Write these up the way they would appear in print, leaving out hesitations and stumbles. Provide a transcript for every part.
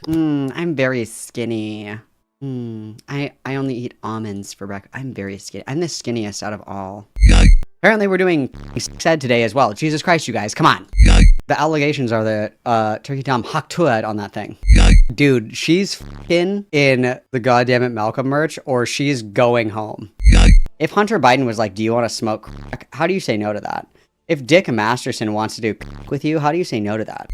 I'm very skinny. I only eat almonds for breakfast. I'm very skinny. I'm the skinniest out of all. Apparently, we're doing said today as well. Jesus Christ, you guys, come on. The allegations are that Turkey Tom haktuad on that thing. Dude, she's in the Goddamnit Malcolm merch, or she's going home. If Hunter Biden was like, do you want to smoke crack? How do you say no to that? If Dick Masterson wants to do crack with you, how do you say no to that?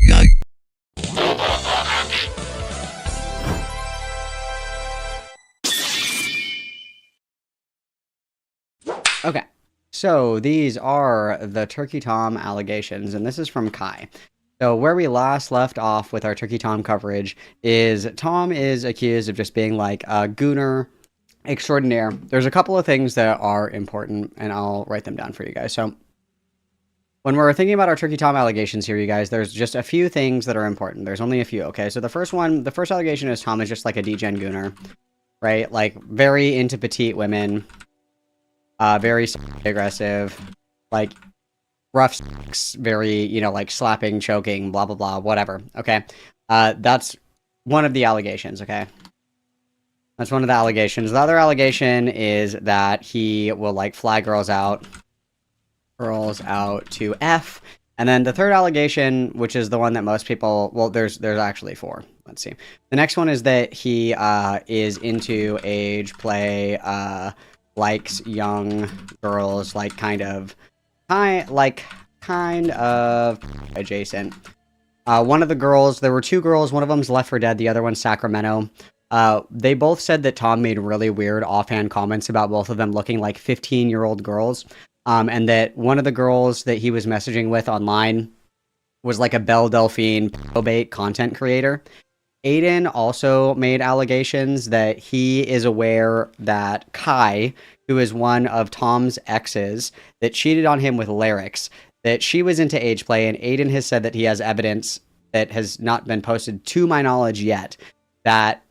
Okay. So these are the Turkey Tom allegations, and this is from Kai. So where we last left off with our Turkey Tom coverage is Tom is accused of just being like a gooner extraordinaire. There's a couple of things that are important, and I'll write them down for you guys. So when we're thinking about our Turkey Tom allegations here, you guys, there's just a few things that are important. There's only a few, okay? So the first allegation is Tom is just like a degen gooner, right? Like very into petite women. Very aggressive, like rough sex, very, like slapping, choking, blah, blah, blah, whatever. Okay. That's one of the allegations. Okay. That's one of the allegations. The other allegation is that he will like fly girls out to F. And then the third allegation, which is the one that most people, well, there's actually four. Let's see. The next one is that he is into age play, likes young girls, like kind of adjacent. One of the girls, there were two girls, one of them's Left 4 Dead, the other one's Sacramento. They both said that Tom made really weird offhand comments about both of them looking like 15-year-old girls. And that one of the girls that he was messaging with online was like a Belle Delphine probate content creator. Aiden also made allegations that he is aware that Kai, who is one of Tom's exes, that cheated on him with lyrics, that she was into age play, and Aiden has said that he has evidence that has not been posted to my knowledge yet that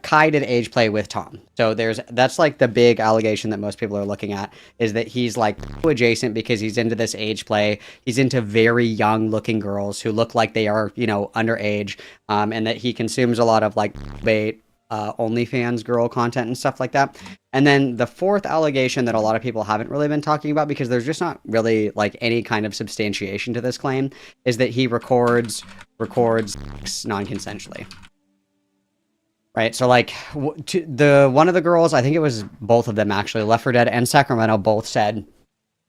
Kai did age play with Tom. So that's like the big allegation that most people are looking at, is that he's like adjacent because he's into this age play. He's into very young looking girls who look like they are, underage, and that he consumes a lot of like bait, OnlyFans girl content and stuff like that. And then the fourth allegation that a lot of people haven't really been talking about, because there's just not really like any kind of substantiation to this claim, is that he records non-consensually. Right, so like one of the girls, I think it was both of them actually, Left 4 Dead and Sacramento, both said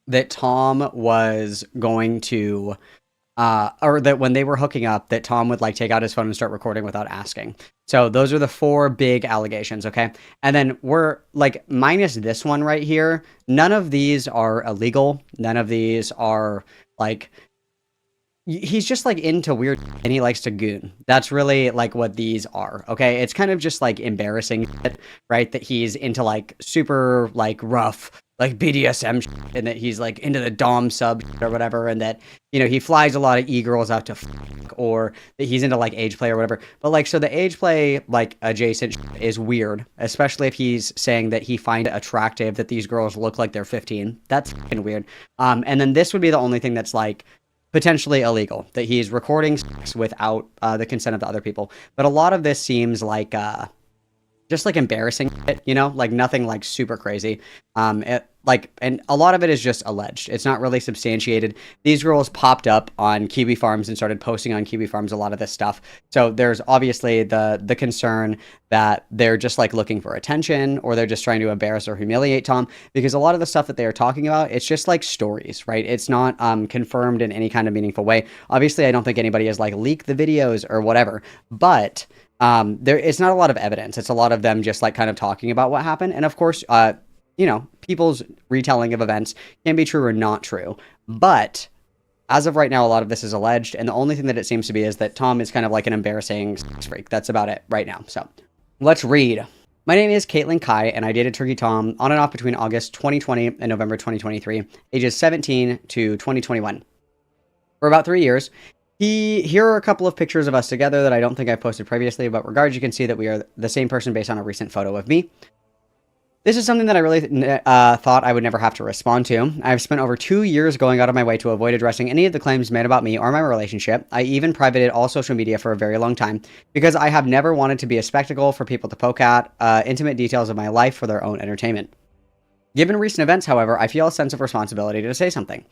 that Tom was going to, or that when they were hooking up, that Tom would like take out his phone and start recording without asking. So those are the four big allegations, okay? And then we're like, minus this one right here, none of these are illegal. None of these are like, he's just like into weird and he likes to goon. That's really like what these are, okay? It's kind of just like embarrassing, right? That he's into like super like rough, like BDSM and that he's like into the Dom sub or whatever, and that, he flies a lot of e-girls out to or that he's into like age play or whatever. But like, so the age play like adjacent is weird, especially if he's saying that he finds it attractive that these girls look like they're 15. That's fucking weird. And then this would be the only thing that's like potentially illegal, that he's recording sex without the consent of the other people. But a lot of this seems like just like embarrassing, like nothing like super crazy. And a lot of it is just alleged. It's not really substantiated. These girls popped up on Kiwi Farms and started posting on Kiwi Farms a lot of this stuff. So there's obviously the concern that they're just like looking for attention, or they're just trying to embarrass or humiliate Tom, because a lot of the stuff that they are talking about, it's just like stories, right? It's not confirmed in any kind of meaningful way. Obviously, I don't think anybody has like leaked the videos or whatever, but it's not a lot of evidence. It's a lot of them just like kind of talking about what happened. And of course, people's retelling of events can be true or not true. But as of right now, a lot of this is alleged. And the only thing that it seems to be is that Tom is kind of like an embarrassing sex freak. That's about it right now. So let's read. My name is Caitlin Kai, and I dated Turkey Tom on and off between August 2020 and November 2023, ages 17 to 2021. For about 3 years. Here are a couple of pictures of us together that I don't think I posted previously, but regardless, you can see that we are the same person based on a recent photo of me. This is something that I really thought I would never have to respond to. I've spent over 2 years going out of my way to avoid addressing any of the claims made about me or my relationship. I even privated all social media for a very long time because I have never wanted to be a spectacle for people to poke at intimate details of my life for their own entertainment. Given recent events, however, I feel a sense of responsibility to say something.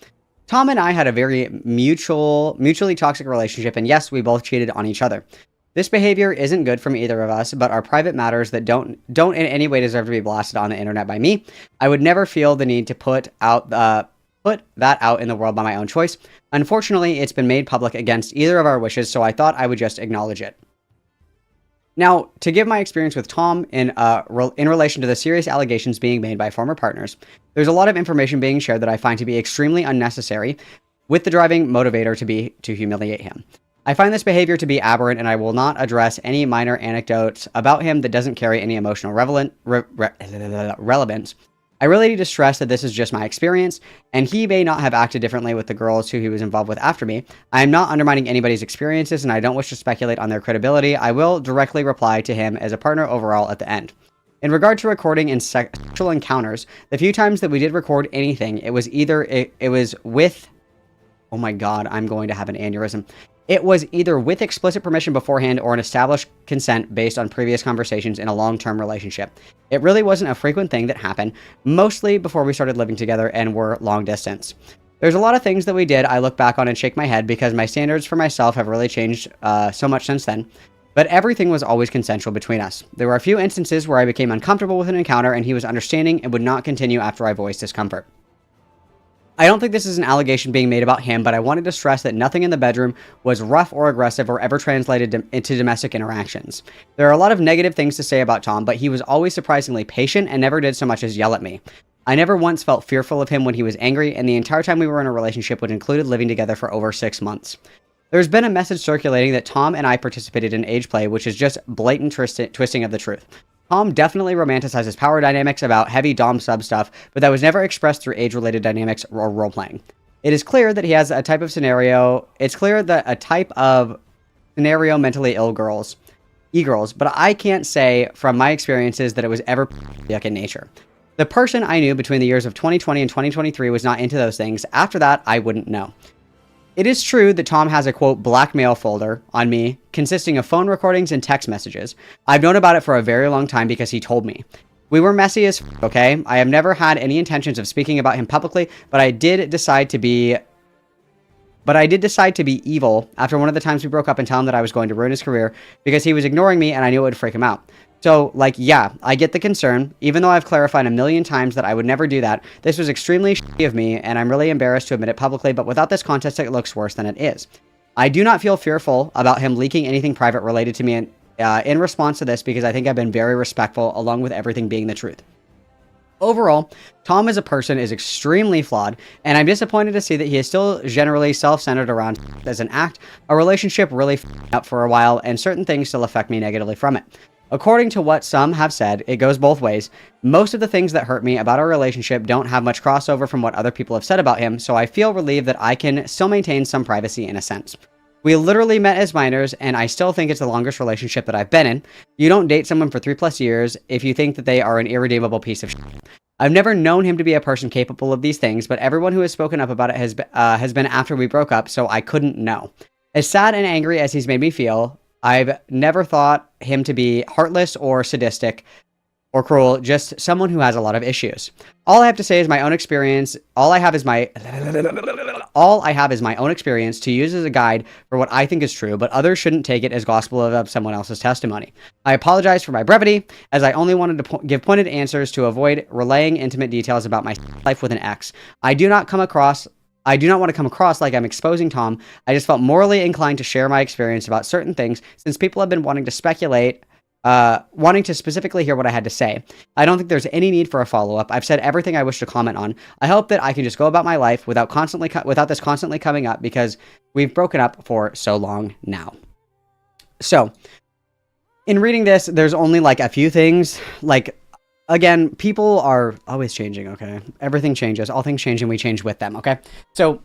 Tom and I had a very mutually toxic relationship, and yes, we both cheated on each other. This behavior isn't good from either of us, but are private matters that don't in any way deserve to be blasted on the internet by me. I would never feel the need to put that out in the world by my own choice. Unfortunately, it's been made public against either of our wishes, so I thought I would just acknowledge it. Now, to give my experience with Tom in relation to the serious allegations being made by former partners, there's a lot of information being shared that I find to be extremely unnecessary, with the driving motivator to humiliate him. I find this behavior to be aberrant, and I will not address any minor anecdotes about him that doesn't carry any emotional relevance. I really need to stress that this is just my experience, and he may not have acted differently with the girls who he was involved with after me. I am not undermining anybody's experiences, and I don't wish to speculate on their credibility. I will directly reply to him as a partner overall at the end. In regard to recording in sexual encounters, the few times that we did record anything, it was with... Oh my god, I'm going to have an aneurysm. It was either with explicit permission beforehand or an established consent based on previous conversations in a long-term relationship. It really wasn't a frequent thing that happened, mostly before we started living together and were long distance. There's a lot of things that we did I look back on and shake my head because my standards for myself have really changed so much since then, but everything was always consensual between us. There were a few instances where I became uncomfortable with an encounter and he was understanding and would not continue after I voiced discomfort. I don't think this is an allegation being made about him, but I wanted to stress that nothing in the bedroom was rough or aggressive or ever translated into domestic interactions. There are a lot of negative things to say about Tom, but he was always surprisingly patient and never did so much as yell at me. I never once felt fearful of him when he was angry, and the entire time we were in a relationship, which included living together for over 6 months. There's been a message circulating that Tom and I participated in age play, which is just blatant twisting of the truth. Tom definitely romanticizes power dynamics about heavy dom-sub stuff, but that was never expressed through age-related dynamics or role-playing. It is clear that he has a type of scenario... It's clear that a type of scenario mentally ill girls, e-girls, but I can't say from my experiences that it was ever yuck in nature. The person I knew between the years of 2020 and 2023 was not into those things. After that, I wouldn't know. It is true that Tom has a, quote, blackmail folder on me consisting of phone recordings and text messages. I've known about it for a very long time because he told me. We were messy as okay? I have never had any intentions of speaking about him publicly, but I did decide to be evil after one of the times we broke up and tell him that I was going to ruin his career because he was ignoring me and I knew it would freak him out. So, like, yeah, I get the concern, even though I've clarified a million times that I would never do that. This was extremely shitty of me, and I'm really embarrassed to admit it publicly, but without this context, it looks worse than it is. I do not feel fearful about him leaking anything private related to me in response to this because I think I've been very respectful, along with everything being the truth. Overall, Tom as a person is extremely flawed, and I'm disappointed to see that he is still generally self-centered around as an act. A relationship really up for a while, and certain things still affect me negatively from it. According to what some have said, it goes both ways. Most of the things that hurt me about our relationship don't have much crossover from what other people have said about him, so I feel relieved that I can still maintain some privacy in a sense. We literally met as minors, and I still think it's the longest relationship that I've been in. You don't date someone for 3+ years if you think that they are an irredeemable piece of shit. I've never known him to be a person capable of these things, but everyone who has spoken up about it has been after we broke up, so I couldn't know. As sad and angry as he's made me feel, I've never thought him to be heartless or sadistic or cruel, just someone who has a lot of issues. All I have to say is my own experience. All I have is my own experience to use as a guide for what I think is true, but others shouldn't take it as gospel of someone else's testimony. I apologize for my brevity, as I only wanted to give pointed answers to avoid relaying intimate details about my life with an ex. I do not want to come across like I'm exposing Tom. I just felt morally inclined to share my experience about certain things since people have been wanting to speculate, wanting to specifically hear what I had to say. I don't think there's any need for a follow-up. I've said everything I wish to comment on. I hope that I can just go about my life without this constantly coming up because we've broken up for so long now. So, in reading this, there's only like a few things, like, again, people are always changing, okay? Everything changes. All things change and we change with them, okay? So,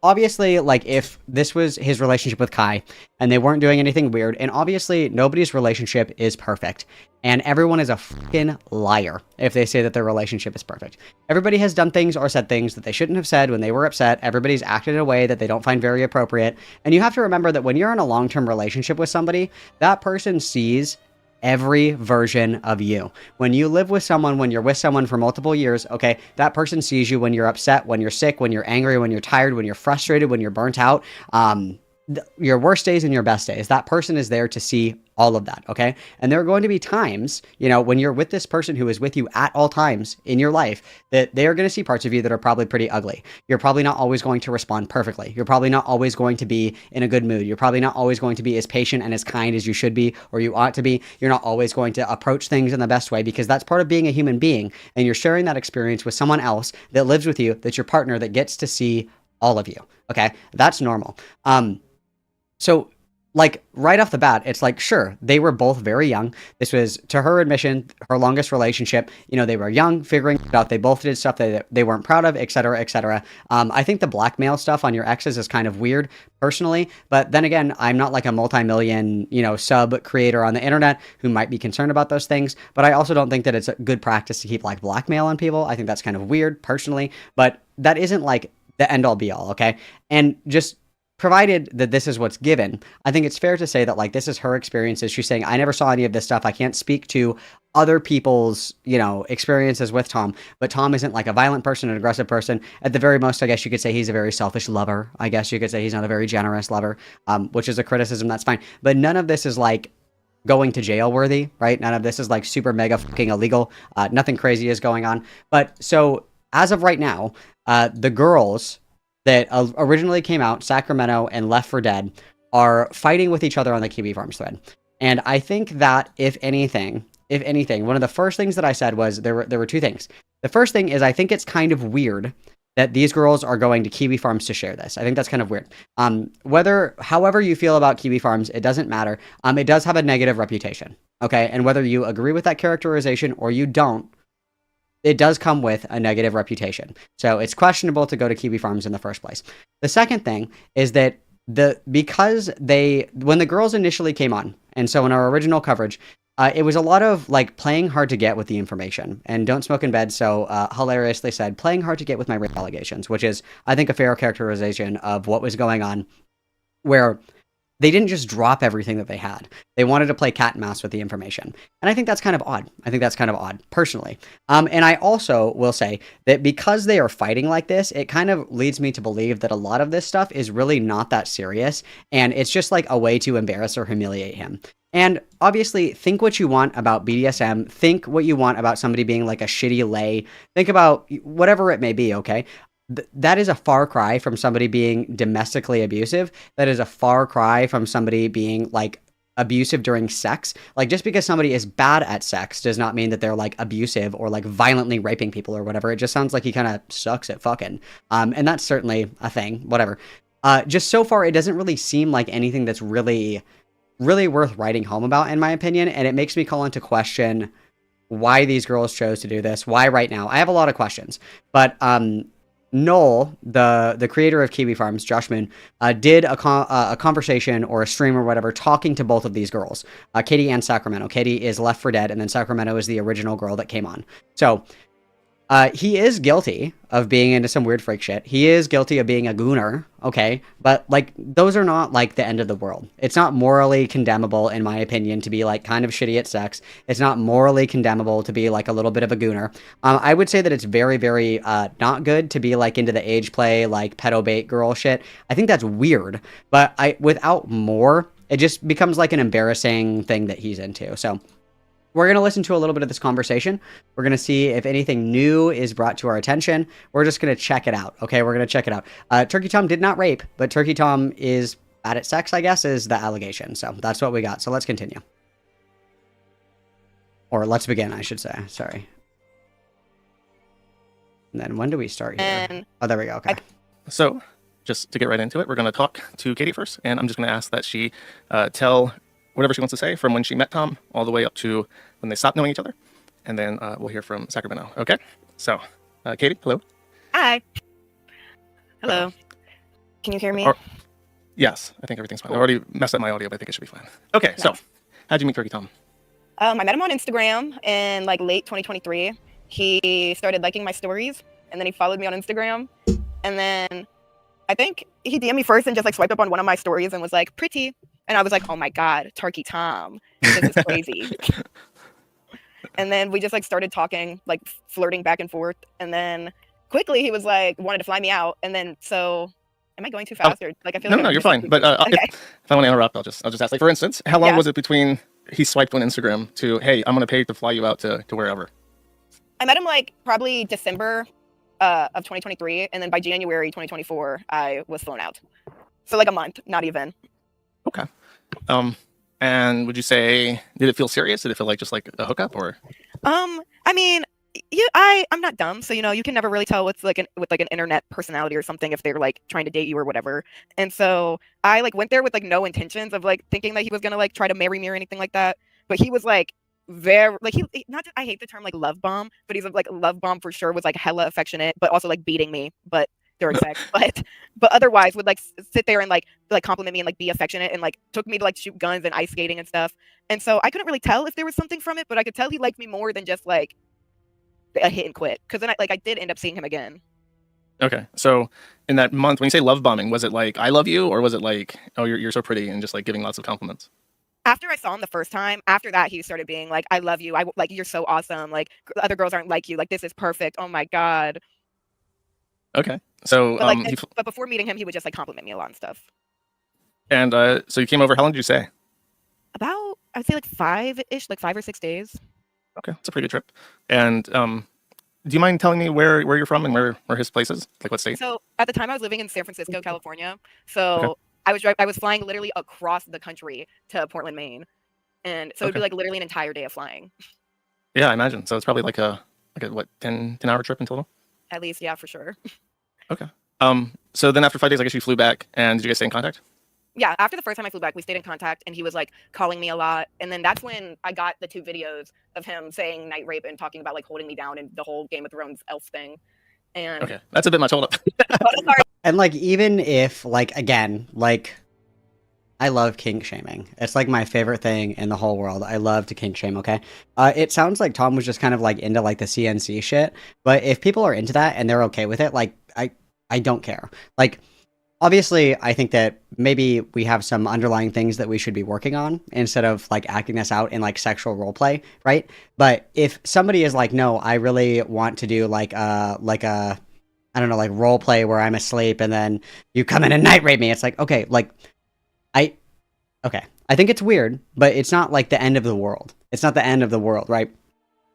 obviously, like, if this was his relationship with Kai and they weren't doing anything weird, and obviously nobody's relationship is perfect, and everyone is a fucking liar if they say that their relationship is perfect. Everybody has done things or said things that they shouldn't have said when they were upset. Everybody's acted in a way that they don't find very appropriate. And you have to remember that when you're in a long-term relationship with somebody, that person sees every version of you. When you live with someone, when you're with someone for multiple years, okay, that person sees you when you're upset, when you're sick, when you're angry, when you're tired, when you're frustrated, when you're burnt out, your worst days and your best days. That person is there to see all of that, okay? And there are going to be times, you know, when you're with this person who is with you at all times in your life, that they are going to see parts of you that are probably pretty ugly. You're probably not always going to respond perfectly. You're probably not always going to be in a good mood. You're probably not always going to be as patient and as kind as you should be or you ought to be. You're not always going to approach things in the best way, because that's part of being a human being. And you're sharing that experience with someone else that lives with you, that's your partner, that gets to see all of you, okay? That's normal. So, like, right off the bat, it's like, sure, they were both very young. This was, to her admission, her longest relationship. You know, they were young, figuring it out. They both did stuff that they weren't proud of, etc., etc. I think the blackmail stuff on your exes is kind of weird, personally. But then again, I'm not like a multi-million, you know, sub creator on the internet who might be concerned about those things. But I also don't think that it's a good practice to keep, like, blackmail on people. I think that's kind of weird, personally. But that isn't, like, the end-all, be-all, okay? And just provided that this is what's given, I think it's fair to say that, like, this is her experiences. She's saying, I never saw any of this stuff. I can't speak to other people's, you know, experiences with Tom, but Tom isn't like a violent person, an aggressive person. At the very most, I guess you could say he's a very selfish lover. I guess you could say he's not a very generous lover, which is a criticism. That's fine. But none of this is like going to jail worthy, right? None of this is like super mega fucking illegal. Nothing crazy is going on. But so as of right now, the girls that originally came out, Sacramento and Left for Dead, are fighting with each other on the Kiwi Farms thread. And I think that if anything, one of the first things that I said was there were two things. The first thing is, I think it's kind of weird that these girls are going to Kiwi Farms to share this. I think that's kind of weird. However you feel about Kiwi Farms, it doesn't matter. It does have a negative reputation, okay? And whether you agree with that characterization or you don't, it does come with a negative reputation. So it's questionable to go to Kiwi Farms in the first place. The second thing is that when the girls initially came on, and so in our original coverage, it was a lot of like playing hard to get with the information, and don't smoke in bed. So hilariously said, playing hard to get with my rape allegations, which is, I think, a fair characterization of what was going on, where they didn't just drop everything that they had. They wanted to play cat and mouse with the information. And I think that's kind of odd. Personally. And I also will say that because they are fighting like this, it kind of leads me to believe that a lot of this stuff is really not that serious. And it's just like a way to embarrass or humiliate him. And obviously, think what you want about BDSM. Think what you want about somebody being like a shitty lay. Think about whatever it may be, okay? That is a far cry from somebody being domestically abusive. That is a far cry from somebody being like abusive during sex. Like, just because somebody is bad at sex does not mean that they're like abusive or like violently raping people or whatever. It just sounds like he kind of sucks at fucking. And that's certainly a thing, whatever. Just so far, it doesn't really seem like anything that's really worth writing home about, in my opinion. And it makes me call into question why these girls chose to do this. Why right now? I have a lot of questions, but, Noel, the creator of Kiwi Farms, Josh Moon, did a conversation or a stream or whatever talking to both of these girls, Katie and Sacramento. Katie is Left for Dead, and then Sacramento is the original girl that came on. So he is guilty of being into some weird freak shit. He is guilty of being a gooner, okay? But, like, those are not, like, the end of the world. It's not morally condemnable, in my opinion, to be, like, kind of shitty at sex. It's not morally condemnable to be, like, a little bit of a gooner. I would say that it's very, very not good to be, like, into the age play, like, pedo bait girl shit. I think that's weird. But without more, it just becomes, like, an embarrassing thing that he's into. So we're going to listen to a little bit of this conversation. We're going to see if anything new is brought to our attention. We're just going to check it out, okay? We're going to check it out. Turkey Tom did not rape, but Turkey Tom is bad at sex, I guess, is the allegation. So that's what we got. So let's continue. Or let's begin, I should say. Sorry. And then when do we start here? Oh, there we go. Okay. So just to get right into it, we're going to talk to Katie first. And I'm just going to ask that she tell whatever she wants to say from when she met Tom all the way up to when they stopped knowing each other. And then we'll hear from Sacramento. Okay? So, Katie, hello. Hi. Hello. Can you hear me? Or, yes, I think everything's fine. Cool. I already messed up my audio, but I think it should be fine. Okay, so Nice. how'd you meet Turkey Tom? I met him on Instagram in like late 2023. He started liking my stories, and then he followed me on Instagram. And then I think he DM'd me first and just like swiped up on one of my stories and was like, pretty. And I was like, oh my God, Turkey Tom. This is crazy. And then we just like started talking, like flirting back and forth. And then quickly he was like, wanted to fly me out. And then so am I going too fast? Or like I feel No, like no, I'm you're missing fine. But pieces. Okay. if I want to interrupt, I'll just ask. Like for instance, how long Yeah. was it between he swiped on Instagram to hey, I'm gonna pay to fly you out to wherever? I met him like probably December of 2023, and then by January 2024, I was flown out. So like a month, not even. Okay. And would you say did it feel serious? Did it feel like just like a hookup or? I mean, I'm not dumb, so you can never really tell with like an internet personality or something if they're like trying to date you or whatever. And so I like went there with like no intentions of like thinking that he was gonna like try to marry me or anything like that. But he was like very like not I hate the term like love bomb, but he's like love bomb for sure, was like hella affectionate, but also like beating me, but during sex. But otherwise would like sit there and like compliment me and like be affectionate and like took me to like shoot guns and ice skating and stuff. And so I couldn't really tell if there was something from it, but I could tell he liked me more than just like a hit and quit. Because then I did end up seeing him again. Okay. So in that month, when you say love bombing, was it like I love you, or was it like oh you're so pretty and just like giving lots of compliments? After I saw him the first time, after that he started being like, "I love you. I like you're so awesome. Like other girls aren't like you. Like this is perfect. Oh my God." Okay. So But but before meeting him, he would just like compliment me a lot and stuff. and so you came over. How long did you stay? About I'd say like 5-ish, like 5 or 6 days. Okay, it's a pretty good trip. And do you mind telling me where you're from and where his place is? Like what state? So at the time I was living in San Francisco, California. Okay. So I was flying literally across the country to Portland, Maine. And so it'd be Okay. like literally an entire day of flying. Yeah, I imagine. So it's probably like a what 10 hour trip in total. At least, yeah, for sure. Okay. So then after 5 days, I guess you flew back, and did you guys stay in contact? Yeah, after the first time I flew back, we stayed in contact and he was like calling me a lot. And then that's when I got the 2 videos of him saying night rape and talking about like holding me down and the whole Game of Thrones elf thing. And Okay, that's a bit much. Hold up. sorry. And like even if like again, like I love kink shaming. It's like my favorite thing in the whole world. I love to kink shame, okay? It sounds like Tom was just kind of like into like the CNC shit, but if people are into that and they're okay with it, like I don't care. Like obviously, I think that maybe we have some underlying things that we should be working on instead of like acting this out in like sexual role play, right? But if somebody is like, no, I really want to do like a I don't know, like role play where I'm asleep and then you come in and night rape me, it's like okay, like okay. I think it's weird, but it's not like the end of the world. It's not the end of the world, right?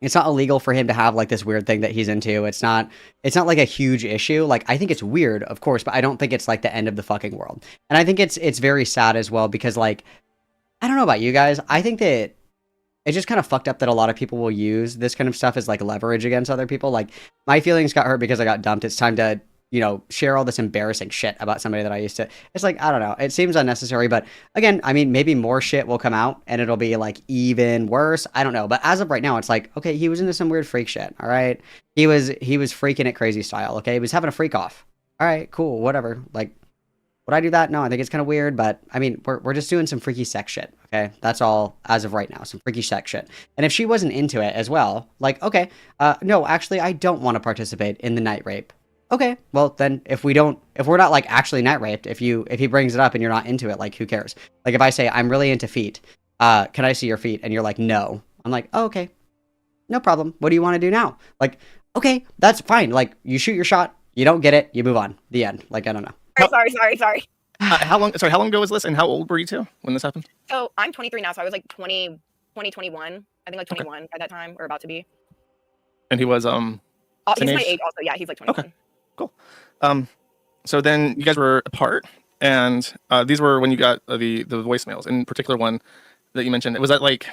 It's not illegal for him to have like this weird thing that he's into. It's not like a huge issue. Like I think it's weird, of course, but I don't think it's like the end of the fucking world. And I think it's very sad as well because like I don't know about you guys. I think that it's just kind of fucked up that a lot of people will use this kind of stuff as like leverage against other people. Like my feelings got hurt because I got dumped. It's time to, share all this embarrassing shit about somebody that I used to. It's like, I don't know. It seems unnecessary, but again, I mean, maybe more shit will come out and it'll be like even worse. I don't know. But as of right now, it's like, okay, he was into some weird freak shit. All right. He was freaking it crazy style. Okay. He was having a freak off. All right, cool. Whatever. Like, would I do that? No, I think it's kind of weird, but I mean, we're just doing some freaky sex shit, okay? That's all as of right now, some freaky sex shit. And if she wasn't into it as well, like, okay, no, actually, I don't want to participate in the night rape. Okay, well then, if we're not like actually night raped, if he brings it up and you're not into it, like, who cares? Like, if I say I'm really into feet, can I see your feet? And you're like, no. I'm like, oh, okay, no problem. What do you want to do now? Like, okay, that's fine. Like, you shoot your shot, you don't get it, you move on. The end. Like, I don't know. Sorry. How long? Sorry, how long ago was this? And how old were you two when this happened? So I'm 23 now, so I was like 21. I think like 21 at that time, or about to be. And he was Oh, he's same my age? age also. Yeah, he's like 21. Okay, cool. So then you guys were apart, and these were when you got the voicemails. In particular, one that you mentioned. Was that like?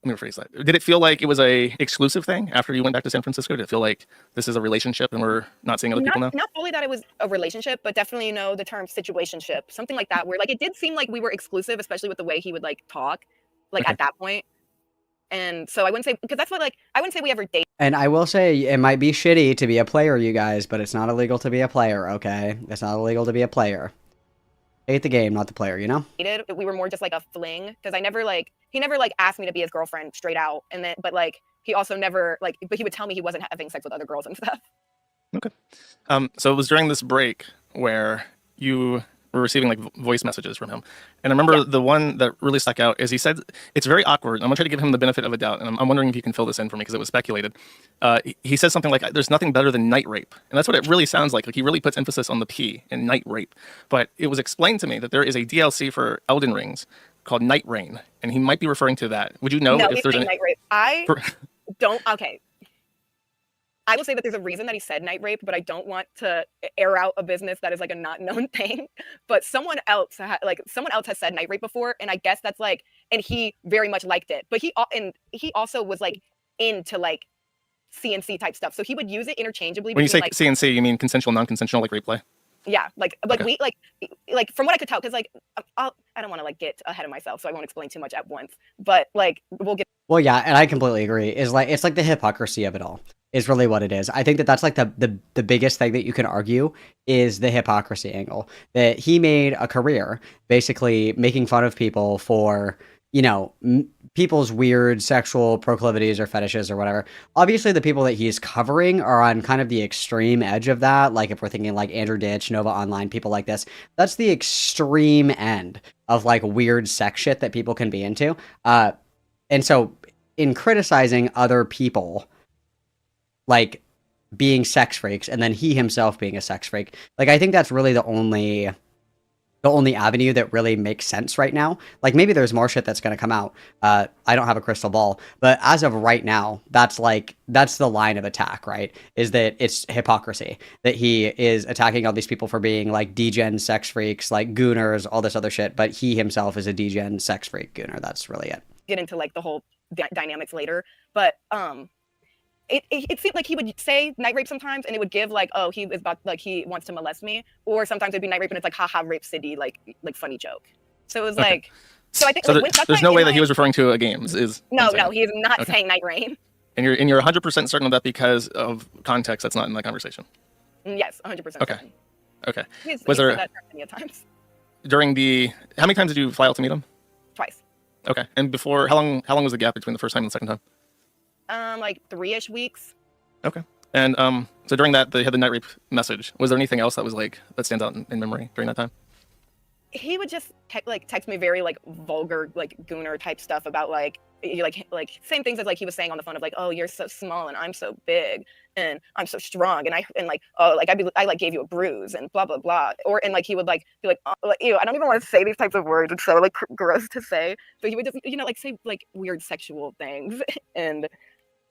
Let me rephrase that. Did it feel like it was a exclusive thing after you went back to San Francisco? Did it feel like this is a relationship and we're not seeing other people now? Not fully that it was a relationship, but definitely the term situationship, something like that, where like it did seem like we were exclusive, especially with the way he would like talk, like Okay. at that point. And so I wouldn't say, because that's what like I wouldn't say we ever And I will say it might be shitty to be a player, you guys, but it's not illegal to be a player, okay? It's not illegal to be a player. Hate the game, not the player, you know? dated. We were more just like a fling, because I never like he never like asked me to be his girlfriend straight out, and then but like he also never like but he would tell me he wasn't having sex with other girls and stuff. Okay. So it was during this break where you were receiving like voice messages from him. And I remember the one that really stuck out is he said, it's very awkward. I'm gonna try to give him the benefit of a doubt. And I'm wondering if you can fill this in for me because it was speculated. He says something like, there's nothing better than night rape. And that's what it really sounds like. Like he really puts emphasis on the P in night rape. But it was explained to me that there is a DLC for Elden Rings called Night Rain. And he might be referring to that. Would you know No, if he's there's saying any... night rape. I don't. Okay. I will say that there's a reason that he said night rape, but I don't want to air out a business that is like a not known thing. But someone else has said night rape before, and I guess that's like, and he very much liked it. But he also was like into like CNC type stuff, so he would use it interchangeably. When you say like, CNC, you mean consensual, non-consensual, like rape play? Yeah, like Okay. we like from what I could tell, because like I don't want to like get ahead of myself, so I won't explain too much at once. But like we'll get. Well, yeah, and I completely agree. It's like the hypocrisy of it all is really what it is. I think that that's like the biggest thing that you can argue is the hypocrisy angle. That he made a career basically making fun of people for, you know, people's weird sexual proclivities or fetishes or whatever. Obviously, the people that he's covering are on kind of the extreme edge of that. Like if we're thinking like Andrew Ditch, Nova Online, people like this, that's the extreme end of like weird sex shit that people can be into. And so in criticizing other people, like being sex freaks, and then he himself being a sex freak, like I think that's really the only avenue that really makes sense right now. Like maybe there's more shit that's going to come out. I don't have a crystal ball, but as of right now, that's the line of attack, right? Is that it's hypocrisy, that he is attacking all these people for being like degen sex freaks, like gooners, all this other shit, but he himself is a degen sex freak gooner. That's really it. Get into like the whole dynamics later, but it seemed like he would say night rape sometimes, and it would give like, oh, he is about like he wants to molest me, or sometimes it'd be night rape and it's like haha rape city, like funny joke. So it was Okay. like, so I think So like, there's no way that he was referring to a game. No, he is not Okay. saying night rain. And you're 100% certain of that because of context that's not in the conversation. Yes, 100%. Okay. Okay. He's Was there said that many times? during the how many times did you fly out to meet him? Twice. Okay. And before how long was the gap between the first time and the second time? Like 3-ish weeks. Okay. And so during that they had the night rape message. Was there anything else that was like that stands out in memory during that time? He would just text me very like vulgar like gooner type stuff about like same things as like he was saying on the phone of like, oh, you're so small and I'm so big and I'm so strong and like, oh, like I like gave you a bruise and blah blah blah, and like he would like be like, oh, like, ew, I don't even want to say these types of words, it's so like gross to say, but he would just like say like weird sexual things. And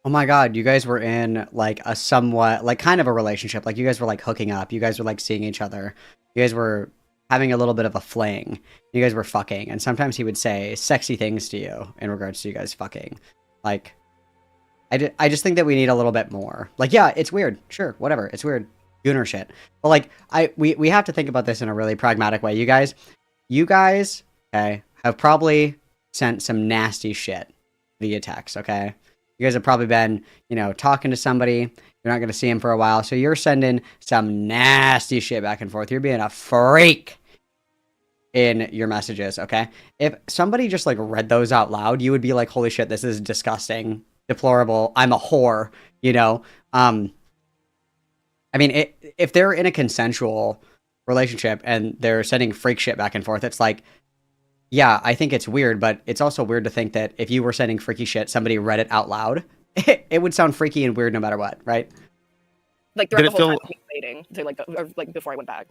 Oh my God, you guys were in like a somewhat like kind of a relationship. Like you guys were like hooking up. You guys were like seeing each other. You guys were having a little bit of a fling. You guys were fucking. And sometimes he would say sexy things to you in regards to you guys fucking. Like, I just think that we need a little bit more. Like, yeah, it's weird. Sure, whatever. It's weird. Gooner shit. But like, we have to think about this in a really pragmatic way. You guys, okay, have probably sent some nasty shit via text, okay? You guys have probably been, talking to somebody. You're not going to see him for a while. So you're sending some nasty shit back and forth. You're being a freak in your messages, okay? If somebody just like read those out loud, you would be like, holy shit, this is disgusting, deplorable. I'm a whore, I mean, if they're in a consensual relationship and they're sending freak shit back and forth, it's like, yeah, I think it's weird, but it's also weird to think that if you were sending freaky shit, somebody read it out loud, it would sound freaky and weird no matter what, right? like throughout the whole time we were waiting to like before I went back.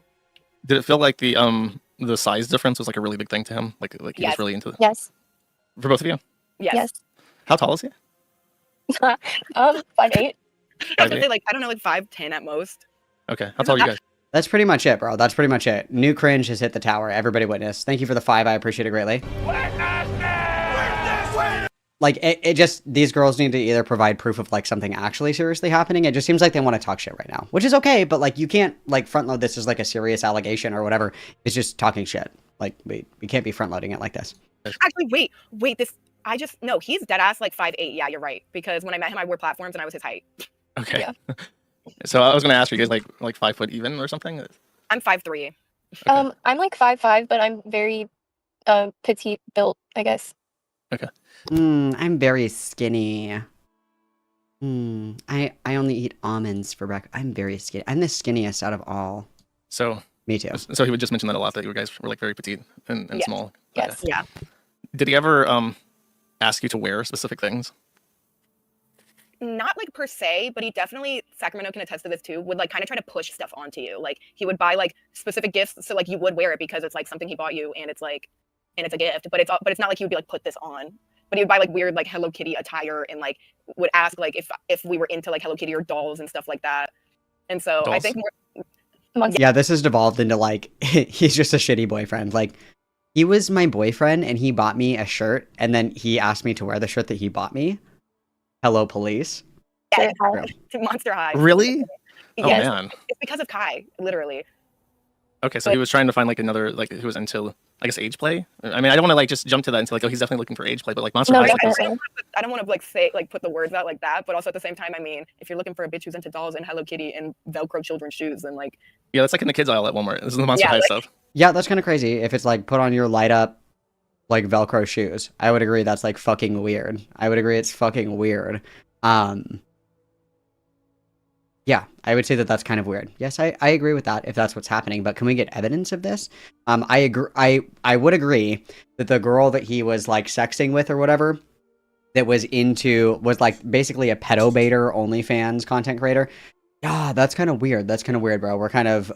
Did it feel like the size difference was like a really big thing to him? Like he was really into it? Yes. For both of you? Yes. How tall is he? 5'8". I was gonna say like I don't know, like 5'10" at most. Okay. How tall are you guys? That's pretty much it, bro. That's pretty much it. New cringe has hit the tower. Everybody witness. Thank you for the 5. I appreciate it greatly. Like, it just, these girls need to either provide proof of, like, something actually seriously happening. It just seems like they want to talk shit right now, which is okay, but, like, you can't, like, front load this as, like, a serious allegation or whatever. It's just talking shit. Like, we can't be front loading it like this. Actually, wait, No, he's dead ass like 5'8". Yeah, you're right. Because when I met him, I wore platforms and I was his height. Okay. Yeah. So I was gonna ask, are you guys like 5 foot even or something? I'm 5'3". Okay. I'm like 5'5", but I'm very petite built, I guess. I'm very skinny. I only eat almonds for breakfast. I'm very skinny. I'm the skinniest out of all. So Me too. so he would just mention that a lot, that you guys were like very petite and Yes. small. Yes. Okay. Yeah. Did he ever ask you to wear specific things? Not like per se, but he definitely, Sacramento can attest to this too, would like kind of try to push stuff onto you. Like he would buy like specific gifts so like you would wear it because it's like something he bought you and it's a gift, but it's not like he would be like, put this on. But he would buy like weird like Hello Kitty attire and like would ask like if we were into like Hello Kitty or dolls and stuff like that. And so I Dolls? think Yeah, this has devolved into like he's just a shitty boyfriend. Like he was my boyfriend and he bought me a shirt and then he asked me to wear the shirt that he bought me. Hello, police. yeah, Sure. to Monster High. Really? Oh Yes, man. it's because of Kai, literally. Okay, so he was trying to find like another, like who was into, I guess, age play. I mean, I don't want to like just jump to that and say like, oh, he's definitely looking for age play, but like Monster No, High. definitely. I don't want to like say like put the words out like that, but also at the same time, I mean, if you're looking for a bitch who's into dolls and Hello Kitty and Velcro children's shoes, then like Yeah, that's like in the kids aisle at Walmart. This is the Monster Yeah, High like- stuff. Yeah, that's kind of crazy. If it's like put on your light up like Velcro shoes, I would agree that's like fucking weird. I would agree it's fucking weird. Yeah, I would say that that's kind of weird. Yes, I agree with that if that's what's happening, but can we get evidence of this? I agree. I would agree that the girl that he was like sexting with or whatever that was like basically a pedo baiter OnlyFans content creator. Yeah, that's kind of weird. That's kind of weird, bro. We're kind of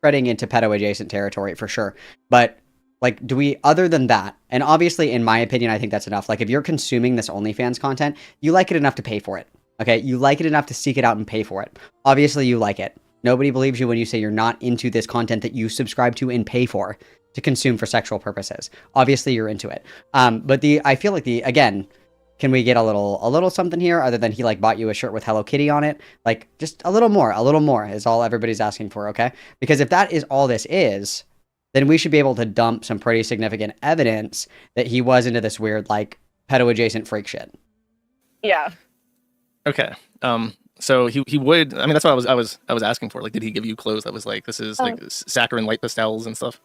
treading into pedo adjacent territory for sure. But like, do we, other than that, and obviously in my opinion, I think that's enough. Like if you're consuming this OnlyFans content, you like it enough to pay for it. Okay, you like it enough to seek it out and pay for it. Obviously, you like it. Nobody believes you when you say you're not into this content that you subscribe to and pay for to consume for sexual purposes. Obviously, you're into it. But I feel like again, can we get a little something here other than he like bought you a shirt with Hello Kitty on it? Like just a little more is all everybody's asking for. Okay, because if that is all this is, then we should be able to dump some pretty significant evidence that he was into this weird like pedo adjacent freak shit. yeah. Okay. So he would. I mean, that's what I was asking for. Like, did he give you clothes that was like, this is like saccharine light pastels and stuff?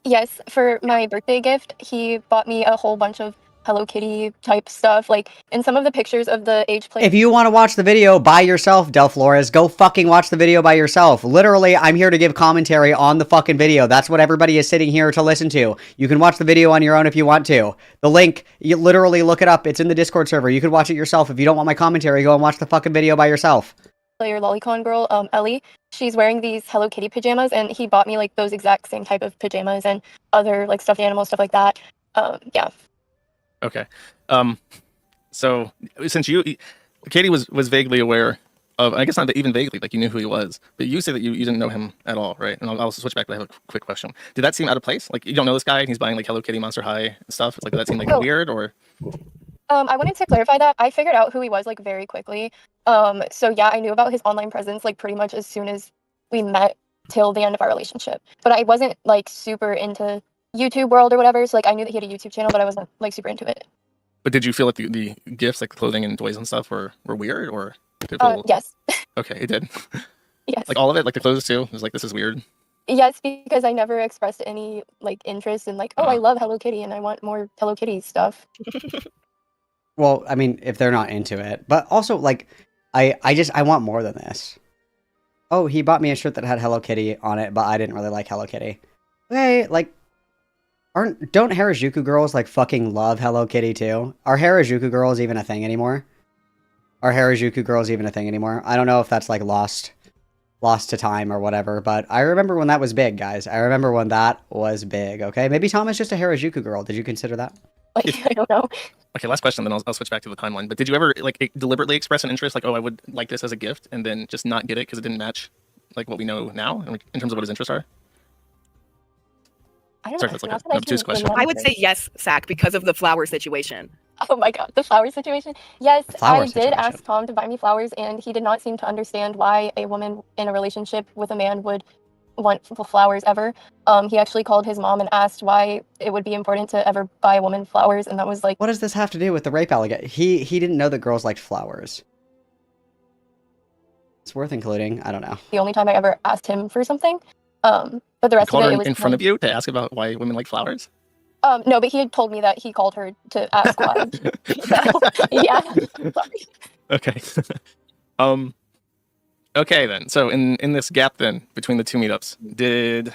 Yes, for my birthday gift, he bought me a whole bunch of Hello Kitty type stuff. Like in some of the pictures of the age play. If you want to watch the video by yourself, Del Flores, go fucking watch the video by yourself. Literally, I'm here to give commentary on the fucking video. That's what everybody is sitting here to listen to. You can watch the video on your own if you want to. The link, you literally look it up. It's in the Discord server. You can watch it yourself. If you don't want my commentary, go and watch the fucking video by yourself. Player lolicon girl, Ellie, she's wearing these Hello Kitty pajamas, and he bought me like those exact same type of pajamas and other like stuffed animal stuff like that. Yeah. Okay. So since Katie was vaguely aware of, I guess not even vaguely, like you knew who he was, but you say that you didn't know him at all, right? And I'll switch back, but I have a quick question. Did that seem out of place? Like you don't know this guy and he's buying like Hello Kitty Monster High stuff? It's like, did that seem like weird or? I wanted to clarify that. I figured out who he was like very quickly. So yeah, I knew about his online presence like pretty much as soon as we met till the end of our relationship. But I wasn't like super into YouTube world or whatever. So like I knew that he had a YouTube channel, but I wasn't like super into it. But did you feel like the gifts, like clothing and toys and stuff, were weird or? Did it feel... Yes. Okay, it did. Yes. Like all of it, like the clothes too. It was like, this is weird. Yes, because I never expressed any like interest in like, oh, I love Hello Kitty and I want more Hello Kitty stuff. Well, I mean, if they're not into it, but also like, I want more than this. Oh, he bought me a shirt that had Hello Kitty on it, but I didn't really like Hello Kitty. Okay, like, don't Harajuku girls like fucking love Hello Kitty too? Are Harajuku girls even a thing anymore? Are Harajuku girls even a thing anymore? I don't know if that's like lost to time or whatever, but I remember when that was big, guys. I remember when that was big, okay? Maybe Tom is just a Harajuku girl. Did you consider that? Like, I don't know. Okay, last question, then I'll switch back to the timeline. But did you ever like deliberately express an interest, like, oh, I would like this as a gift, and then just not get it because it didn't match like what we know now in terms of what his interests are? I don't Sorry, know. that's like Not an that I obtuse can question. I would remember. say yes, Sack, because of the flower situation. Oh my god, the flower situation. Yes, flower I did situation. ask Tom to buy me flowers, and he did not seem to understand why a woman in a relationship with a man would want flowers ever. He actually called his mom and asked why it would be important to ever buy a woman flowers, and that was like, What does this have to do with the rape allegation? He didn't know that girls liked flowers. It's worth including. I don't know. the only time I ever asked him for something. But the You rest of called it, her it was in front of you to ask about why women like flowers? No, but he had told me that he called her to ask why. So, yeah. Sorry. Okay. Okay then. So in this gap then between the two meetups, did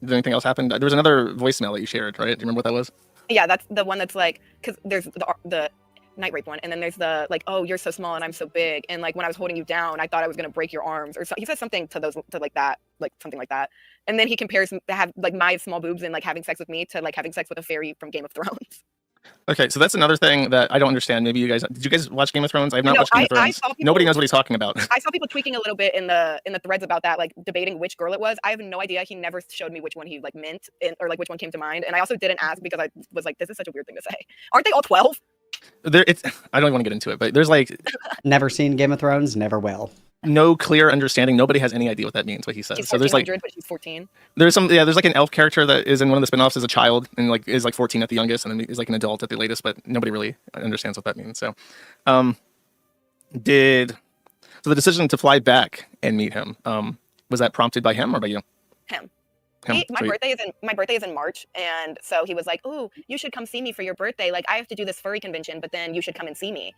anything else happen? There was another voicemail that you shared, right? Do you remember what that was? Yeah, that's the one that's like, because there's the night rape one, and then there's the like, oh, you're so small and I'm so big, and like when I was holding you down, I thought I was gonna break your arms, or so, he says something to those to like that, like something like that, and then he compares to have like my small boobs and like having sex with me to like having sex with a fairy from Game of Thrones. Okay, so that's another thing that I don't understand. Maybe you guys did you guys watch Game of Thrones? I have not No, watched Game of I Thrones. saw people- Nobody knows what he's talking about. I saw people tweaking a little bit in the threads about that, like debating which girl it was. I have no idea. He never showed me which one he like meant, or like which one came to mind. And I also didn't ask because I was like, this is such a weird thing to say. Aren't they all 12? I don't want to get into it, but there's like Never seen Game of Thrones, never will. no clear understanding. Nobody has any idea what that means, what he says. She's So there's like 1400, but she's 14. there's like an elf character that is in one of the spin-offs as a child and like is like 14 at the youngest and then is like an adult at the latest, but nobody really understands what that means. So the decision to fly back and meet him, was that prompted by him or by you? Him. Him. My birthday is in March, and so he was like, "Ooh, you should come see me for your birthday. Like, I have to do this furry convention, but then you should come and see me."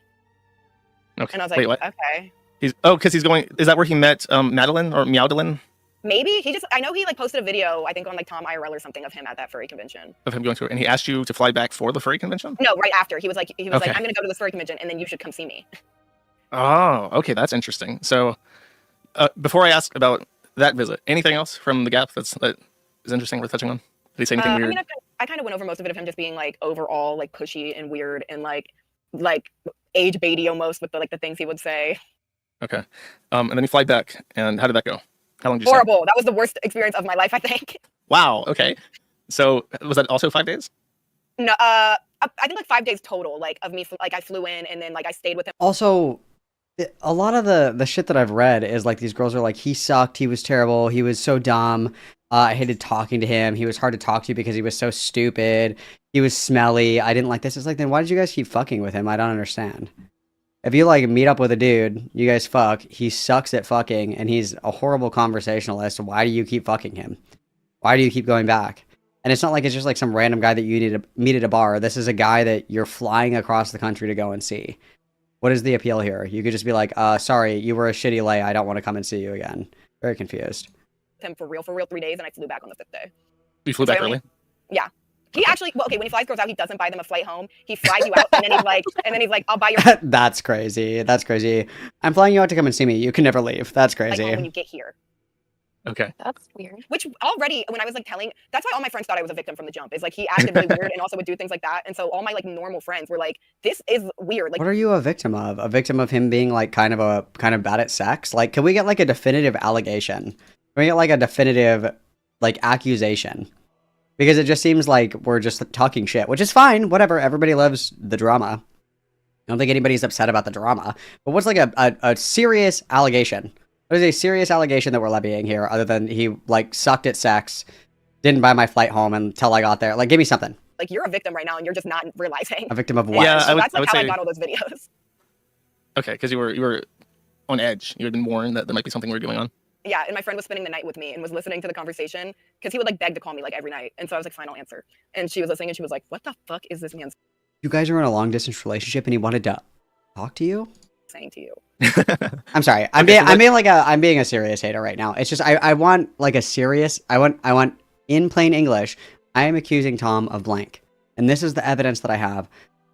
Okay. And I was like, Wait, what? "Okay." Because he's going. Is that where he met Madeline or Meowdeline? Maybe I know he like posted a video, I think on like Tom IRL or something, of him at that furry convention. Of him going to, and he asked you to fly back for the furry convention? No, right after he was like, Okay. I'm gonna go to this furry convention, and then you should come see me. Oh, okay, that's interesting. So, before I ask about that visit, anything else from the gap that is interesting worth touching on? Did he say anything weird? I mean, I kind of went over most of it of him just being like overall like pushy and weird and like age baity almost with the things he would say. Okay, and then you fly back, and how did that go? How long did you stay? Horrible. That was the worst experience of my life, I think. Wow. Okay, so was that also 5 days? No, I think like 5 days total, like of me, like I flew in and then like I stayed with him. Also, a lot of the shit that I've read is like these girls are like, he sucked, he was terrible, he was so dumb, I hated talking to him, he was hard to talk to because he was so stupid, he was smelly, I didn't like this. It's like, then why did you guys keep fucking with him? I don't understand. If you like meet up with a dude, you guys fuck, he sucks at fucking, and he's a horrible conversationalist, why do you keep fucking him? Why do you keep going back? And it's not like it's just like some random guy that you need to meet at a bar. This is a guy that you're flying across the country to go and see. What is the appeal here? You could just be like, sorry, you were a shitty lay, I don't want to come and see you again. Very confused. Him for real 3 days, and I flew back on the 5th day. You flew back early? Yeah. He actually, well, okay, when he flies girls out, he doesn't buy them a flight home. He flies you out, and then he's like, I'll buy your That's crazy. That's crazy. I'm flying you out to come and see me. You can never leave. That's flight home when crazy. you get here. Okay. That's weird. Which already, when I was like telling, that's why all my friends thought I was a victim from the jump. Is like he acted really weird and also would do things like that. And so all my like normal friends were like, this is weird. Like, What are you a victim of? A victim of him being like kind of bad at sex? Like, can we get like a definitive allegation? Can we get like a definitive like accusation? Because it just seems like we're just talking shit, which is fine. Whatever. Everybody loves the drama. I don't think anybody's upset about the drama. But what's like a serious allegation? What is a serious allegation that we're levying here, other than he like sucked at sex, didn't buy my flight home until I got there? Like, give me something. like you're a victim right now, and you're just not realizing. A victim of what? Yeah, So that's I like would how I say- got all those videos. Okay, because you were on edge. You had been warned that there might be something weird going on. Yeah, and my friend was spending the night with me and was listening to the conversation because he would like beg to call me like every night, and so I was like, fine, I'll answer. And she was listening, and she was like, what the fuck is this man You guys are in a long distance relationship, and he wanted to talk to you. saying to you? I'm sorry. I'm being a serious hater right now. It's just I want like a serious. I want in plain English. I am accusing Tom of blank, and this is the evidence that I have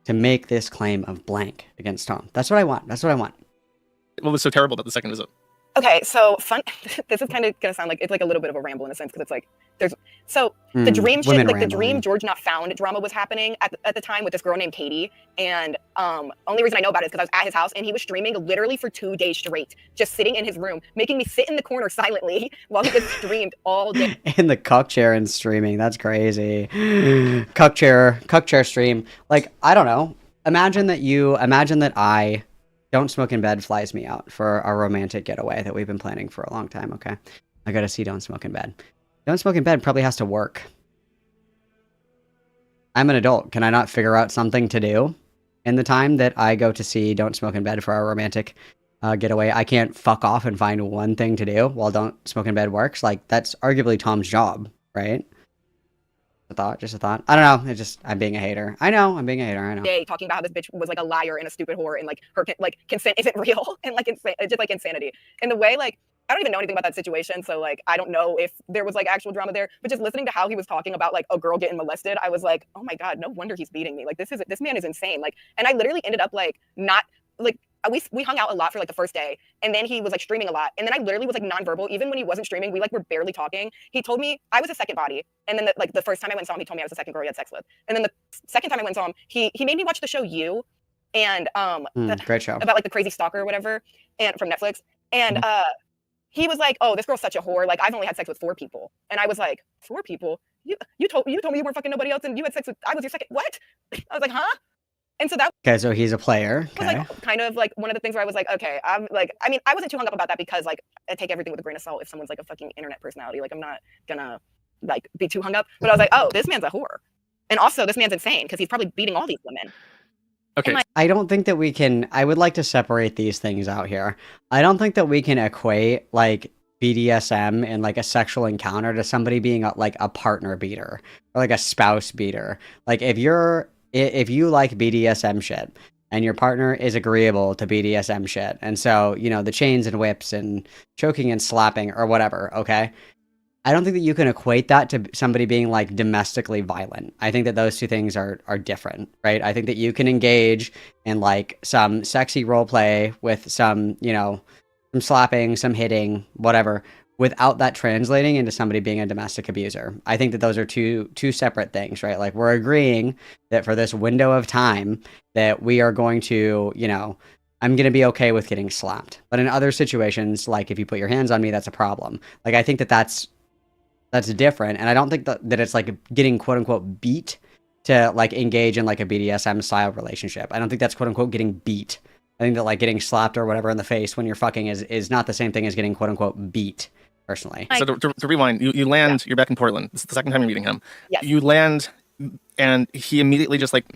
to make this claim of blank against Tom. That's what I want. That's what I want. What was so terrible about the second visit? Okay, so fun. This is kind of gonna sound like it's like a little bit of a ramble in a sense because it's like there's the dream shit, women like the dream rambling. George not found drama was happening at the time with this girl named Katie, and only reason I know about it is because I was at his house and he was streaming literally for 2 days straight, just sitting in his room, making me sit in the corner silently while he just streamed all day. In the cuck chair and streaming. That's crazy. Cuck chair stream. Like, I don't know. Imagine that I don't smoke in bed flies me out for a romantic getaway that we've been planning for a long time, okay? I gotta see Don't Smoke in Bed. Don't Smoke in Bed probably has to work. I'm an adult. Can I not figure out something to do in the time that I go to see Don't Smoke in Bed for our romantic getaway? I can't fuck off and find one thing to do while Don't Smoke in Bed works. Like, that's arguably Tom's job, right? Just a thought. I don't know. I'm being a hater. I know, I'm being a hater. I know. Day talking about how this bitch was like a liar and a stupid whore and like her like consent isn't real and like just like insanity. In the way like I don't even know anything about that situation, so like I don't know if there was like actual drama there. But just listening to how he was talking about like a girl getting molested, I was like, oh my god, no wonder he's beating me. Like this man is insane. Like, and I literally ended up like not like we hung out a lot for like the first day, and then he was like streaming a lot, and then I literally was like nonverbal. Even when he wasn't streaming, we like were barely talking. He told me I was a second body, and then the first time I went and saw him, he told me I was the second girl he had sex with, and then the second time I went and saw him, he made me watch the show You, and Great show about like the crazy stalker or whatever, and from Netflix, and he was like, oh, this girl's such a whore. Like I've only had sex with 4 people, and I was like, 4 people? You told me you weren't fucking nobody else, and you had sex with I was your second what? I was like, huh? And so that Okay, so he's a player. was Okay. like kind of like one of the things where I was like, okay, I'm like, I mean, I wasn't too hung up about that because like I take everything with a grain of salt if someone's like a fucking internet personality. Like I'm not gonna like be too hung up. But I was like, oh, this man's a whore, and also this man's insane because he's probably beating all these women. Okay. I don't think that we can. I would like to separate these things out here. I don't think that we can equate like BDSM and like a sexual encounter to somebody being like a partner beater or like a spouse beater. Like if you like BDSM shit and your partner is agreeable to BDSM shit, and so the chains and whips and choking and slapping or whatever, okay. I don't think that you can equate that to somebody being like domestically violent. I think that those two things are different, right? I think that you can engage in like some sexy role play with some, some slapping, some hitting, whatever, without that translating into somebody being a domestic abuser. I think that those are two separate things, right? Like we're agreeing that for this window of time that we are going to, I'm going to be okay with getting slapped. But in other situations, like if you put your hands on me, that's a problem. Like I think that that's different, and I don't think that it's like getting quote unquote beat to like engage in like a BDSM style relationship. I don't think that's quote unquote getting beat. I think that like getting slapped or whatever in the face when you're fucking is not the same thing as getting quote unquote beat, personally. So to rewind, you land, you're back in Portland. This is the second time you're meeting him. Yes. You land, and he immediately just like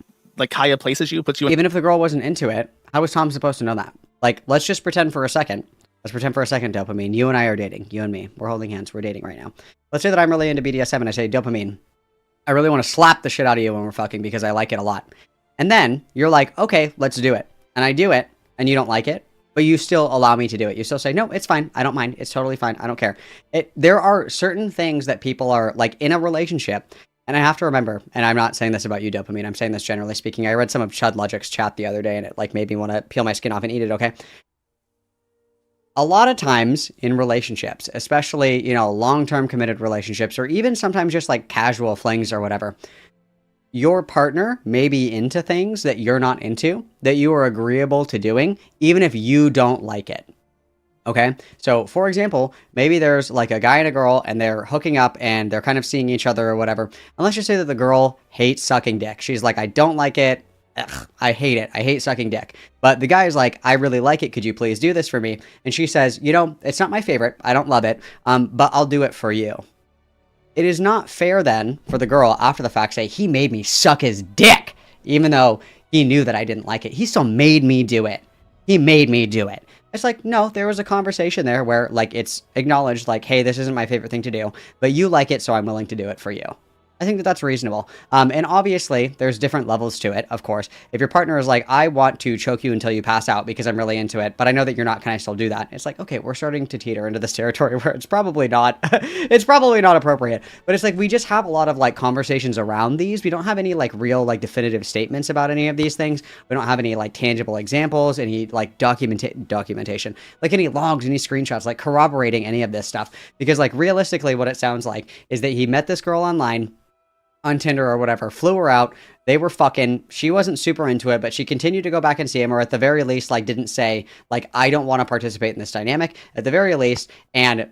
Kaya places you, puts you in. Even if the girl wasn't into it, how was Tom supposed to know that? Like, let's just pretend for a second. Let's pretend for a second, Dopamine. You and I are dating. You and me. We're holding hands. We're dating right now. Let's say that I'm really into BDSM and I say, Dopamine, I really want to slap the shit out of you when we're fucking because I like it a lot. And then you're like, okay, let's do it. And I do it, and you don't like it, but you still allow me to do it. You still say, no, it's fine. I don't mind. It's totally fine. I don't care. There are certain things that people are like in a relationship. And I have to remember, and I'm not saying this about you, Dopamine. I'm saying this generally speaking. I read some of Chud Logic's chat the other day, and it like made me want to peel my skin off and eat it, okay? A lot of times in relationships, especially, long-term committed relationships, or even sometimes just like casual flings or whatever, your partner may be into things that you're not into, that you are agreeable to doing, even if you don't like it. Okay? So, for example, maybe there's like a guy and a girl and they're hooking up and they're kind of seeing each other or whatever. And let's just say that the girl hates sucking dick. She's like, I don't like it. Ugh, I hate it. I hate sucking dick. But the guy is like, I really like it. Could you please do this for me? And she says, it's not my favorite. I don't love it. But I'll do it for you. It is not fair then for the girl after the fact say, he made me suck his dick. Even though he knew that I didn't like it. He still made me do it. He made me do it. It's like, no, there was a conversation there where like it's acknowledged like, hey, this isn't my favorite thing to do, but you like it, so I'm willing to do it for you. I think that that's reasonable. And obviously, there's different levels to it, of course. If your partner is like, I want to choke you until you pass out because I'm really into it, but I know that you're not, can I still do that? It's like, okay, we're starting to teeter into this territory where it's probably not, it's probably not appropriate. But it's like, we just have a lot of like conversations around these. We don't have any like real like definitive statements about any of these things. We don't have any like tangible examples, any like documentation, like any logs, any screenshots, like corroborating any of this stuff. Because like realistically, what it sounds like is that he met this girl online, on Tinder or whatever, flew her out, they were fucking, she wasn't super into it, but she continued to go back and see him, or at the very least, like, didn't say, like, I don't want to participate in this dynamic, at the very least, and,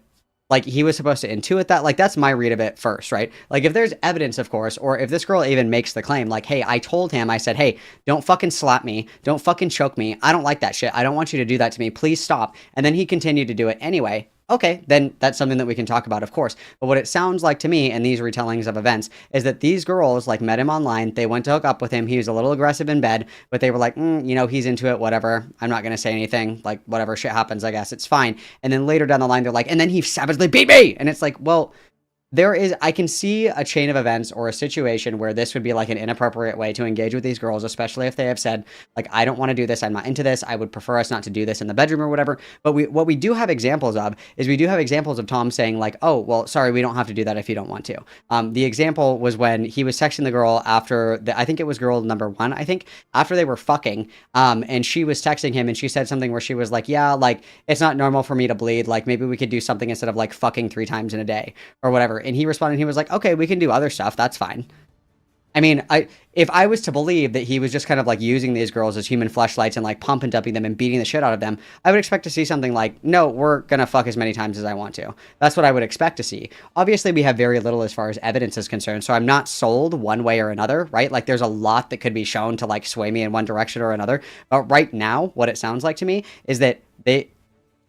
like, he was supposed to intuit that, like, that's my read of it first, right? Like, if there's evidence, of course, or if this girl even makes the claim, like, hey, I told him, I said, hey, don't fucking slap me, don't fucking choke me, I don't like that shit, I don't want you to do that to me, please stop, and then he continued to do it anyway, okay, then that's something that we can talk about, of course. But what it sounds like to me in these retellings of events is that these girls like met him online. They went to hook up with him. He was a little aggressive in bed, but they were like, he's into it, whatever. I'm not going to say anything. Like, whatever shit happens, I guess it's fine. And then later down the line, they're like, and then he savagely beat me. And it's like, well, I can see a chain of events or a situation where this would be like an inappropriate way to engage with these girls, especially if they have said, like, I don't want to do this. I'm not into this. I would prefer us not to do this in the bedroom or whatever. But what we do have examples of is we do have examples of Tom saying like, oh, well, sorry, we don't have to do that if you don't want to. The example was when he was texting the girl after I think it was girl number one, I think, after they were fucking, and she was texting him and she said something where she was like, yeah, like, it's not normal for me to bleed. Like, maybe we could do something instead of like fucking 3 times in a day or whatever. And he responded, he was like, okay, we can do other stuff. That's fine. I mean, if I was to believe that he was just kind of like using these girls as human fleshlights and like pump and dumping them and beating the shit out of them, I would expect to see something like, no, we're going to fuck as many times as I want to. That's what I would expect to see. Obviously, we have very little as far as evidence is concerned, so I'm not sold one way or another, right? Like, there's a lot that could be shown to like sway me in one direction or another. But right now, what it sounds like to me is that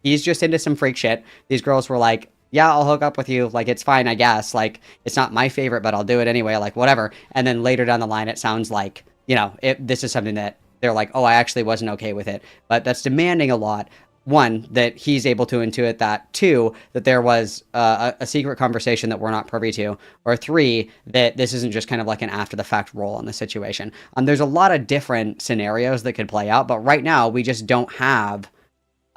he's just into some freak shit. These girls were like, yeah, I'll hook up with you. Like, it's fine, I guess. Like, it's not my favorite, but I'll do it anyway. Like, whatever. And then later down the line, it sounds like, this is something that they're like, oh, I actually wasn't okay with it. But that's demanding a lot. One, that he's able to intuit that. 2, that there was a secret conversation that we're not privy to. Or 3, that this isn't just kind of like an after-the-fact role in the situation. There's a lot of different scenarios that could play out, but right now, we just don't have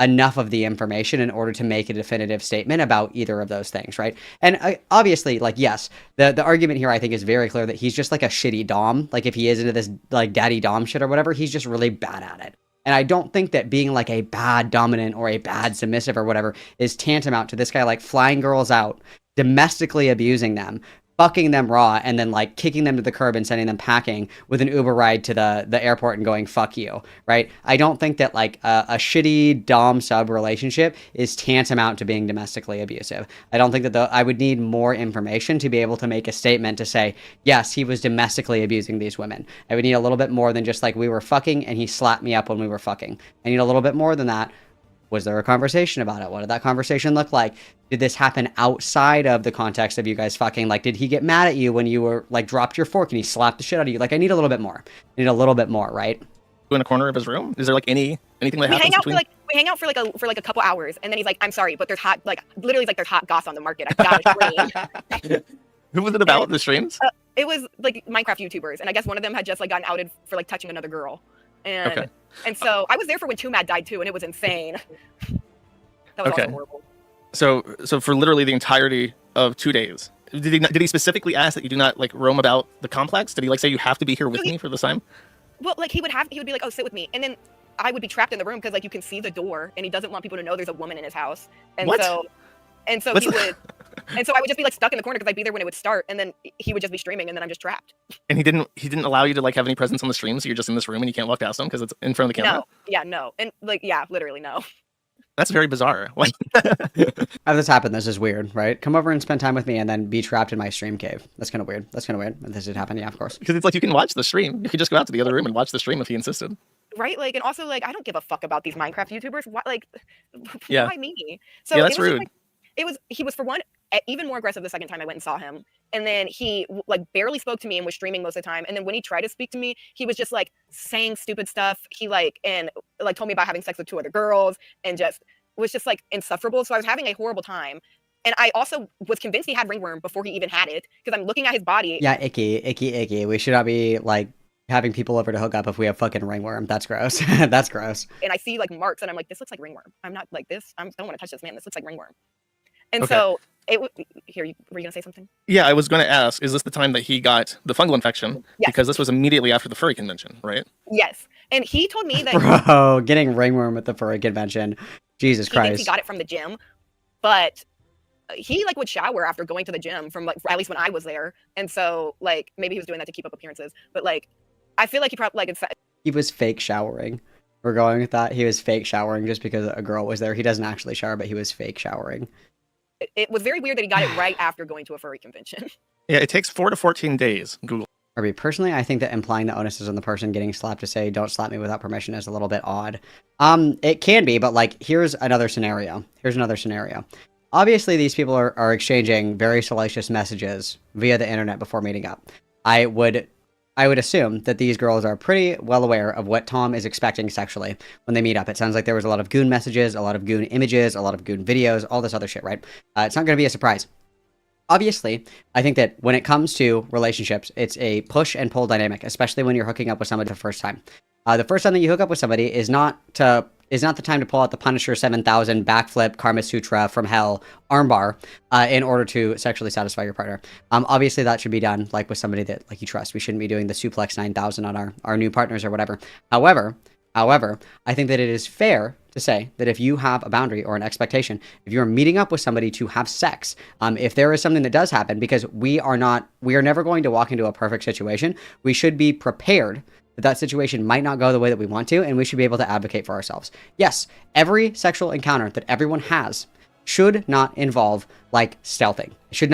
enough of the information in order to make a definitive statement about either of those things, right? And obviously, like, yes, the argument here I think is very clear that he's just like a shitty dom. Like, if he is into this like daddy dom shit or whatever, he's just really bad at it. And I don't think that being like a bad dominant or a bad submissive or whatever is tantamount to this guy like flying girls out, domestically abusing them, fucking them raw, and then like kicking them to the curb and sending them packing with an Uber ride to the airport and going, fuck you, right? I don't think that like a shitty dom sub relationship is tantamount to being domestically abusive. I don't think that I would need more information to be able to make a statement to say, yes, he was domestically abusing these women. I would need a little bit more than just like, we were fucking and he slapped me up when we were fucking. I need a little bit more than that. Was there a conversation about it? What did that conversation look like? Did this happen outside of the context of you guys fucking? Like, did he get mad at you when you were, like, dropped your fork and he slapped the shit out of you? Like, I need a little bit more. I need a little bit more, right? In a corner of his room? Is there, like, anything that happens between? We hang out for like a couple hours, and then he's like, I'm sorry, but there's hot, like, literally, like, there's hot goss on the market. I gotta stream. Who was it about, the streams? It was, like, Minecraft YouTubers, and I guess one of them had just, like, gotten outed for, like, touching another girl. And so I was there for when Two Mad died, too, and it was insane. That was also horrible. So for literally the entirety of 2 days, did he specifically ask that you do not like roam about the complex? Did he like say you have to be here with me for this time? Well, like he would be like, oh, sit with me, and then I would be trapped in the room because like you can see the door, and he doesn't want people to know there's a woman in his house, and what? so he would, and so I would just be like stuck in the corner because I'd be there when it would start, and then he would just be streaming, and then I'm just trapped. And he didn't allow you to like have any presence on the stream, so you're just in this room and you can't walk past him because it's in front of the camera. No, and like literally no. That's very bizarre. Have this happen. This is weird, right? Come over and spend time with me and then be trapped in my stream cave. That's kind of weird. If this did happen, yeah, of course. Because it's like you can watch the stream. You could just go out to the other room and watch the stream if he insisted. Right? Like, and also, like, I don't give a fuck about these Minecraft YouTubers. Why, like, yeah. Why me? So yeah, that's rude. He was, for one, even more aggressive the second time I went and saw him. And then he, like, barely spoke to me and was streaming most of the time. And then when he tried to speak to me, he was just, like, saying stupid stuff. He, like, told me about having sex with 2 other girls and just was just, like, insufferable. So I was having a horrible time. And I also was convinced he had ringworm before he even had it because I'm looking at his body. Yeah, icky. We should not be, like, having people over to hook up if we have fucking ringworm. That's gross. That's gross. And I see, like, marks and I'm like, this looks like ringworm. I'm not like this. I don't want to touch this man. This looks like ringworm. And so were you going to say something? Yeah, I was going to ask, is this the time that he got the fungal infection? Yes. Because this was immediately after the furry convention, right? Yes. And he told me that... Bro, getting ringworm at the furry convention. Jesus Christ. He thinks he got it from the gym, but he, like, would shower after going to the gym from, like, at least when I was there. And so, like, maybe he was doing that to keep up appearances. But, like, I feel like he probably, like... He was fake showering. We're going with that. He was fake showering just because a girl was there. He doesn't actually shower, but he was fake showering. It was very weird that he got it right after going to a furry convention. Yeah, it takes 4 to 14 days. Google. Personally, I think that implying the onus is on the person getting slapped to say, don't slap me without permission is a little bit odd. It can be, but like, here's another scenario. Obviously, these people are exchanging very salacious messages via the internet before meeting up. I would assume that these girls are pretty well aware of what Tom is expecting sexually when they meet up. It sounds like there was a lot of goon messages, a lot of goon images, a lot of goon videos, all this other shit, right? It's not going to be a surprise. Obviously, I think that when it comes to relationships, it's a push and pull dynamic, especially when you're hooking up with somebody the first time. The first time that you hook up with somebody is not the time to pull out the Punisher 7000 backflip Karma Sutra from hell armbar in order to sexually satisfy your partner. Obviously, that should be done like with somebody that like you trust. We shouldn't be doing the suplex 9000 on our new partners or whatever. However, I think that it is fair to say that if you have a boundary or an expectation, if you're meeting up with somebody to have sex, if there is something that does happen, because we are never going to walk into a perfect situation, we should be prepared that situation might not go the way that we want to, and we should be able to advocate for ourselves. Yes, every sexual encounter that everyone has should not involve like stealthing. It should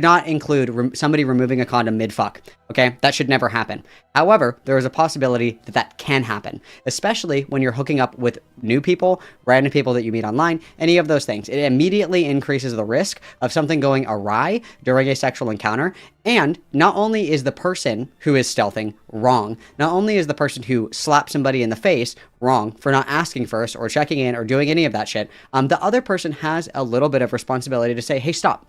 not include somebody removing a condom mid-fuck. Okay, that should never happen. However, there is a possibility that that can happen, especially when you're hooking up with new people, random people that you meet online, any of those things. It immediately increases the risk of something going awry during a sexual encounter. And not only is the person who is stealthing wrong, not only is the person who slapped somebody in the face wrong for not asking first or checking in or doing any of that shit, the other person has a little bit of responsibility to say, hey, stop.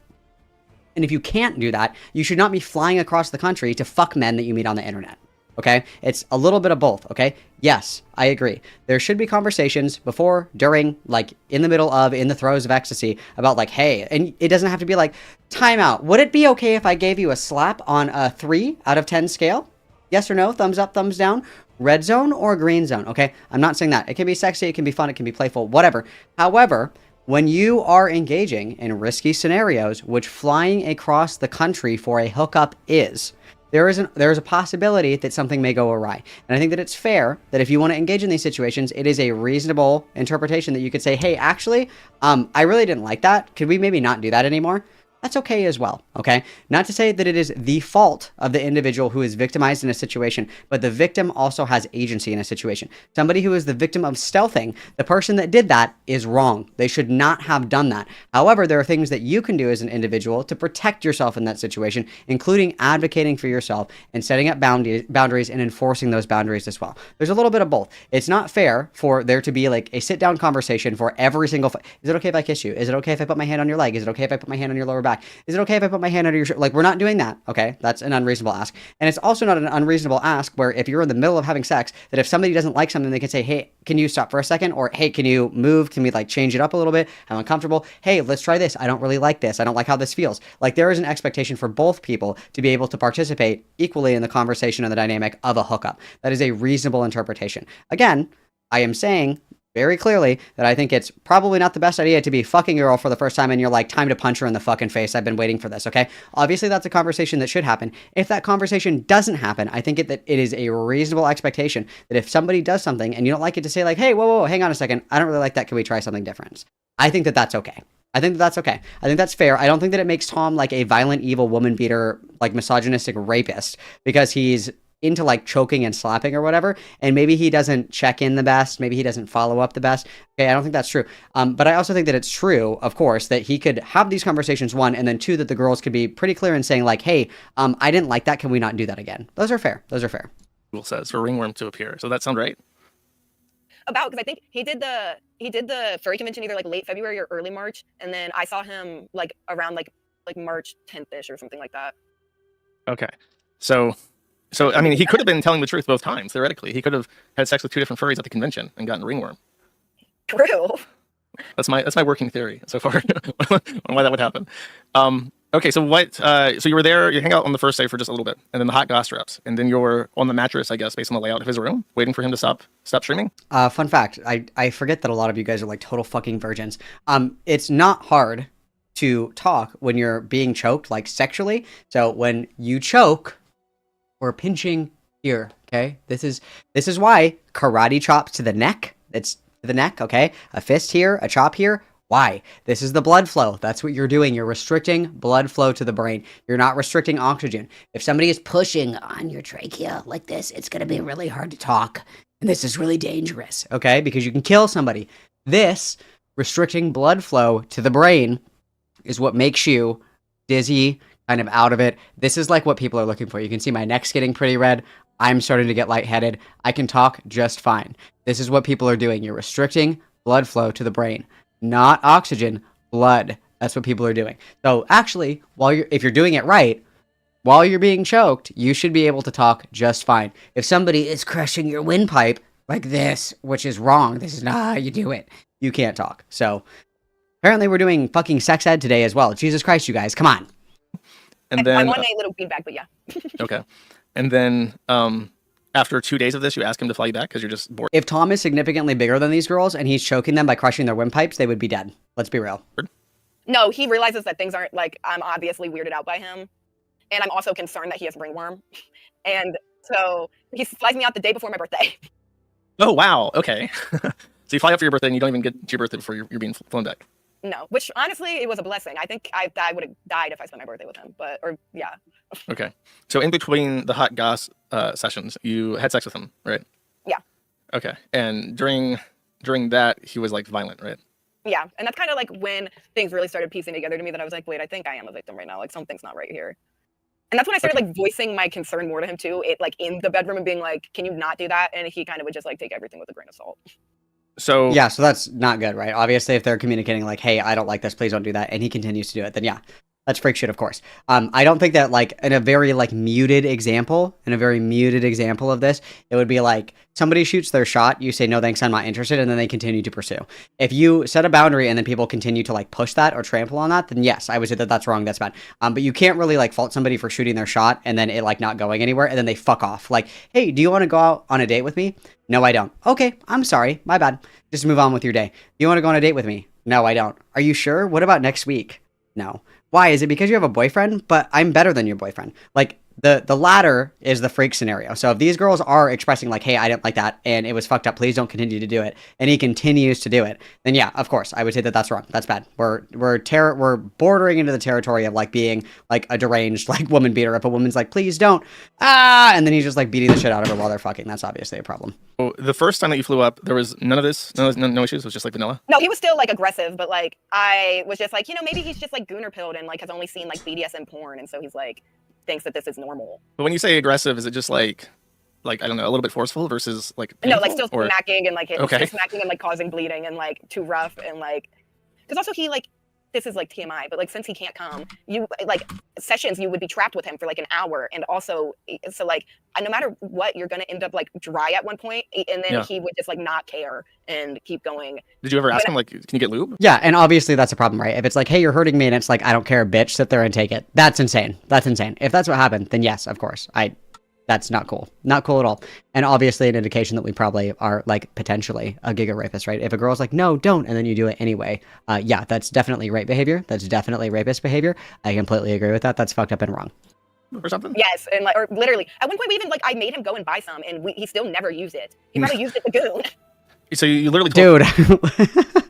And if you can't do that, you should not be flying across the country to fuck men that you meet on the internet. Okay? It's a little bit of both, okay? Yes, I agree. There should be conversations before, during, like, in the middle of, in the throes of ecstasy about, like, hey, and it doesn't have to be like, time out. Would it be okay if I gave you a slap on a 3 out of 10 scale? Yes or no? Thumbs up, thumbs down? Red zone or green zone? Okay? I'm not saying that. It can be sexy, it can be fun, it can be playful, whatever. However, when you are engaging in risky scenarios, which flying across the country for a hookup is, there is a possibility that something may go awry. And I think that it's fair that if you want to engage in these situations, it is a reasonable interpretation that you could say, hey, actually, I really didn't like that. Could we maybe not do that anymore? That's okay as well, okay? Not to say that it is the fault of the individual who is victimized in a situation, but the victim also has agency in a situation. Somebody who is the victim of stealthing, the person that did that is wrong. They should not have done that. However, there are things that you can do as an individual to protect yourself in that situation, including advocating for yourself and setting up boundaries and enforcing those boundaries as well. There's a little bit of both. It's not fair for there to be like a sit-down conversation for every single... Is it okay if I kiss you? Is it okay if I put my hand on your leg? Is it okay if I put my hand on your lower back? Is it okay if I put my hand under your shirt? Like, we're not doing that, okay? That's an unreasonable ask. And it's also not an unreasonable ask where if you're in the middle of having sex, that if somebody doesn't like something, they can say, hey, can you stop for a second? Or, hey, can you move? Can we, like, change it up a little bit? I'm uncomfortable. Hey, let's try this. I don't really like this. I don't like how this feels. Like, there is an expectation for both people to be able to participate equally in the conversation and the dynamic of a hookup. That is a reasonable interpretation. Again, I am saying very clearly that I think it's probably not the best idea to be fucking a girl for the first time and you're like, time to punch her in the fucking face. I've been waiting for this, okay? Obviously, that's a conversation that should happen. If that conversation doesn't happen, I think that it is a reasonable expectation that if somebody does something and you don't like it, to say like, hey, whoa, hang on a second. I don't really like that. Can we try something different? I think that that's okay. I think that's okay. I think that's fair. I don't think that it makes Tom like a violent, evil woman beater, like misogynistic rapist because he's into like choking and slapping or whatever, and maybe he doesn't check in the best, maybe he doesn't follow up the best. Okay, I don't think that's true. But I also think that it's true, of course, that he could have these conversations, one, and then two, that the girls could be pretty clear in saying like, hey, I didn't like that, can we not do that again? Those are fair. Google says for ringworm to appear. So that sound right? About, because I think he did the furry convention either like late February or early March, and then I saw him like around like March 10th-ish or something like that. Okay. So, I mean, he could have been telling the truth both times, theoretically. He could have had sex with 2 different furries at the convention and gotten ringworm. True. That's my working theory so far on why that would happen. Okay, so so you were there, you hang out on the first day for just a little bit, and then the hot goss drops, and then you're on the mattress, I guess, based on the layout of his room, waiting for him to stop streaming? Fun fact, I forget that a lot of you guys are like total fucking virgins. It's not hard to talk when you're being choked, like sexually. So when you choke, we're pinching here, okay? This is why karate chops to the neck. It's to the neck, okay? A fist here, a chop here. Why? This is the blood flow. That's what you're doing. You're restricting blood flow to the brain. You're not restricting oxygen. If somebody is pushing on your trachea like this, it's going to be really hard to talk. And this is really dangerous, okay? Because you can kill somebody. This, restricting blood flow to the brain, is what makes you dizzy, kind of out of it. This is like what people are looking for. You can see my neck's getting pretty red. I'm starting to get lightheaded. I can talk just fine. This is what people are doing. You're restricting blood flow to the brain, not oxygen, blood. That's what people are doing. So actually, if you're doing it right, while you're being choked, you should be able to talk just fine. If somebody is crushing your windpipe like this, which is wrong, this is not how you do it, you can't talk. So apparently we're doing fucking sex ed today as well. Jesus Christ, you guys, come on. And then I'm on a little feedback, but yeah. okay. And then after 2 days of this, you ask him to fly you back because you're just bored. If Tom is significantly bigger than these girls and he's choking them by crushing their windpipes, they would be dead. Let's be real. No, he realizes that things aren't like, I'm obviously weirded out by him. And I'm also concerned that he has ringworm. And so he flies me out the day before my birthday. Oh, wow. Okay. So you fly out for your birthday and you don't even get to your birthday before you're being flown back. No, which honestly, it was a blessing. I think I would have died if I spent my birthday with him. Yeah. Okay. So in between the hot goss sessions, you had sex with him, right? Yeah. Okay. And during that, he was like violent, right? Yeah. And that's kind of like when things really started piecing together to me that I was like, wait, I think I am a victim right now. Like something's not right here. And that's when I started like voicing my concern more to him too. It like in the bedroom and being like, can you not do that? And he kind of would just like take everything with a grain of salt. So yeah, so that's not good, right? Obviously, if they're communicating like, hey, I don't like this, please don't do that, and he continues to do it, then yeah, that's freak shit, of course. I don't think that like in a very like muted example of this, it would be like somebody shoots their shot, you say no thanks, I'm not interested, and then they continue to pursue. If you set a boundary and then people continue to like push that or trample on that, then yes, I would say that that's wrong, that's bad. But you can't really like fault somebody for shooting their shot and then it like not going anywhere and then they fuck off. Like, hey, do you want to go out on a date with me? No, I don't. Okay, I'm sorry, my bad. Just move on with your day. Do you want to go on a date with me? No, I don't. Are you sure? What about next week? No. Why? Is it because you have a boyfriend? But I'm better than your boyfriend. Like, the latter is the freak scenario. So if these girls are expressing like, hey, I didn't like that, and it was fucked up, please don't continue to do it, and he continues to do it, then yeah, of course, I would say that that's wrong. That's bad. We're bordering into the territory of like being like a deranged like woman beater. If a woman's like, please don't, and then he's just like beating the shit out of her while they're fucking, that's obviously a problem. So the first time that you flew up, there was none of this, no issues. It was just like vanilla. No, he was still like aggressive, but like I was just like, maybe he's just like gooner pilled and like has only seen like BDSM porn, and so he's like thinks that this is normal. But when you say aggressive, is it just like I don't know, a little bit forceful versus like painful? No, like still or... smacking and like okay. smacking and like causing bleeding and like too rough and like because also he like this is like TMI, but like since he can't come, you like sessions you would be trapped with him for like an hour, and also so like no matter what you're gonna end up like dry at one point, and then he would just like not care and keep going. Did you ever ask him like, can you get lube? Yeah, and obviously that's a problem, right? If it's like, hey, you're hurting me, and it's like, I don't care, bitch, sit there and take it. That's insane. That's insane. If that's what happened, then yes, of course. That's not cool. Not cool at all. And obviously an indication that we probably are like potentially a giga rapist, right? If a girl's like, no, don't, and then you do it anyway, yeah, that's definitely rape behavior. That's definitely rapist behavior. I completely agree with that. That's fucked up and wrong. Or something? Yes, and like, or literally, at one point we even like, I made him go and buy some, and he still never used it. He probably used it to goon. So you literally told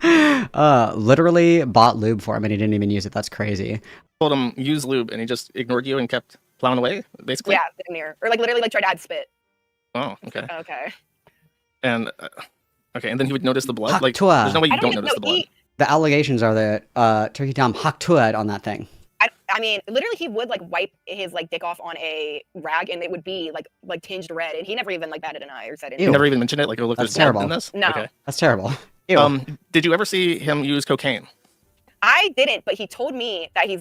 Dude, literally bought lube for him and he didn't even use it. That's crazy. Told him use lube and he just ignored you and kept plowing away, basically? Yeah, near. Or like literally like tried to add spit. Oh, okay. Okay. And okay, and then he would notice the blood? Haktua. Like, there's no way you don't notice the blood. The allegations are that Turkey Tom haktua'd on that thing. I mean, literally he would like wipe his like dick off on a rag and it would be like tinged red, and he never even like batted an eye or said anything. He never even mentioned it? Like, oh, look, that's there's terrible blood in this? No. Okay. That's terrible. Ew. Did you ever see him use cocaine? I didn't, but he told me that he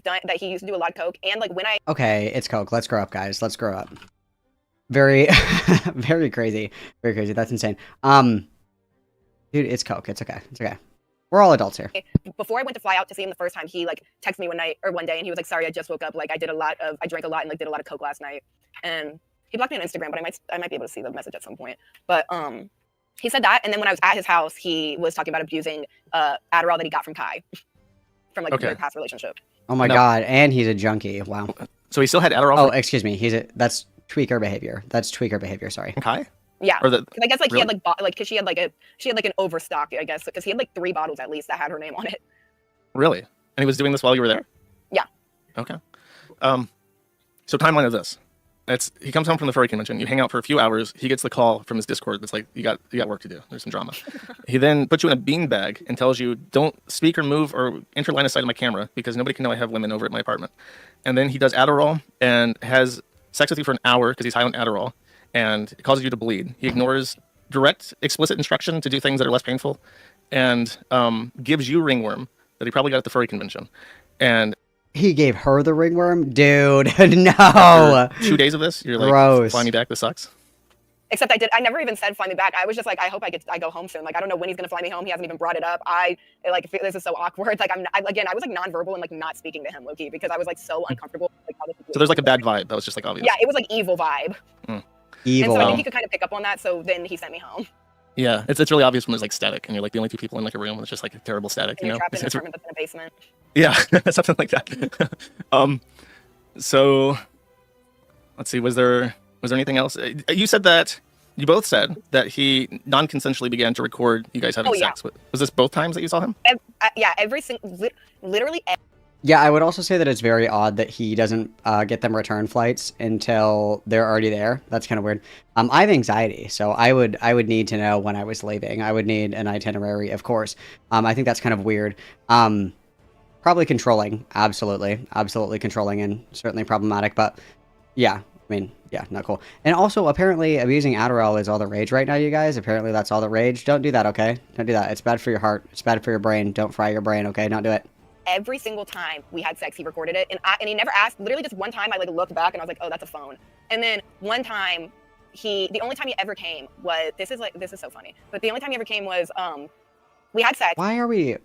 used to do a lot of coke, and like when I Okay, it's coke. Let's grow up, guys. Let's grow up. Very very crazy. Very crazy. That's insane. Dude, it's coke. It's okay. It's okay. We're all adults here. Before I went to fly out to see him the first time, he like texted me one day and he was like, sorry, I just woke up. Like I drank a lot and like did a lot of coke last night. And he blocked me on Instagram, but I might be able to see the message at some point. But he said that, and then when I was at his house, he was talking about abusing Adderall that he got from Kai from like their past relationship. Oh my god, and he's a junkie. Wow. So he still had Adderall? Oh, excuse me. That's tweaker behavior. That's tweaker behavior, sorry. Kai? Yeah, because I guess like really? he had like because she had like an overstock, I guess, because he had like 3 bottles at least that had her name on it. Really? And he was doing this while you were there? Yeah. Okay. So timeline of this. he comes home from the furry convention. You hang out for a few hours. He gets the call from his Discord that's like, you got work to do. There's some drama. He then puts you in a beanbag and tells you, don't speak or move or enter line of sight of my camera because nobody can know I have women over at my apartment. And then he does Adderall and has sex with you for an hour because he's high on Adderall, and it causes you to bleed. He ignores direct, explicit instruction to do things that are less painful, and gives you ringworm that he probably got at the furry convention. And He gave her the ringworm? Dude, no! after 2 days of this, you're like, Gross. fly me back, this sucks. Except I never even said fly me back. I was just like, I hope I go home soon. Like, I don't know when he's gonna fly me home. He hasn't even brought it up. This is so awkward. Like, I was like nonverbal and like not speaking to him, low-key, because I was like so uncomfortable. Like, how this is So there's like a bad vibe that was just like obvious. Yeah, it was like evil vibe. Evil. And so I think he could kind of pick up on that. So then he sent me home. Yeah, it's really obvious when there's like static and you're like the only two people in like a room and it's just like terrible static, And you you're know? trapped in an apartment that's in a basement. Yeah, something like that. So let's see, was there anything else? You said that you both said that he non-consensually began to record you guys having Oh, yeah. sex. Was this both times that you saw him? Yeah, every single, literally. Yeah, I would also say that it's very odd that he doesn't get them return flights until they're already there. That's kind of weird. I have anxiety, so I would need to know when I was leaving. I would need an itinerary, of course. I think that's kind of weird. Probably controlling, absolutely controlling, and certainly problematic. But yeah, I mean, yeah, not cool. And also, apparently, abusing Adderall is all the rage right now, you guys. Apparently, that's all the rage. Don't do that, okay? Don't do that. It's bad for your heart. It's bad for your brain. Don't fry your brain, okay? Don't do it. Every single time we had sex, he recorded it, and he never asked. Literally, just one time, I like looked back and I was like, "Oh, that's a phone." And then one time, the only time he ever came was this is so funny. But the only time he ever came was we had sex. Why are we?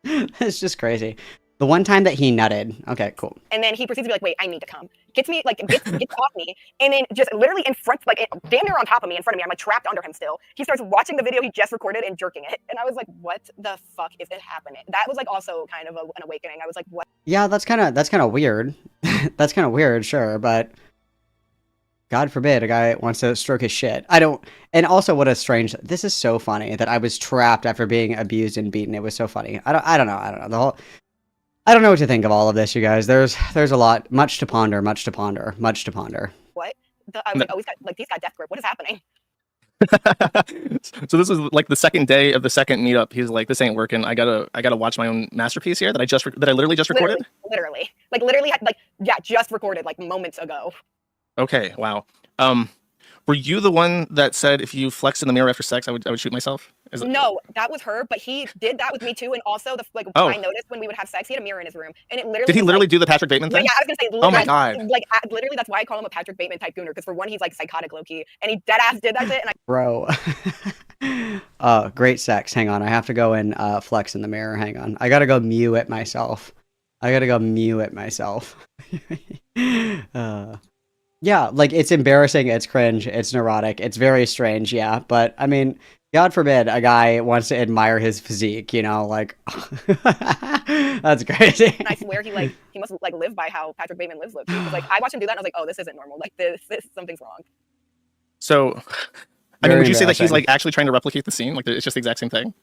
It's just crazy. The one time that he nutted. Okay, cool. And then he proceeds to be like, "Wait, I need to come." Gets off me, and then just literally in front, like damn near on top of me, in front of me. I'm like trapped under him still. He starts watching the video he just recorded and jerking it, and I was like, "What the fuck is it happening?" That was like also kind of an awakening. I was like, "What?" Yeah, that's kind of weird. That's kind of weird, sure, but God forbid a guy wants to stroke his shit. I don't. And also, what a strange. This is so funny that I was trapped after being abused and beaten. It was so funny. I don't know. I don't know what to think of all of this, you guys. There's a lot, much to ponder. What? I was like, "Oh, he's got death grip. What is happening?" So this was like the second day of the second meetup. He's like, "This ain't working. I gotta watch my own masterpiece here that I literally just recorded." Literally had just recorded like moments ago. Okay, wow. Were you the one that said if you flex in the mirror after sex, I would shoot myself? No, that was her, but he did that with me too. And also, I noticed when we would have sex, he had a mirror in his room, and it literally did he literally do the Patrick Bateman thing? Yeah, I was gonna say. Oh my god! Like literally, that's why I call him a Patrick Bateman type gooner. Because for one, he's like psychotic low key, and he dead ass did that shit. And Bro. Great sex. Hang on, I have to go and flex in the mirror. Hang on, I gotta go mew at myself. Yeah, like it's embarrassing, it's cringe, it's neurotic, it's very strange, yeah. But I mean, God forbid a guy wants to admire his physique, you know, like that's crazy. And I swear he must like live by how Patrick Bateman lives. Because like I watched him do that and I was like, oh, this isn't normal. Like this something's wrong. So, I mean, would you say that he's like actually trying to replicate the scene? Like it's just the exact same thing?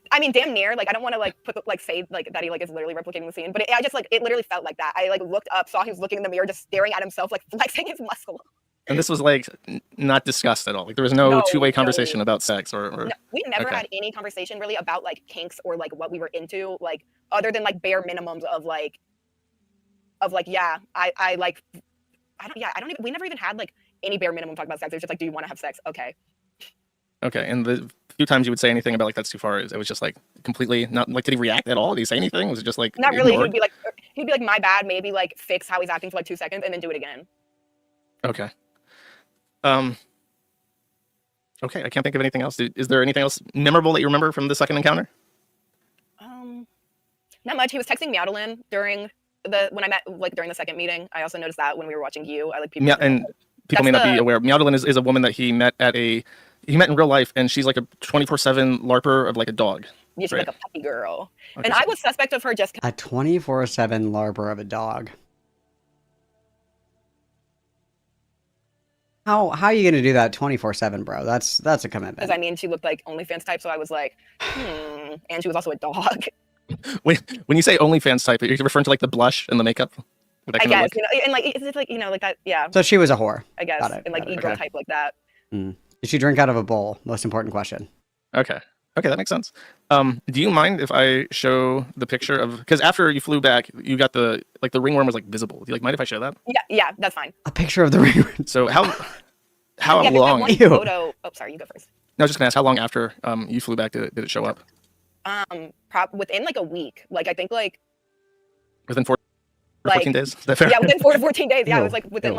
I mean, damn near. Like I don't want to like say like that he like is literally replicating the scene, but it literally felt like that. I like looked up, saw he was looking in the mirror, just staring at himself, like flexing his muscle. And this was like not discussed at all. Like there was no two-way conversation about sex or... No, we never had any conversation really about like kinks or like what we were into, like other than like bare minimums of like yeah, we never even had like any bare minimum talk about sex. It was just like, do you want to have sex? Okay. And the few times you would say anything about like that's too far, it was just like completely not like, did he react at all? Did he say anything? Was it just like not really? ignored? He'd be like my bad, maybe like fix how he's acting for like 2 seconds and then do it again. Okay. Okay, I can't think of anything else. Is there anything else memorable that you remember from the second encounter? Not much. He was texting Meowdalin during during the second meeting. I also noticed that when we were watching You. People may not be aware. Meowdalin is a woman that he met in real life, and she's like a 24/7 LARPer of like a dog. Yeah, she's like a puppy girl. Okay, and I was suspect of her just a 24/7 LARPer of a dog. How are you gonna do that 24/7, bro? That's a commitment. Because I mean, she looked like OnlyFans type, so I was like, and she was also a dog. When you say OnlyFans type, you're referring to like the blush and the makeup? With that I kind of guess, look? and like it's just like like that. Yeah, So she was a whore. I guess, Got it, and like got it. ego Okay. type like that. Did she drink out of a bowl? Most important question. Okay. Okay, that makes sense. Do you mind if I show the picture of, because after you flew back, you got the ringworm was like visible. Do you mind if I show that? Yeah, that's fine. A picture of the ring. So how Yeah, 'cause that long? one Ew. photo. Oh, sorry, you go first. No, I was just gonna ask how long after you flew back did it show up? Within like a week. Like I think like Within 4 or Like, 14 days? Is that fair? yeah, within 4 to 14 days. Yeah, it Ew, was like within ew.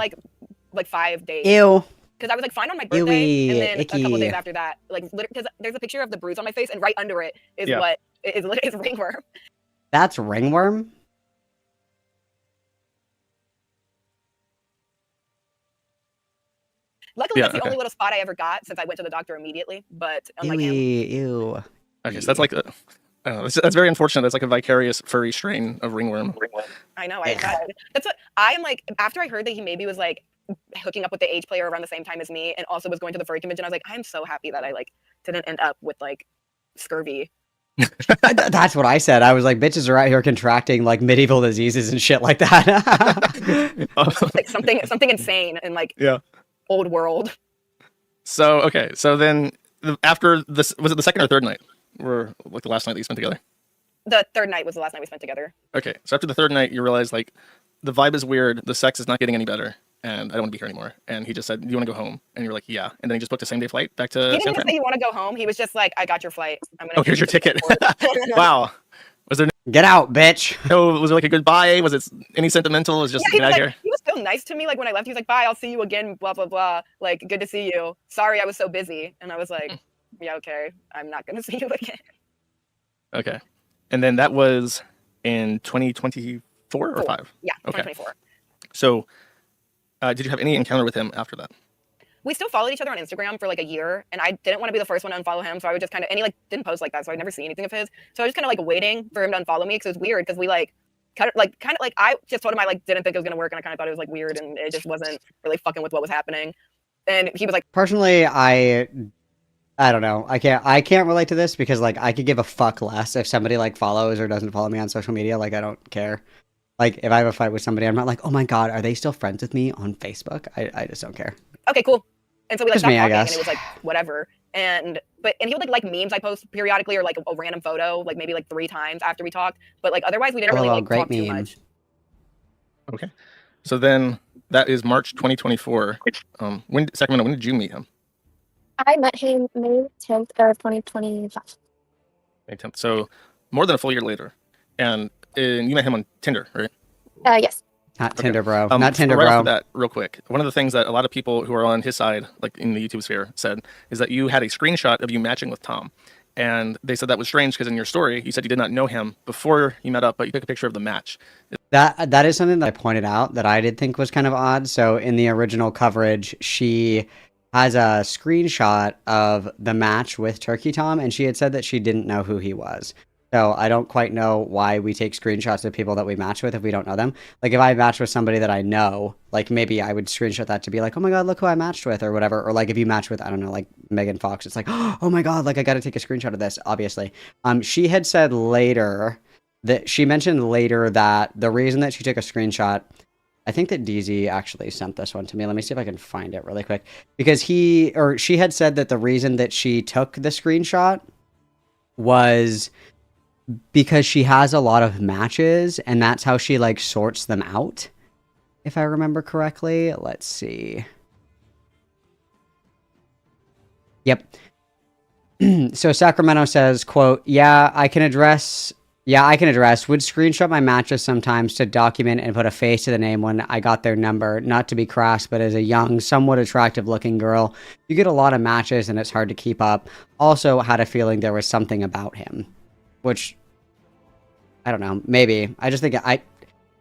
like 5 days. Ew. Because I was like fine on my birthday, Ewy, and then a couple icky. days after that, like because there's a picture of the bruise on my face, and right under it is Yeah. what is ringworm. That's ringworm? Luckily, Yeah, that's the okay. only little spot I ever got since I went to the doctor immediately. But unlike him, Ew. Okay, so that's like I don't know, that's very unfortunate. That's like a vicarious furry strain of ringworm. I know Yeah. that's what I'm like. After I heard that he maybe was like hooking up with the H player around the same time as me, and also was going to the furry convention, I was like, I'm so happy that I like didn't end up with like scurvy. That's what I said. I was like, bitches are out here contracting like medieval diseases and shit like that. Like something insane and like Yeah. old world. So okay, so then after this, was it the second or third night? Or like the last night that you spent together? The third night was the last night we spent together. Okay, so after the third night, you realize like the vibe is weird, the sex is not getting any better, and I don't want to be here anymore. And he just said, "Do you want to go home?" And you're like, "Yeah." And then he just booked a same day flight back to He didn't San even Fran. say you want to go home. He was just like, I got your flight. I'm gonna Oh, here's your take you ticket. to the airport." Wow. Was there Get out, bitch. was there like a goodbye? Was it any sentimental? Was it just Yeah, he get was out like, here? he was so nice to me. Like when I left, he was like, "Bye, I'll see you again." Blah blah blah. Like, good to see you. Sorry, I was so busy. And I was like, "Yeah, okay. I'm not gonna see you again." Okay, and then that was in 2024 or 4. 5. Yeah, Okay. 2024. So, did you have any encounter with him after that? We still followed each other on Instagram for like a year, and I didn't want to be the first one to unfollow him, so I would just kind of, and he like didn't post like that, so I'd never see anything of his. So I was just kind of like waiting for him to unfollow me because it was weird because we like kind of like I just told him I like didn't think it was gonna work, and I kind of thought it was like weird, and it just wasn't really fucking with what was happening. And he was like, Personally, I don't know. I can't relate to this because like I could give a fuck less if somebody like follows or doesn't follow me on social media. Like I don't care. Like if I have a fight with somebody, I'm not like, oh my god, are they still friends with me on Facebook? I just don't care. "Okay, cool." And so we like Just stopped me, I talking, and guess. it was like whatever. And he would like memes I post periodically or like a random photo, like maybe like 3 times after we talked. But like otherwise, we didn't really LOL, like great talk too meme. much. Okay, so then that is March 2024. Sacramento, when did you meet him? I met him May 10th of 2025. May 10th. So more than a full year later, and you met him on Tinder, right? Yes. Not Okay. Tinder, bro. Not Tinder, right bro. off of that, real quick. One of the things that a lot of people who are on his side, like in the YouTube sphere, said is that you had a screenshot of you matching with Tom, and they said that was strange because in your story you said you did not know him before you met up, but you took a picture of the match. That is something that I pointed out that I did think was kind of odd. So in the original coverage, she has a screenshot of the match with Turkey Tom, and she had said that she didn't know who he was. So I don't quite know why we take screenshots of people that we match with if we don't know them. Like if I match with somebody that I know, like maybe I would screenshot that to be like, oh my god, look who I matched with or whatever. Or like if you match with, I don't know, like Megan Fox, it's like, oh my god, like I got to take a screenshot of this, obviously. She had said later that she mentioned later that the reason that she took a screenshot, I think that DZ actually sent this one to me. Let me see if I can find it really quick. Because she had said that the reason that she took the screenshot was because she has a lot of matches and that's how she like sorts them out. If I remember correctly, let's see. Yep. So Sacramento says, quote, yeah, I can address, would screenshot my matches sometimes to document and put a face to the name when I got their number. Not to be crass, but as a young, somewhat attractive looking girl, you get a lot of matches and it's hard to keep up. Also had a feeling there was something about him. Which, I don't know, maybe. I just think I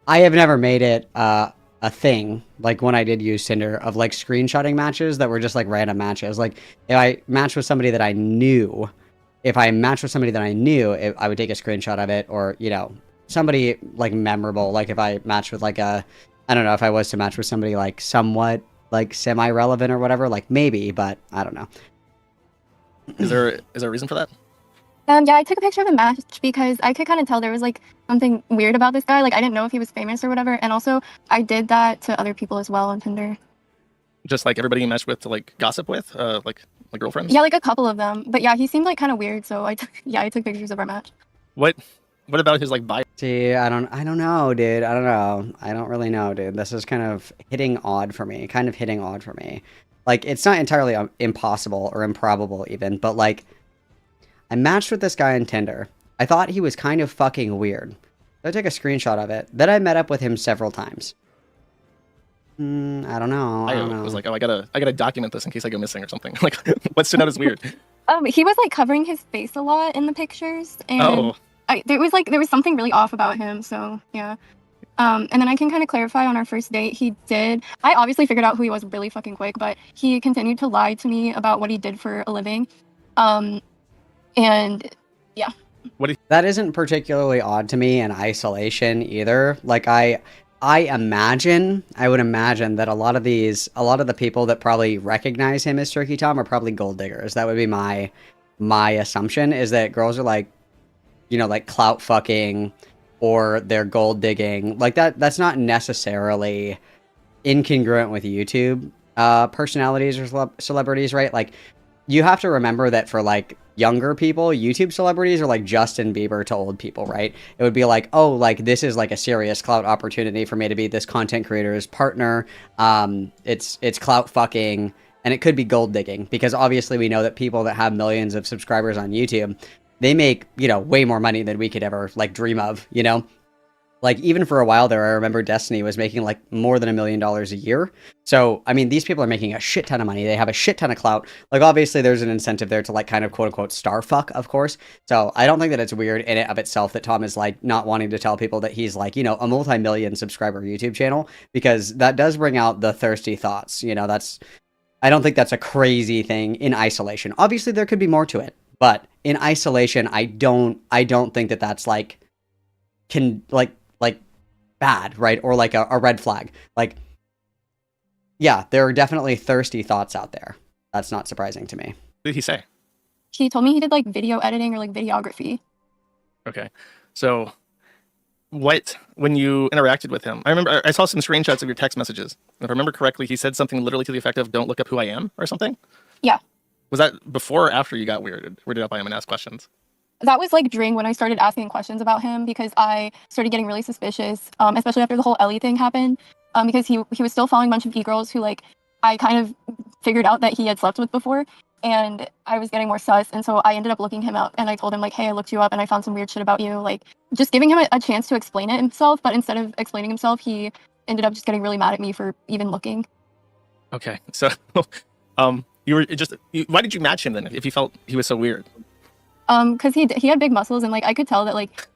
have never made it a thing, like when I did use Tinder, of like screenshotting matches that were just like random matches. Like if I matched with somebody that I knew, I would take a screenshot of it, or, you know, somebody like memorable. Like if I matched with like I don't know, if I was to match with somebody like somewhat like semi-relevant or whatever, like maybe, but I don't know. Is there a reason for that? Yeah, I took a picture of the match because I could kind of tell there was like something weird about this guy. Like I didn't know if he was famous or whatever. And also I did that to other people as well on Tinder. Just like everybody you matched with to like gossip with, like girlfriends. Yeah, like a couple of them. But yeah, he seemed like kind of weird, so I took pictures of our match. What about his like bio? See, I don't know, dude. I don't know. I don't really know, dude. This is kind of hitting odd for me. Kind of hitting odd for me. Like, it's not entirely impossible or improbable even, but like, I matched with this guy on Tinder. I thought he was kind of fucking weird. So I took a screenshot of it. Then I met up with him several times. I don't know. I don't know. I was like, oh, I gotta document this in case I go missing or something. Like, what stood out as weird? He was like covering his face a lot in the pictures, and Oh, there was something really off about him. So yeah. And then I can kind of clarify on our first date, I obviously figured out who he was really fucking quick, but he continued to lie to me about what he did for a living. And yeah. That isn't particularly odd to me in isolation either. Like I would imagine that a lot of the people that probably recognize him as Turkey Tom are probably gold diggers. That would be my assumption, is that girls are like, you know, like clout fucking or they're gold digging. Like that's not necessarily incongruent with YouTube personalities or celebrities, right? Like you have to remember that for like younger people, YouTube celebrities are like Justin Bieber to old people, right? It would be like, oh, like this is like a serious clout opportunity for me to be this content creator's partner. It's clout fucking, and it could be gold digging, because obviously we know that people that have millions of subscribers on YouTube, they make, you know, way more money than we could ever like dream of, you know? Like, even for a while there, I remember Destiny was making like more than $1 million a year. So, I mean, these people are making a shit ton of money. They have a shit ton of clout. Like, obviously, there's an incentive there to like kind of quote unquote star fuck, of course. So, I don't think that it's weird in it of itself that Tom is like not wanting to tell people that he's like, you know, a multi-million subscriber YouTube channel, because that does bring out the thirsty thoughts. You know, I don't think that's a crazy thing in isolation. Obviously, there could be more to it, but in isolation, I don't think that that's like bad, right? Or like a red flag. Like, yeah, there are definitely thirsty thoughts out there. That's not surprising to me. what did he say? He told me he did like video editing or like videography. Okay, so when you interacted with him, I remember I saw some screenshots of your text messages. If I remember correctly, he said something literally to the effect of "Don't look up who I am" or something. Yeah. Was that before or after you got weirded up by him and asked questions? That was like during when I started asking questions about him, because I started getting really suspicious, especially after the whole Ellie thing happened, because he was still following a bunch of e-girls who like I kind of figured out that he had slept with before, and I was getting more sus, and so I ended up looking him up, and I told him like, hey, I looked you up and I found some weird shit about you, like just giving him a chance to explain it himself, but instead of explaining himself, he ended up just getting really mad at me for even looking. Okay, so why did you match him then if you felt he was so weird? Because he had big muscles, and like I could tell that like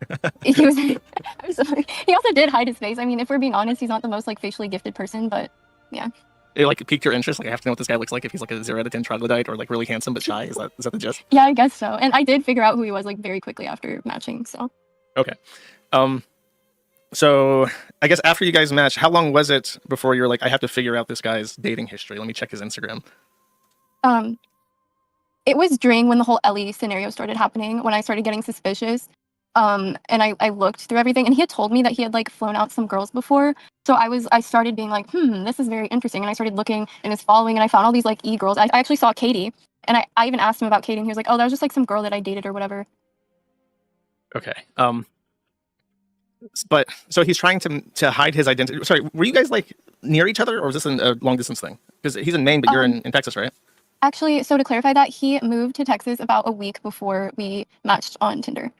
he was. He also did hide his face. I mean, if we're being honest, he's not the most like facially gifted person, but yeah. It like piqued your interest. Like, I have to know what this guy looks like, if he's like a 0 out of 10 troglodyte or like really handsome but shy. Is that the gist? Yeah, I guess so. And I did figure out who he was like very quickly after matching. So. Okay. So I guess after you guys matched, how long was it before you're like, I have to figure out this guy's dating history? Let me check his Instagram. It was during when the whole Ellie scenario started happening, when I started getting suspicious. And I looked through everything, and he had told me that he had like flown out some girls before. So I started being like, this is very interesting. And I started looking in his following, and I found all these like e-girls. I actually saw Katie, and I even asked him about Katie, and he was like, oh, that was just like some girl that I dated or whatever. Okay. But so he's trying to hide his identity. Sorry, were you guys like near each other, or was this a long distance thing? Because he's in Maine, but you're in Texas, right? Actually, so to clarify that, he moved to Texas about a week before we matched on Tinder.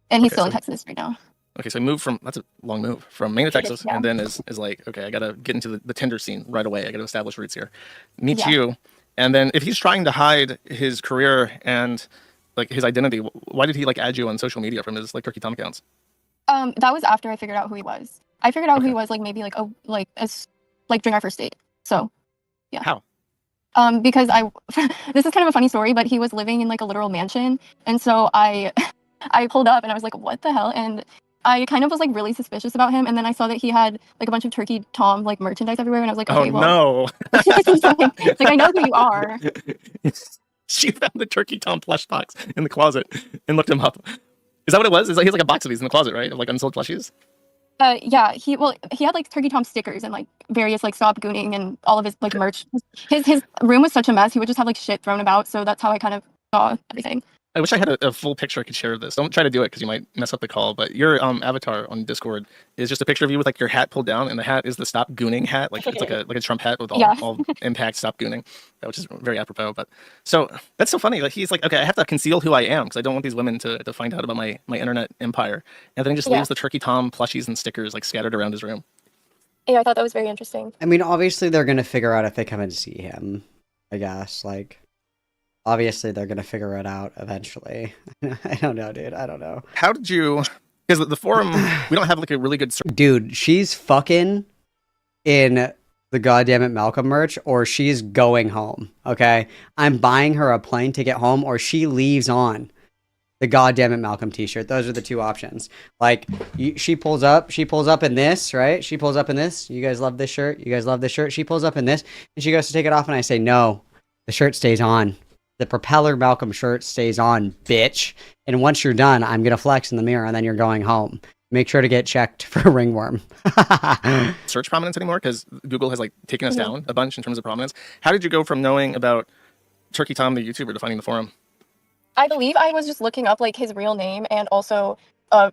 And he's still in Texas right now. Okay, so he moved that's a long move, from Maine to Texas, Yeah. and then is like, okay, I gotta get into the Tinder scene right away. I gotta establish roots here. Meet Yeah. you, and then if he's trying to hide his career and like his identity, why did he like add you on social media from his like Turkey Tom accounts? That was after I figured out who he was. I figured out who Okay. he was like maybe like during our first date. So yeah. How? Because this is kind of a funny story, but he was living in like a literal mansion, and so I pulled up and I was like, what the hell? And I kind of was like really suspicious about him, and then I saw that he had like a bunch of Turkey Tom like merchandise everywhere, and I was like, okay, Oh well, no! it's like I know who you are. She found the Turkey Tom plush box in the closet and looked him up. Is that what it was? Is like, he has like a box of these in the closet, right? Of like unsold plushies. Yeah, he had like Turkey Tom stickers and like various like stop gooning and all of his like merch. His room was such a mess. He would just have like shit thrown about. So that's how I kind of saw everything. I wish I had a full picture I could share of this. Don't try to do it because you might mess up the call. But your avatar on Discord is just a picture of you with like your hat pulled down, and the hat is the Stop Gooning hat. Like it's like a Trump hat with all impact Stop Gooning, which is very apropos. But so that's so funny. Like he's like, okay, I have to conceal who I am because I don't want these women to find out about my internet empire. And then he just leaves the Turkey Tom plushies and stickers like scattered around his room. Yeah, I thought that was very interesting. I mean, obviously they're gonna figure out if they come and see him. I guess like. Obviously, they're gonna figure it out eventually. I don't know, dude. I don't know. How did you? Because the forum, we don't have like a really good. Dude, she's fucking in the Goddamnit Malcolm merch, or she's going home. Okay, I'm buying her a plane ticket home, or she leaves on the Goddamnit Malcolm T-shirt. Those are the two options. Like, she pulls up in this, right? She pulls up in this. You guys love this shirt. You guys love this shirt. She pulls up in this, and she goes to take it off, and I say, no, the shirt stays on. The propeller Malcolm shirt stays on, bitch. And once you're done, I'm going to flex in the mirror and then you're going home. Make sure to get checked for ringworm. Search prominence anymore because Google has like taken us down a bunch in terms of prominence. How did you go from knowing about Turkey Tom, the YouTuber, to finding the forum? I believe I was just looking up like his real name and also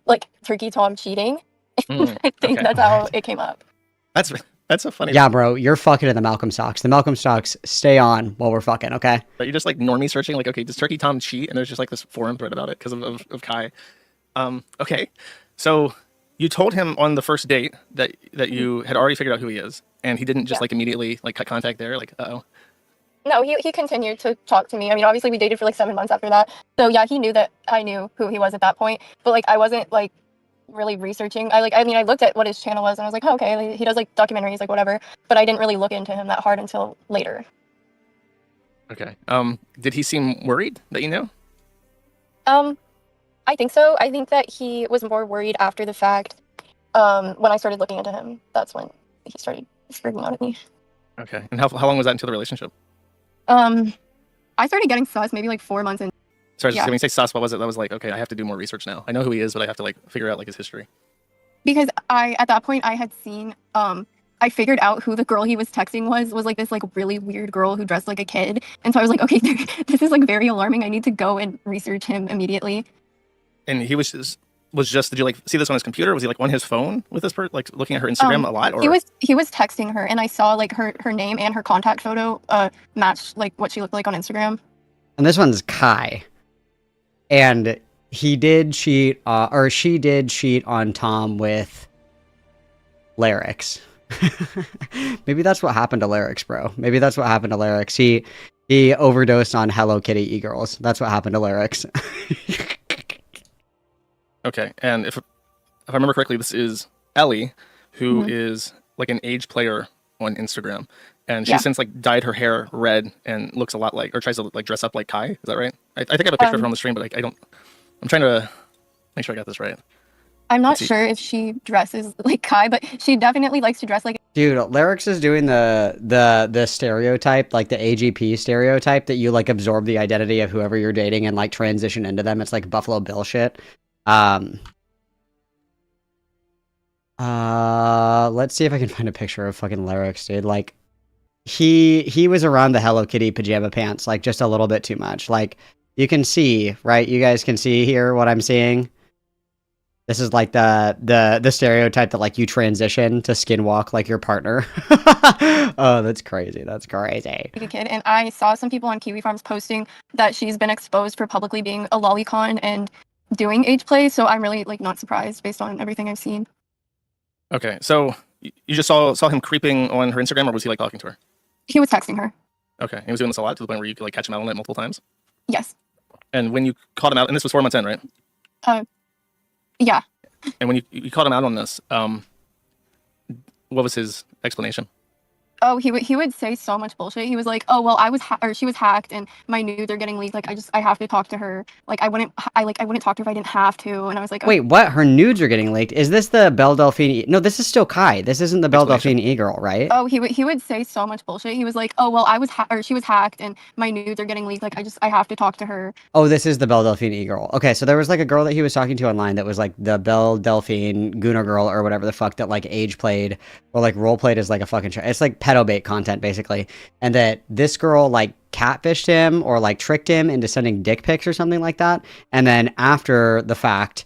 like Turkey Tom cheating. I think that's how it came up. That's so funny. Yeah, bro, you're fucking in the Malcolm socks. The Malcolm socks stay on while we're fucking, okay? But you're just like normie searching, like, okay, does Turkey Tom cheat? And there's just like this forum thread about it because of Kai. Okay, so you told him on the first date that you had already figured out who he is, and he didn't just like immediately like cut contact there, like, uh-oh. No, he continued to talk to me. I mean, obviously we dated for like 7 months after that. So yeah, he knew that I knew who he was at that point. But like I wasn't like really researching. I looked at what his channel was and I was like, oh, okay, like, he does like documentaries, like whatever. But I didn't really look into him that hard until later. Okay. Did he seem worried that you knew? I think so. I think that he was more worried after the fact. When I started looking into him, that's when he started freaking out at me. Okay. And how long was that into the relationship? I started getting sus maybe like 4 months in. Sorry, when you say sus, what was it? That was like, okay, I have to do more research now. I know who he is, but I have to like figure out like his history. Because at that point I had seen, I figured out who the girl he was texting was like this like really weird girl who dressed like a kid. And so I was like, okay, this is like very alarming. I need to go and research him immediately. And he was just, did you like see this on his computer? Was he like on his phone with this person, like looking at her Instagram a lot? Or? He was texting her and I saw like her name and her contact photo matched like what she looked like on Instagram. And this one's Kai. And he did cheat, or she did cheat on Tom with Lyrics. Maybe that's what happened to Lyrics, bro. Maybe that's what happened to Lyrics. He overdosed on Hello Kitty e-girls. That's what happened to Lyrics. Okay, and if I remember correctly, this is Ellie, who is like an age player on Instagram, and she's since like dyed her hair red and looks a lot like, or tries to like dress up like Kai. Is that right? I think I have a picture of her on the stream, but I don't. I'm trying to make sure I got this right. I'm not sure if she dresses like Kai, but she definitely likes to dress like. Dude, Lyrics is doing the stereotype, like the AGP stereotype, that you like absorb the identity of whoever you're dating and like transition into them. It's like Buffalo Bill shit. Let's see if I can find a picture of fucking Lyrics, dude. Like, he was around the Hello Kitty pajama pants, like, just a little bit too much. Like, you can see, right? You guys can see here what I'm seeing. This is like the stereotype that like you transition to skinwalk like your partner. Oh, that's crazy. That's crazy. A kid, and I saw some people on Kiwi Farms posting that she's been exposed for publicly being a lolicon and doing age play, so I'm really like not surprised based on everything I've seen. Okay, so you just saw him creeping on her Instagram, or was he like talking to her? He was texting her. Okay, he was doing this a lot to the point where you could like catch him out on it multiple times. Yes. And when you caught him out, and this was 4 months in, right? Yeah. And when you caught him out on this, what was his explanation? Oh, he would say so much bullshit. He was like, "Oh, well, or she was hacked and my nudes are getting leaked. Like, I have to talk to her. Like, I wouldn't talk to her if I didn't have to." And I was like, Wait, what? Her nudes are getting leaked? Is this the Belle Delphine? No, this is still Kai. This isn't the Belle Explanation. Delphine e-girl, right? "Oh, he would say so much bullshit. He was like, "Oh, well, or she was hacked and my nudes are getting leaked. Like, I have to talk to her." Oh, this is the Belle Delphine e-girl. Okay, so there was like a girl that he was talking to online that was like the Belle Delphine Guna girl or whatever the fuck that like age played or like role played as like a fucking it's like pedo bait content basically. And that this girl like catfished him or like tricked him into sending dick pics or something like that. And then after the fact,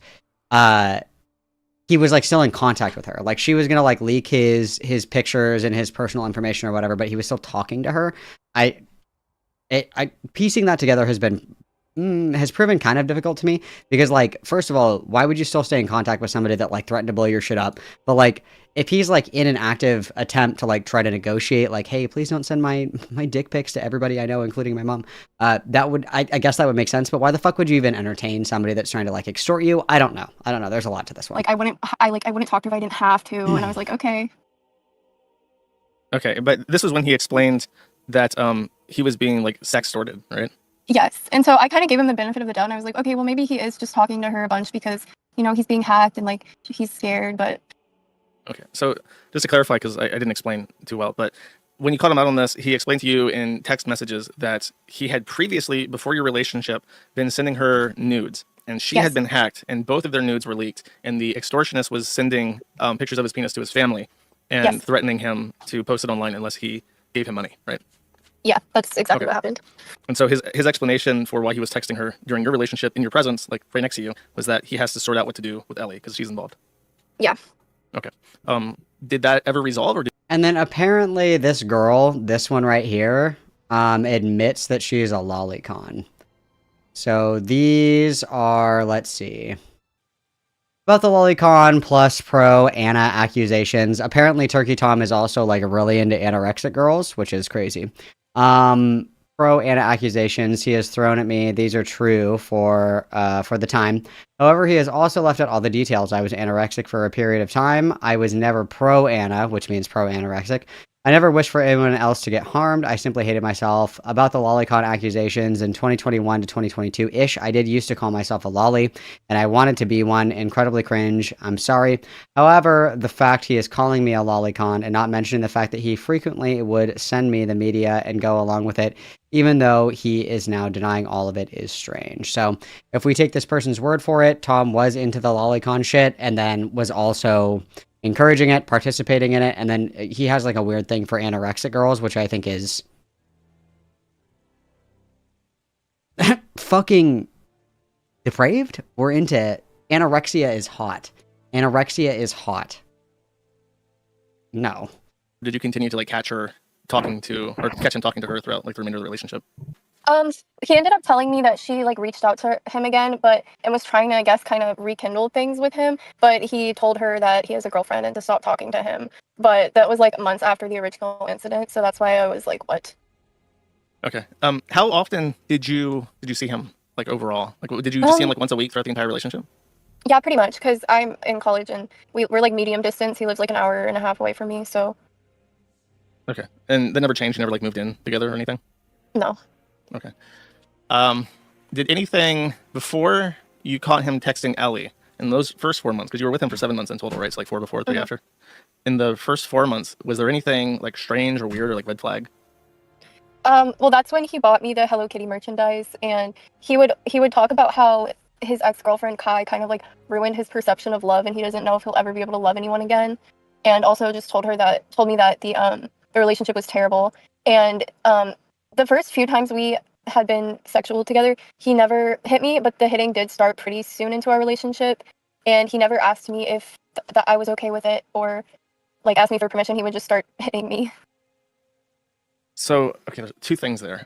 he was like still in contact with her. Like she was gonna like leak his pictures and his personal information or whatever, but he was still talking to her. Piecing that together has proven kind of difficult to me because like first of all, why would you still stay in contact with somebody that like threatened to blow your shit up? But like if he's like in an active attempt to like try to negotiate, like, hey, please don't send my dick pics to everybody I know, including my mom, that would I guess that would make sense. But why the fuck would you even entertain somebody that's trying to like extort you? I don't know. There's a lot to this one. Like, I wouldn't talk to her if I didn't have to. And I was like, okay. Okay, but this was when he explained that he was being like sextorted, right? Yes. And so I kind of gave him the benefit of the doubt. And I was like, okay, well, maybe he is just talking to her a bunch because, he's being hacked and like he's scared. But Okay, so just to clarify, because I didn't explain too well, but when you called him out on this, he explained to you in text messages that he had previously, before your relationship, been sending her nudes, and she Yes. had been hacked, and both of their nudes were leaked, and the extortionist was sending pictures of his penis to his family and Yes. threatening him to post it online unless he gave him money, right? yeah, that's exactly Okay. what happened. And so his explanation for why he was texting her during your relationship in your presence, like right next to you, was that he has to sort out what to do with Ellie because she's involved. Yeah. Okay. Did that ever resolve, or did And then apparently this girl, this one right here, admits that she is a lolicon. So these are, let's see. About the lolicon plus pro Anna accusations. Apparently Turkey Tom is also like really into anorexic girls, which is crazy. Pro Anna accusations he has thrown at me. These are true for the time. However, he has also left out all the details. I was anorexic for a period of time. I was never pro Anna, which means pro anorexic. I never wished for anyone else to get harmed. I simply hated myself. About the lolicon accusations in 2021 to 2022-ish, I did used to call myself a lolly, and I wanted to be one. Incredibly cringe. I'm sorry. However, the fact he is calling me a lolicon and not mentioning the fact that he frequently would send me the media and go along with it, even though he is now denying all of it, is strange. So if we take this person's word for it, Tom was into the lolicon shit and then was also encouraging it, participating in it, and then he has like a weird thing for anorexic girls, which I think is fucking depraved. We're into anorexia is hot. Anorexia is hot. No. did you continue to like catch him talking to her throughout like the remainder of the relationship? He ended up telling me that she like reached out to him again, and was trying to, I guess, kind of rekindle things with him. But he told her that he has a girlfriend and to stop talking to him. But that was like months after the original incident, so that's why I was like, "What?" Okay. How often did you see him like overall? Like, did you just see him like once a week throughout the entire relationship? Yeah, pretty much, because I'm in college and we're like medium distance. He lives like an hour and a half away from me, so Okay. And that never changed. You never like moved in together or anything? no. Okay. Did anything before you caught him texting Ellie in those first 4 months? Because you were with him for 7 months in total, right? So like 4 before, 3 after. In the first 4 months, was there anything like strange or weird or like red flag? Well, that's when he bought me the Hello Kitty merchandise, and he would talk about how his ex-girlfriend Kai kind of like ruined his perception of love, and he doesn't know if he'll ever be able to love anyone again. And also just told me that the relationship was terrible. And the first few times we had been sexual together, he never hit me, but the hitting did start pretty soon into our relationship. And he never asked me if that I was okay with it or like asked me for permission. He would just start hitting me. So, okay, there's 2 things there.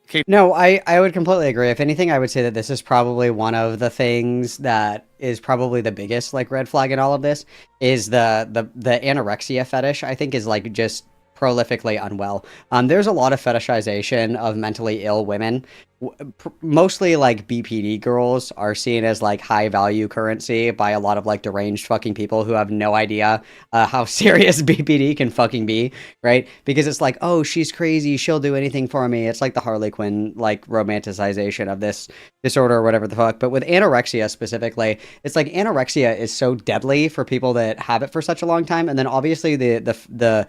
Kate, No, I would completely agree. If anything, I would say that this is probably one of the things that is probably the biggest like red flag in all of this is the anorexia fetish. I think is like just prolifically unwell. There's a lot of fetishization of mentally ill women. Mostly like BPD girls are seen as like high value currency by a lot of like deranged fucking people who have no idea how serious BPD can fucking be, right? Because it's like, oh, she's crazy, she'll do anything for me. It's like the Harley Quinn like romanticization of this disorder or whatever the fuck. But with anorexia specifically, it's like anorexia is so deadly for people that have it for such a long time, and then obviously the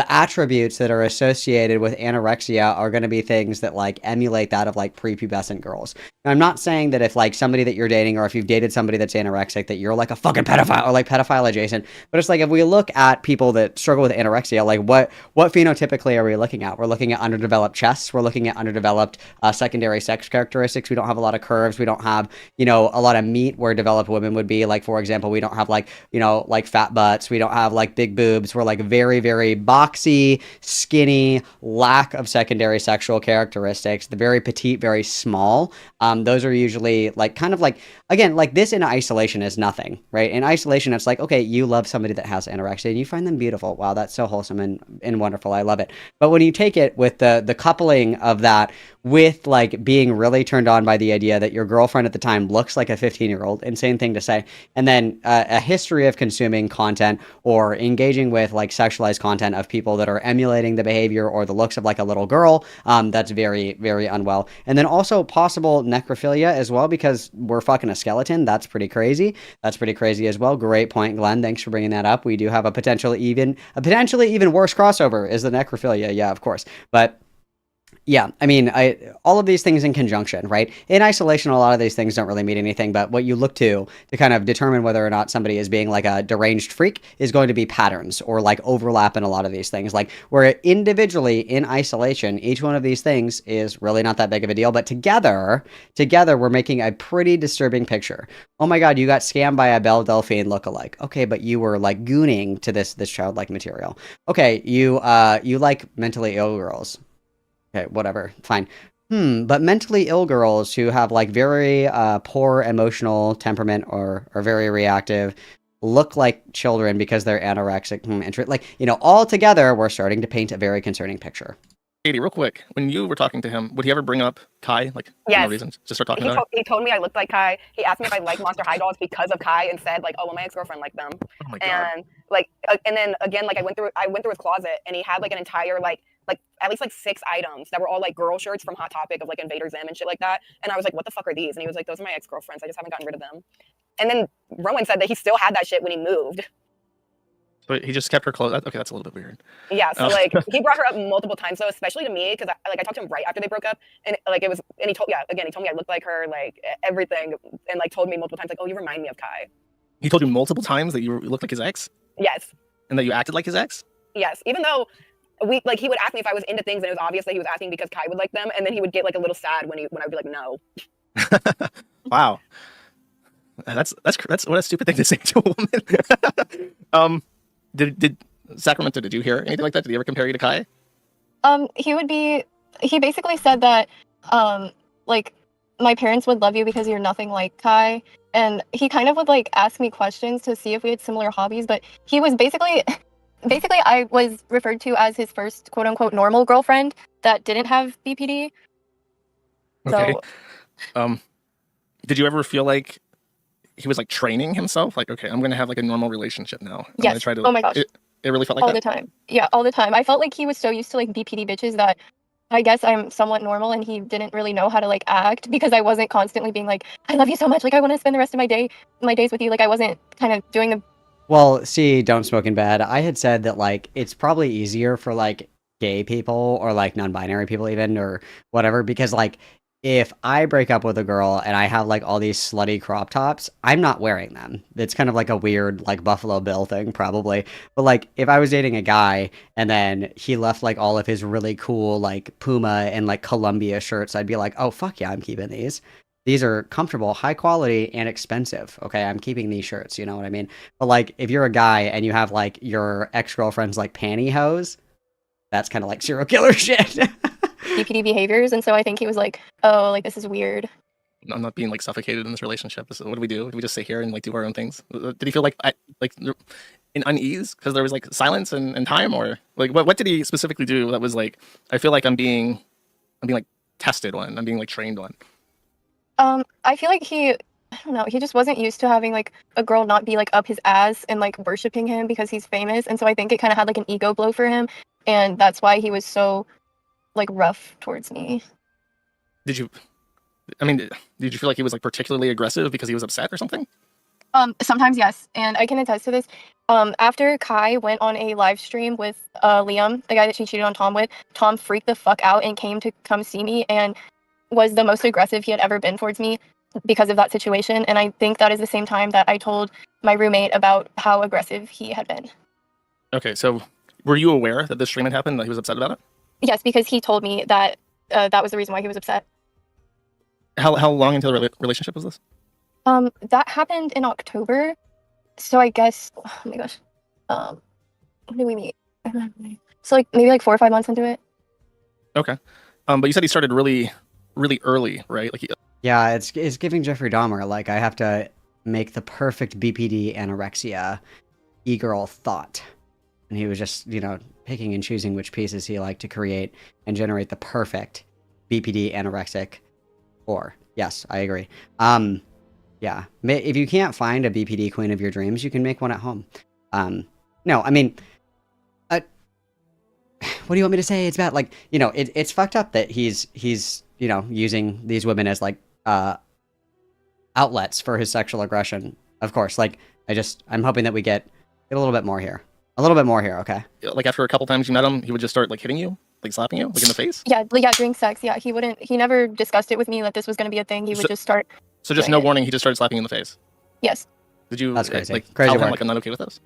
attributes that are associated with anorexia are going to be things that like emulate that of like prepubescent girls. Now, I'm not saying that if like somebody that you're dating or if you've dated somebody that's anorexic that you're like a fucking pedophile or like pedophile adjacent, but it's like if we look at people that struggle with anorexia, like what phenotypically are we looking at? We're looking at underdeveloped chests. We're looking at underdeveloped secondary sex characteristics. We don't have a lot of curves. We don't have, you know, a lot of meat where developed women would be. Like, for example, we don't have like, you know, like fat butts. We don't have like big boobs. We're like very, very boxy, skinny, lack of secondary sexual characteristics. The very petite, very small. Those are usually like kind of like, again, like this in isolation is nothing, right? In isolation, it's like, okay, you love somebody that has anorexia and you find them beautiful. Wow, that's so wholesome and wonderful. I love it. But when you take it with the coupling of that with like being really turned on by the idea that your girlfriend at the time looks like a 15-year-old, insane thing to say, and then a history of consuming content or engaging with like sexualized content of people that are emulating the behavior or the looks of like a little girl, that's very, very unwell. And then also possible necrophilia as well, because we're fucking a skeleton. That's pretty crazy. That's pretty crazy as well. Great point, Glenn. Thanks for bringing that up. We do have a potentially even worse crossover is the necrophilia. Yeah, of course. But yeah, I mean, all of these things in conjunction, right? In isolation, a lot of these things don't really mean anything, but what you look to kind of determine whether or not somebody is being like a deranged freak is going to be patterns or like overlap in a lot of these things. Like where individually in isolation, each one of these things is really not that big of a deal, but together we're making a pretty disturbing picture. Oh my God, you got scammed by a Belle Delphine lookalike. Okay, but you were like gooning to this childlike material. Okay, you like mentally ill girls. Okay, whatever, fine. But mentally ill girls who have like very poor emotional temperament or are very reactive look like children because they're anorexic. Like, you know, all together, we're starting to paint a very concerning picture. Katie, real quick, when you were talking to him, would he ever bring up Kai? Like, for no reason, just start talking about it? He told me I looked like Kai. He asked me if I like Monster High dolls because of Kai and said like, oh, well, my ex-girlfriend liked them. Oh my God. And like, and then again, like I went through his closet and he had like an entire like at least like 6 items that were all like girl shirts from Hot Topic of like Invader Zim and shit like that. And I was like, what the fuck are these? And he was like, those are my ex-girlfriends. I just haven't gotten rid of them. And then Rowan said that he still had that shit when he moved. But he just kept her close. Okay, that's a little bit weird. Yeah, so like he brought her up multiple times, so especially to me because I talked to him right after they broke up, and like it was, and he told me I looked like her, like everything, and like told me multiple times like, oh, you remind me of Kai. He told you multiple times that you looked like his ex? Yes. And that you acted like his ex? Yes, even though he would ask me if I was into things, and it was obvious that he was asking because Kai would like them, and then he would get like a little sad when I would be like, no. Wow, that's what a stupid thing to say to a woman. Did Sacramento? Did you hear anything like that? Did he ever compare you to Kai? He basically said that like my parents would love you because you're nothing like Kai, and he kind of would like ask me questions to see if we had similar hobbies, but he was basically I was referred to as his first quote unquote normal girlfriend that didn't have BPD. Okay. So did you ever feel like he was like training himself? Like, okay, I'm gonna have like a normal relationship now. I'm yes. gonna try to, oh my gosh. It really felt like all that? the time. Yeah, all the time. I felt like he was so used to like BPD bitches that I guess I'm somewhat normal and he didn't really know how to like act because I wasn't constantly being like, I love you so much, like I want to spend the rest of my days with you. Like I wasn't kind of doing the Well, see, don't smoke in bed. I had said that like it's probably easier for like gay people or like non-binary people even or whatever because like if I break up with a girl and I have like all these slutty crop tops, I'm not wearing them. It's kind of like a weird like Buffalo Bill thing probably. But like if I was dating a guy and then he left like all of his really cool like Puma and like Columbia shirts, I'd be like, "Oh fuck yeah, I'm keeping these. These are comfortable, high quality, and expensive. Okay, I'm keeping these shirts, you know what I mean?" But like if you're a guy and you have like your ex-girlfriend's like pantyhose, that's kind of like serial killer shit. BPD behaviors, and so I think he was like, oh, like this is weird. I'm not being like suffocated in this relationship. What do we do? Do we just sit here and like do our own things? Did he feel like in unease because there was like silence and time, or like what did he specifically do that was like I feel like I'm being like tested on, I'm being like trained on. I feel like I don't know, he just wasn't used to having like a girl not be like up his ass and like worshiping him because he's famous, and so I think it kind of had like an ego blow for him, and that's why he was so like rough towards me. Did you? I mean, did you feel like he was like particularly aggressive because he was upset or something? Sometimes yes, and I can attest to this. After Kai went on a live stream with Liam, the guy that she cheated on Tom with, Tom freaked the fuck out and came to come see me and was the most aggressive he had ever been towards me because of that situation. And I think that is the same time that I told my roommate about how aggressive he had been. Okay, so were you aware that this stream had happened, that he was upset about it? Yes, because he told me that that was the reason why he was upset. How long into the relationship was this? That happened in October, so I guess, oh my gosh, when did we meet? So like maybe like 4 or 5 months into it. Okay, but you said he started really early, right? Like Yeah, it's giving Jeffrey Dahmer. Like, I have to make the perfect BPD anorexia e-girl thought. And he was just, picking and choosing which pieces he liked to create and generate the perfect BPD anorexic whore. Yes, I agree. Yeah. If you can't find a BPD queen of your dreams, you can make one at home. No, I mean, what do you want me to say? It's bad. Like, it's fucked up that he's using these women as like outlets for his sexual aggression. Of course, like I'm hoping that we get a little bit more here. A little bit more here, okay? like after a couple times you met him, he would just start like hitting you, like slapping you, like in the face. Yeah, during sex. Yeah, he never discussed it with me that this was going to be a thing. He would just start. So just no warning, he just started slapping you in the face. Yes. Did you? That's crazy. Like Crazy tell him work. like I'm not okay with this?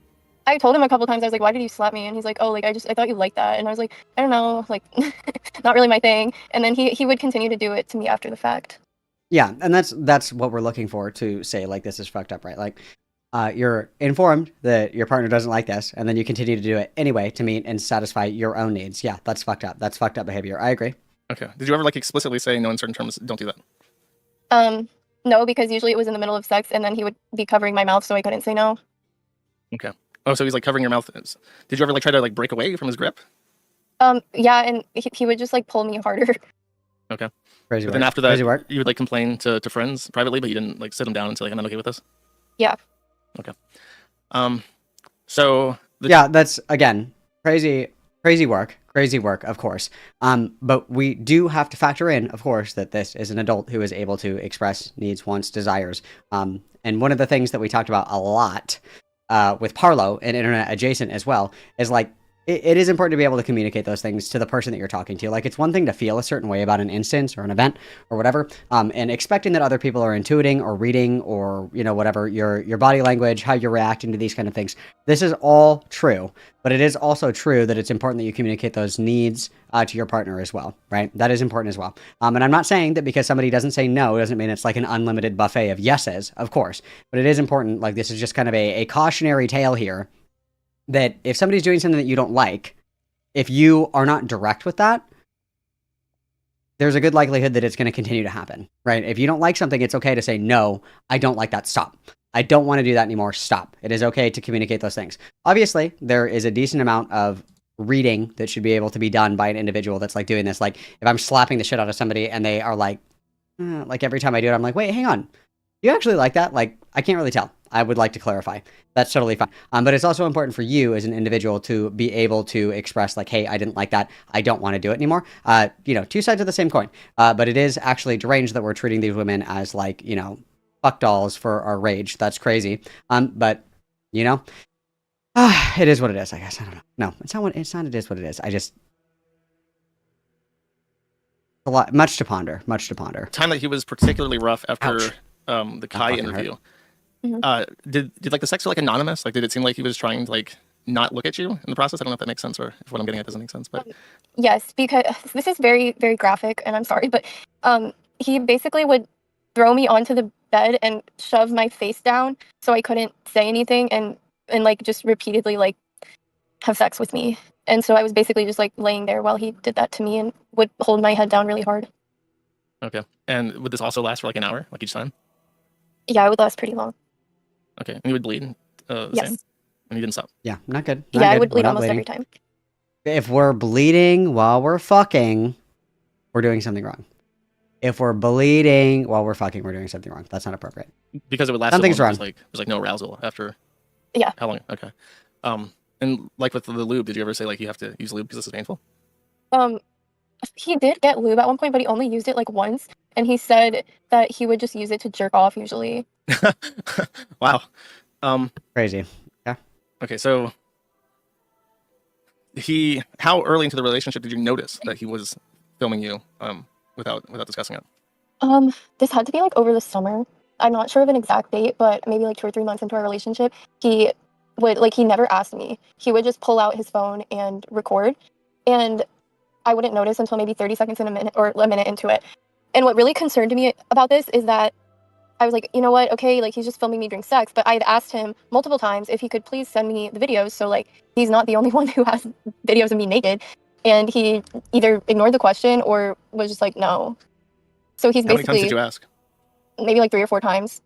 I told him a couple times. I was like, "Why did you slap me?" And he's like, "Oh, like I thought you liked that." And I was like, "I don't know, like, not really my thing." And then he would continue to do it to me after the fact. Yeah, and that's what we're looking for to say like this is fucked up, right? Like, you're informed that your partner doesn't like this, and then you continue to do it anyway to meet and satisfy your own needs. Yeah, that's fucked up. That's fucked up behavior. I agree. Okay. Did you ever like explicitly say no in certain terms? Don't do that. No, because usually it was in the middle of sex, and then he would be covering my mouth, so I couldn't say no. Okay. Oh, so he's like covering your mouth. Did you ever like try to like break away from his grip? Yeah, and he would just like pull me harder. Okay. Crazy But work. then after that, Crazy work. you would like complain to friends privately, but you didn't like sit them down and say like I'm not okay with this. Yeah. Okay. So Yeah, that's again crazy work. Crazy work, of course. But we do have to factor in, of course, that this is an adult who is able to express needs, wants, desires. And one of the things that we talked about a lot with Parlo and Internet Adjacent as well is like it is important to be able to communicate those things to the person that you're talking to. Like, it's one thing to feel a certain way about an instance or an event or whatever, and expecting that other people are intuiting or reading or, whatever, your body language, how you're reacting to these kind of things. This is all true, but it is also true that it's important that you communicate those needs to your partner as well, right? That is important as well. And I'm not saying that because somebody doesn't say no doesn't mean it's like an unlimited buffet of yeses, of course, but it is important. Like, this is just kind of a cautionary tale here, that if somebody's doing something that you don't like, if you are not direct with that, there's a good likelihood that it's going to continue to happen, right? If you don't like something, it's okay to say, no, I don't like that, stop. I don't want to do that anymore, stop. It is okay to communicate those things. Obviously, there is a decent amount of reading that should be able to be done by an individual that's like doing this. Like, if I'm slapping the shit out of somebody and they are like every time I do it, I'm like, wait, hang on. You actually like that? Like, I can't really tell. I would like to clarify. That's totally fine. But it's also important for you as an individual to be able to express like, hey, I didn't like that. I don't want to do it anymore. Two sides of the same coin. But it is actually deranged that we're treating these women as like, fuck dolls for our rage. That's crazy. But it is what it is, I guess. I don't know. No, it's not. It is what it is. A lot, much to ponder. Much to ponder. Time that he was particularly rough after Ouch. The Kai interview. Mm-hmm. Did like the sex feel like anonymous? Like, did it seem like he was trying to like not look at you in the process? I don't know if that makes sense or if what I'm getting at doesn't make sense. But Yes, because this is very, very graphic, and I'm sorry, but he basically would throw me onto the bed and shove my face down so I couldn't say anything, and like just repeatedly like have sex with me. And so I was basically just like laying there while he did that to me and would hold my head down really hard. Okay. And would this also last for like an hour, like each time? Yeah, it would last pretty long. Okay. And you would bleed the Yes. same? And you didn't stop? Yeah, not good. Not Yeah, I good. would We're bleed not almost bleeding. every time. If we're bleeding while we're fucking, we're doing something wrong. If we're bleeding while we're fucking, we're doing something wrong. That's not appropriate. Because it would last Something's so long, wrong. there's like no arousal after. Yeah. How long? Okay. And like with the lube, did you ever say like you have to use lube because this is painful? He did get lube at one point, but he only used it like once, and he said that he would just use it to jerk off usually. Wow. Crazy. Okay, so how early into the relationship did you notice that he was filming you without discussing it? This had to be like over the summer. I'm not sure of an exact date, but maybe like 2 or 3 months into our relationship, he never asked me. He would just pull out his phone and record, and I wouldn't notice until maybe 30 seconds in a minute or a minute into it. And what really concerned me about this is that I was like, you know what? Okay, like he's just filming me during sex. But I had asked him multiple times if he could please send me the videos, so like he's not the only one who has videos of me naked. And he either ignored the question or was just like, no. So he's How many times basically did you ask? maybe like 3 or 4 times.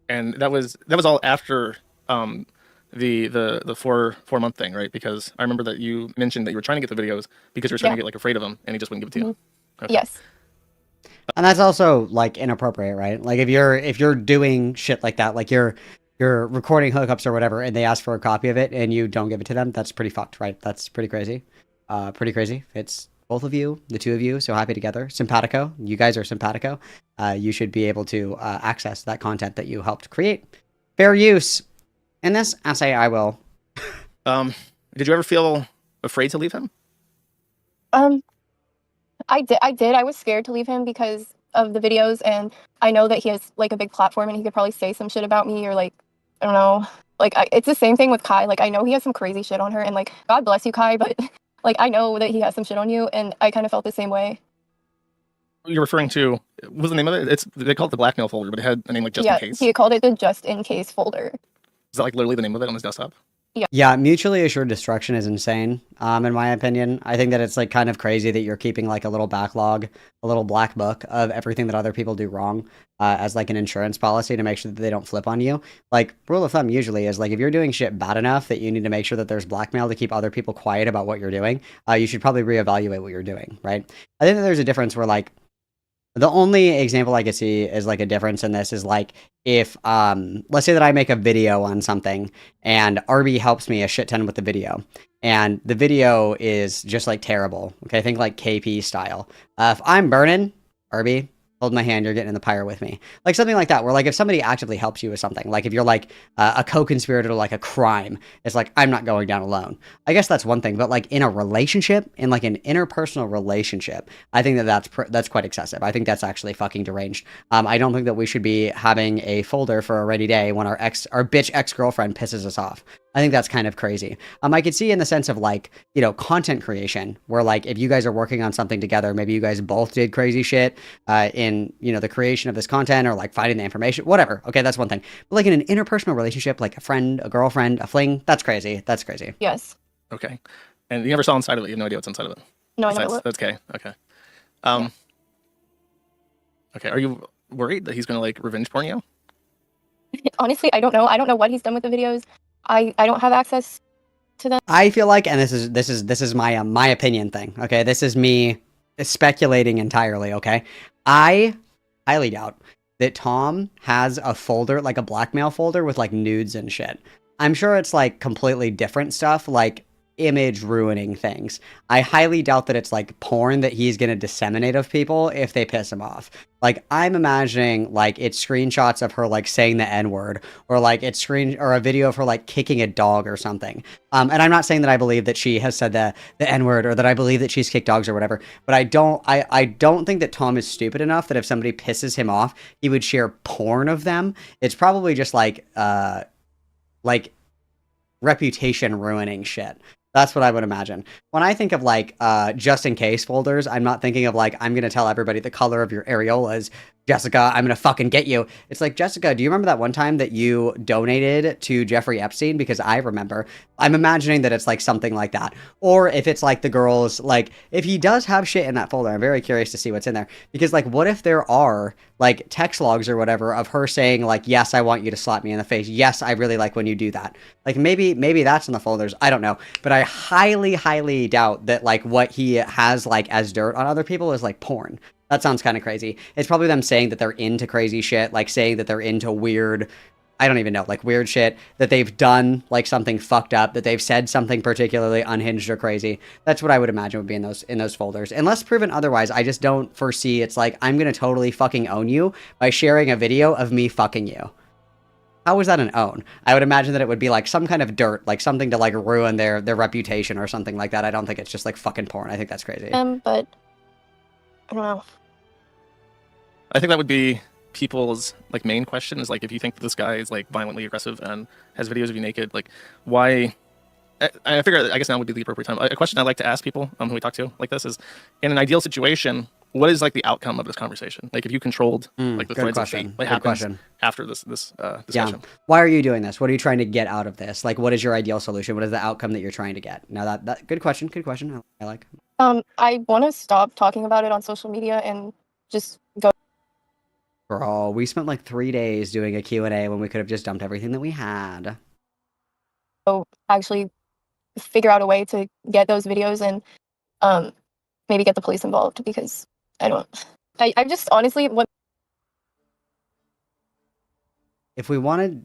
And that was all after the 4 month thing, right? Because I remember that you mentioned that you were trying to get the videos because you were starting to get like afraid of him, and he just wouldn't give it to you. Okay. Yes. And that's also like inappropriate, right? Like if you're doing shit like that, like you're recording hookups or whatever, and they ask for a copy of it and you don't give it to them, that's pretty fucked, right? That's pretty crazy. Pretty crazy. It's both of you, the two of you, so happy together. Simpatico. You guys are simpatico. You should be able to access that content that you helped create. Fair use. In this essay, I will. Did you ever feel afraid to leave him? I did. I was scared to leave him because of the videos, and I know that he has like a big platform and he could probably say some shit about me, or like, I don't know. Like it's the same thing with Kai. Like I know he has some crazy shit on her, and like God bless you, Kai, but like I know that he has some shit on you, and I kind of felt the same way. You're referring to, what was the name of it? They called it the blackmail folder, but it had a name like just Yeah, in case. he called it the just in case folder. Is that like literally the name of it on his desktop? Yeah, mutually assured destruction is insane, in my opinion. I think that it's like kind of crazy that you're keeping like a little backlog, a little black book of everything that other people do wrong, as like an insurance policy to make sure that they don't flip on you. Like, rule of thumb usually is like if you're doing shit bad enough that you need to make sure that there's blackmail to keep other people quiet about what you're doing, you should probably reevaluate what you're doing, right? I think that there's a difference where like the only example I could see is like a difference in this is like if let's say that I make a video on something and RB helps me a shit ton with the video, and the video is just like terrible. Okay, think like KP style. If I'm burning, RB, hold my hand, you're getting in the pyre with me. Like something like that, where like if somebody actively helps you with something, like if you're like a co-conspirator to like a crime, it's like, I'm not going down alone. I guess that's one thing, but like in a relationship, in like an interpersonal relationship, I think that that's quite excessive. I think that's actually fucking deranged. I don't think that we should be having a folder for a rainy day when our bitch ex-girlfriend pisses us off. I think that's kind of crazy. I could see in the sense of like, you know, content creation, where like if you guys are working on something together, maybe you guys both did crazy shit in, you know, the creation of this content or like finding the information, whatever. Okay, that's one thing. But like in an interpersonal relationship, like a friend, a girlfriend, a fling, that's crazy. That's crazy. Yes. Okay. And you never saw inside of it. You have no idea what's inside of it. No, I never looked. That's okay. Okay. Okay. Are you worried that he's going to like revenge porn you? Honestly, I don't know. I don't know what he's done with the videos. I don't have access to them. I feel like, and this is my my opinion thing. Okay, this is me speculating entirely. Okay, I highly doubt that Tom has a folder, like a blackmail folder with like nudes and shit. I'm sure it's like completely different stuff, like image ruining things. I highly doubt that it's like porn that he's going to disseminate of people if they piss him off. Like I'm imagining like it's screenshots of her like saying the N-word, or like it's or a video of her like kicking a dog or something. And I'm not saying that I believe that she has said the N-word, or that I believe that she's kicked dogs or whatever, but I don't think that Tom is stupid enough that if somebody pisses him off, he would share porn of them. It's probably just like reputation ruining shit. That's what I would imagine. When I think of like just in case folders, I'm not thinking of like I'm gonna tell everybody the color of your areolas Jessica, I'm gonna fucking get you. It's like, Jessica, do you remember that one time that you donated to Jeffrey Epstein? Because I remember. I'm imagining that it's like something like that. Or if it's like the girls, like, if he does have shit in that folder, I'm very curious to see what's in there. Because, like, what if there are, like, text logs or whatever of her saying, like, yes, I want you to slap me in the face. Yes, I really like when you do that. Like, maybe that's in the folders. I don't know. But I highly, highly doubt that, like, what he has, like, as dirt on other people is, like, porn. That sounds kind of crazy. It's probably them saying that they're into crazy shit, like saying that they're into weird, I don't even know, like weird shit, that they've done like something fucked up, that they've said something particularly unhinged or crazy. That's what I would imagine would be in those folders. Unless proven otherwise, I just don't foresee it's like I'm gonna totally fucking own you by sharing a video of me fucking you. How is that an own? I would imagine that it would be like some kind of dirt, like something to like ruin their reputation or something like that. I don't think it's just like fucking porn. I think that's crazy. But I don't know. I think that would be people's like main question is like if you think that this guy is like violently aggressive and has videos of you naked, like why? I figure I guess now would be the appropriate time. A question I like to ask people who we talk to like this is, in an ideal situation, what is like the outcome of this conversation? Like if you controlled like the threads of fate, what happens after this discussion? Yeah. Why are you doing this? What are you trying to get out of this? Like, what is your ideal solution? What is the outcome that you're trying to get? Now that good question. Good question. I like. I want to stop talking about it on social media and just go. Bro, we spent like 3 days doing a Q&A when we could have just dumped everything that we had. Actually figure out a way to get those videos and maybe get the police involved, because I just honestly, what if we wanted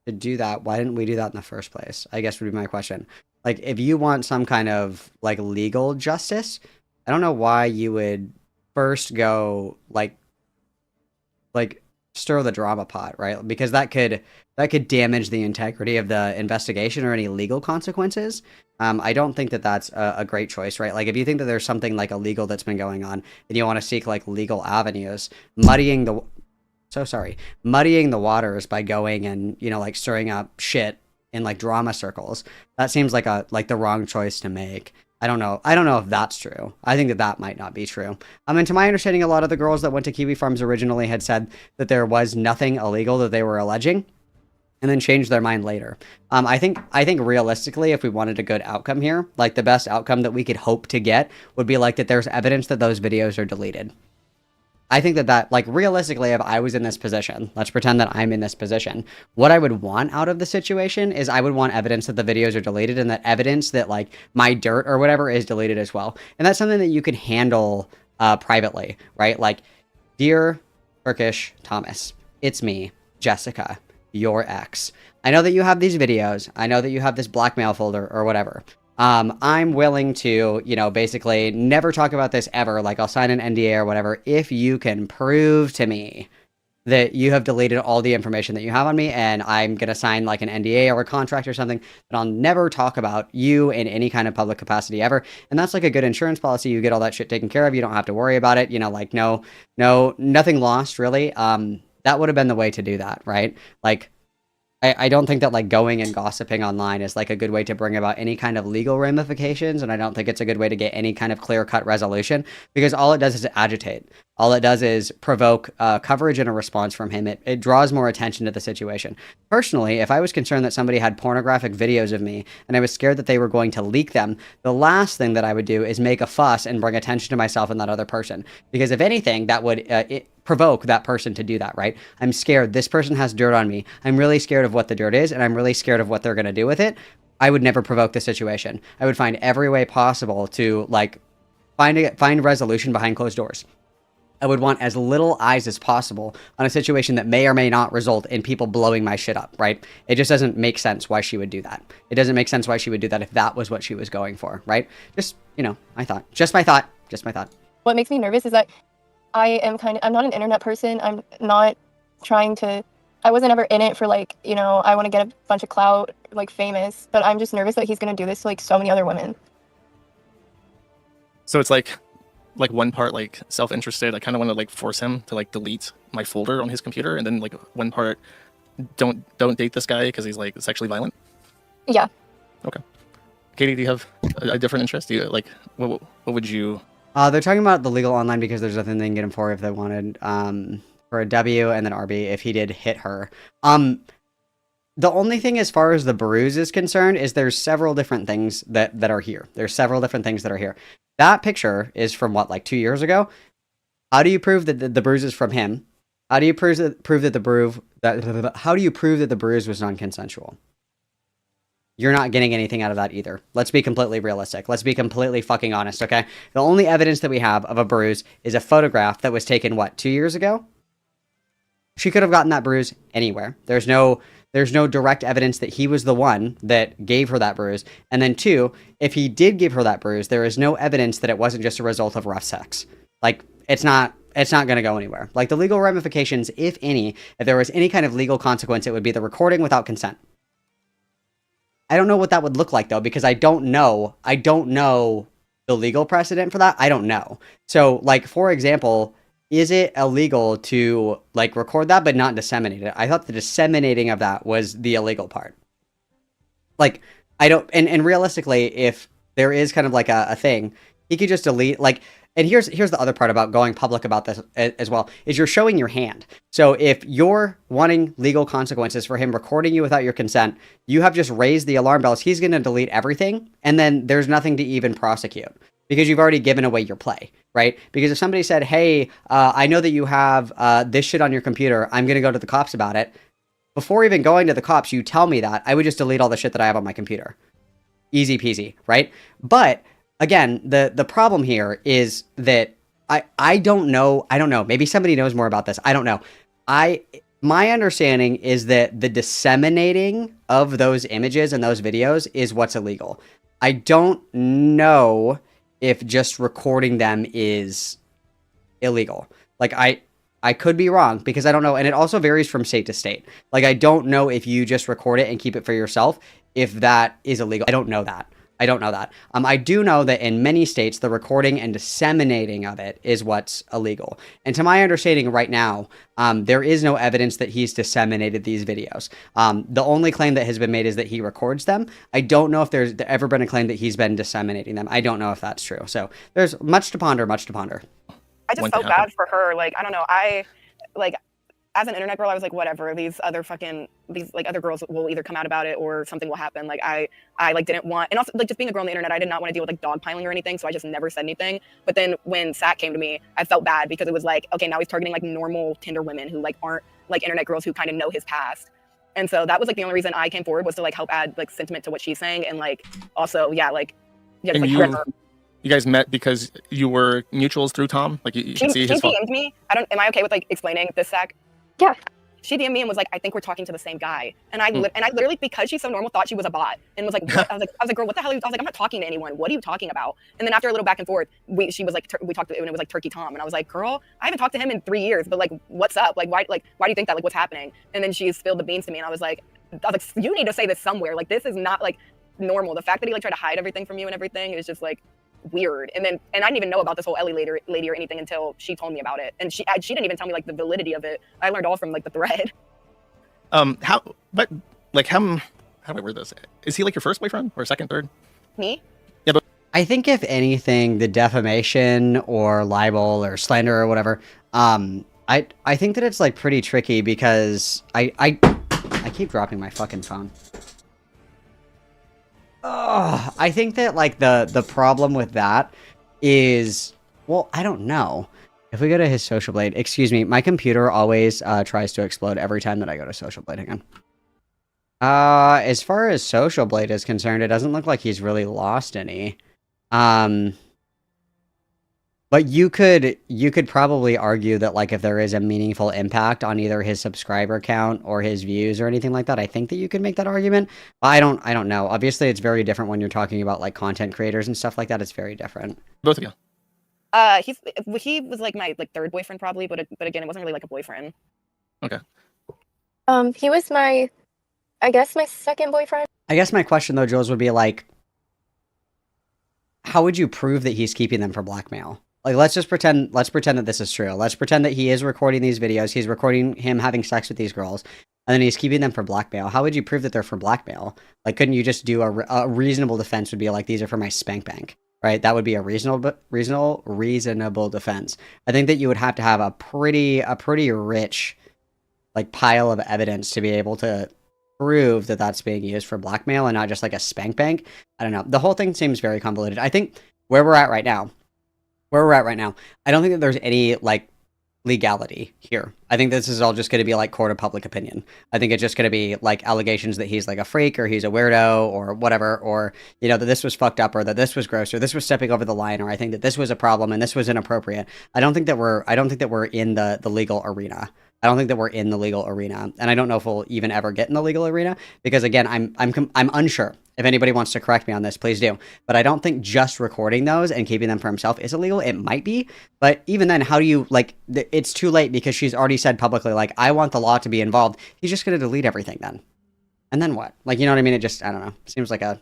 to do that, why didn't we do that in the first place? I guess would be my question. Like, if you want some kind of like legal justice, I don't know why you would first go like stir the drama pot, right? Because that could damage the integrity of the investigation or any legal consequences. I don't think that that's a great choice, right? Like if you think that there's something like illegal that's been going on and you want to seek like legal avenues, muddying the waters by going and, you know, like stirring up shit in like drama circles, that seems like the wrong choice to make. I don't know if that's true. I think that might not be true. And to my understanding, a lot of the girls that went to Kiwi Farms originally had said that there was nothing illegal that they were alleging, and then changed their mind later. I think realistically, if we wanted a good outcome here, like the best outcome that we could hope to get would be like that there's evidence that those videos are deleted. I think that like realistically, if I was in this position, let's pretend that I'm in this position, what I would want out of the situation is I would want evidence that the videos are deleted and that evidence that like my dirt or whatever is deleted as well. And that's something that you can handle privately, right? Like, dear Turkish Thomas, it's me, Jessica, your ex. I know that you have these videos. I know that you have this blackmail folder or whatever. I'm willing to, you know, basically never talk about this ever. Like, I'll sign an NDA or whatever if you can prove to me that you have deleted all the information that you have on me, and I'm going to sign like an NDA or a contract or something that I'll never talk about you in any kind of public capacity ever. And that's like a good insurance policy. You get all that shit taken care of. You don't have to worry about it. You know, like nothing lost really. That would have been the way to do that, right? Like, I don't think that like going and gossiping online is like a good way to bring about any kind of legal ramifications, and I don't think it's a good way to get any kind of clear-cut resolution, because all it does is agitate. All it does is provoke coverage and a response from him. It draws more attention to the situation. Personally, if I was concerned that somebody had pornographic videos of me and I was scared that they were going to leak them, the last thing that I would do is make a fuss and bring attention to myself and that other person. Because if anything, that would provoke that person to do that, right? I'm scared. This person has dirt on me. I'm really scared of what the dirt is, and I'm really scared of what they're going to do with it. I would never provoke the situation. I would find every way possible to like find resolution behind closed doors. I would want as little eyes as possible on a situation that may or may not result in people blowing my shit up, right? It just doesn't make sense why she would do that. It doesn't make sense why she would do that if that was what she was going for, right? Just, you know, just my thought. What makes me nervous is that I'm not an internet person. I'm not I wasn't ever in it for like, you know, I want to get a bunch of clout, like famous, but I'm just nervous that he's going to do this to like so many other women. So it's like one part like self-interested. I kind of want to like force him to like delete my folder on his computer, and then like one part don't date this guy because he's like sexually violent. Yeah. Okay. Katie, do you have a different interest? Do you like what would you They're talking about the legal online because there's nothing they can get him for if they wanted for a W, and then RB if he did hit her. The only thing as far as the bruise is concerned is there's several different things that are here. There's several different things that are here. That picture is from what, like 2 years ago? How do you prove that the bruise is from him? How do you prove that how do you prove that the bruise was non-consensual? You're not getting anything out of that either. Let's be completely realistic. Let's be completely fucking honest, okay? The only evidence that we have of a bruise is a photograph that was taken, what, 2 years ago? She could have gotten that bruise anywhere. There's no direct evidence that he was the one that gave her that bruise. And then 2, if he did give her that bruise, there is no evidence that it wasn't just a result of rough sex. Like, it's not going to go anywhere. Like, the legal ramifications, if any, if there was any kind of legal consequence, it would be the recording without consent. I don't know what that would look like, though, because I don't know the legal precedent for that. I don't know. So, like, for example, is it illegal to, like, record that but not disseminate it? I thought the disseminating of that was the illegal part. Like, I don't... And realistically, if there is kind of, like, a thing, he could just delete... Like, and here's the other part about going public about this as well, is you're showing your hand. So if you're wanting legal consequences for him recording you without your consent, you have just raised the alarm bells. He's going to delete everything, and then there's nothing to even prosecute because you've already given away your play, right? Because if somebody said, hey, I know that you have this shit on your computer, I'm going to go to the cops about it. Before even going to the cops, you tell me that, I would just delete all the shit that I have on my computer. Easy peasy, right? But again, the problem here is that I don't know. Maybe somebody knows more about this. I don't know. My understanding is that the disseminating of those images and those videos is what's illegal. I don't know if just recording them is illegal. Like, I could be wrong because I don't know. And it also varies from state to state. Like, I don't know if you just record it and keep it for yourself, if that is illegal. I don't know that. I do know that in many states, the recording and disseminating of it is what's illegal. And to my understanding right now, there is no evidence that he's disseminated these videos. The only claim that has been made is that he records them. I don't know if there's ever been a claim that he's been disseminating them. I don't know if that's true. So there's much to ponder. I just felt bad for her. Like, I don't know. As an internet girl, I was like, whatever, these other girls will either come out about it or something will happen. Like, I like didn't want, and also like just being a girl on the internet, I did not want to deal with like dogpiling or anything. So I just never said anything. But then when Sat came to me, I felt bad because it was like, okay, now he's targeting like normal Tinder women who like aren't like internet girls who kind of know his past. And so that was like the only reason I came forward was to like help add like sentiment to what she's saying. And like, also, just like you guys met because you were mutuals through Tom? Like you can see his phone. She DM'd me. Am I okay with like explaining this, Zach? Yeah. She DM'd me and was like, I think we're talking to the same guy. And I literally, because she's so normal, thought she was a bot and was like, what? I was like, girl, what the hell? I was like, I'm not talking to anyone. What are you talking about? And then after a little back and forth, she was like, we talked, and it was like Turkey Tom. And I was like, girl, I haven't talked to him in 3 years, but like, what's up? Like, why do you think that? Like, what's happening? And then she spilled the beans to me, and I was like, you need to say this somewhere. Like, this is not like normal. The fact that he like tried to hide everything from you and everything is just like weird. And I didn't even know about this whole Ellie lady or anything until she told me about it. And she didn't even tell me like the validity of it. I learned all from like the thread. How do I word this? Is he like your first boyfriend or second, third? Me? Yeah, but I think if anything, the defamation or libel or slander or whatever, I think that it's like pretty tricky because I keep dropping my fucking phone. I think that like the problem with that is, well, I don't know. If we go to his Social Blade, excuse me, my computer always tries to explode every time that I go to Social Blade again. As far as Social Blade is concerned, it doesn't look like he's really lost any. But you could probably argue that like if there is a meaningful impact on either his subscriber count or his views or anything like that, I think that you could make that argument. But I don't know. Obviously, it's very different when you're talking about like content creators and stuff like that. It's very different. Both of you. He was like my like third boyfriend probably, but again, it wasn't really like a boyfriend. Okay. He was my second boyfriend. I guess my question though, Jules, would be like, how would you prove that he's keeping them for blackmail? Like, let's pretend that this is true. Let's pretend that he is recording these videos. He's recording him having sex with these girls, and then he's keeping them for blackmail. How would you prove that they're for blackmail? Like, couldn't you just do a reasonable defense would be like, these are for my spank bank? right? That would be a reasonable defense. I think that you would have to have a pretty rich like pile of evidence to be able to prove that that's being used for blackmail and not just like a spank bank. I don't know. The whole thing seems very convoluted. I think where we're at right now, I don't think that there's any like legality here. I think this is all just going to be like court of public opinion. I think it's just going to be like allegations that he's like a freak or he's a weirdo or whatever, or, you know, that this was fucked up or that this was gross or this was stepping over the line, or I think that this was a problem and this was inappropriate. I don't think that we're in the legal arena. I don't think that we're in the legal arena, and I don't know if we'll even ever get in the legal arena because, again, I'm unsure. If anybody wants to correct me on this, please do. But I don't think just recording those and keeping them for himself is illegal. It might be, but even then, how do you like? It's too late because she's already said publicly, like, I want the law to be involved. He's just going to delete everything then, and then what? Like, you know what I mean? It just, I don't know. Seems like a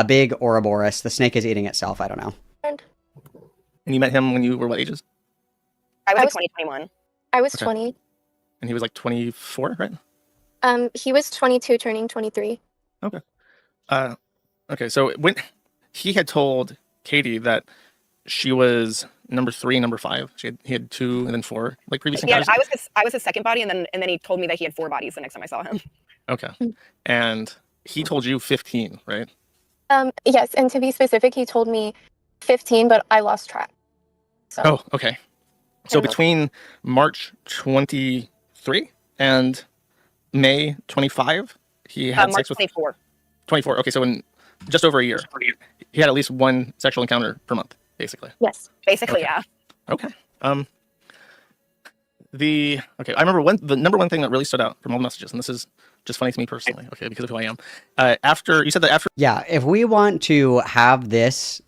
big Ouroboros. The snake is eating itself. I don't know. And you met him when you were what ages? I was like 2021. I was Okay. 20. And he was like 24, right? He was 22, turning 23. Okay, so when he had told Katie that she was number 3, number 5, he had 2 and then 4, like previous Yeah, encounters. I was his second body, and then he told me that he had 4 bodies the next time I saw him. Okay, and he told you 15, right? Yes, and to be specific, he told me 15, but I lost track. So Oh, okay. So I don't know. between March 23 and May 25, he had March sex with 24. 24. Okay, so in just over a year, he had at least one sexual encounter per month, basically. yes. Basically, Okay. yeah. Okay. I remember the number one thing that really stood out from all the messages, and this is just funny to me personally, okay, because of who I am. After you said that after Yeah, if we want to have these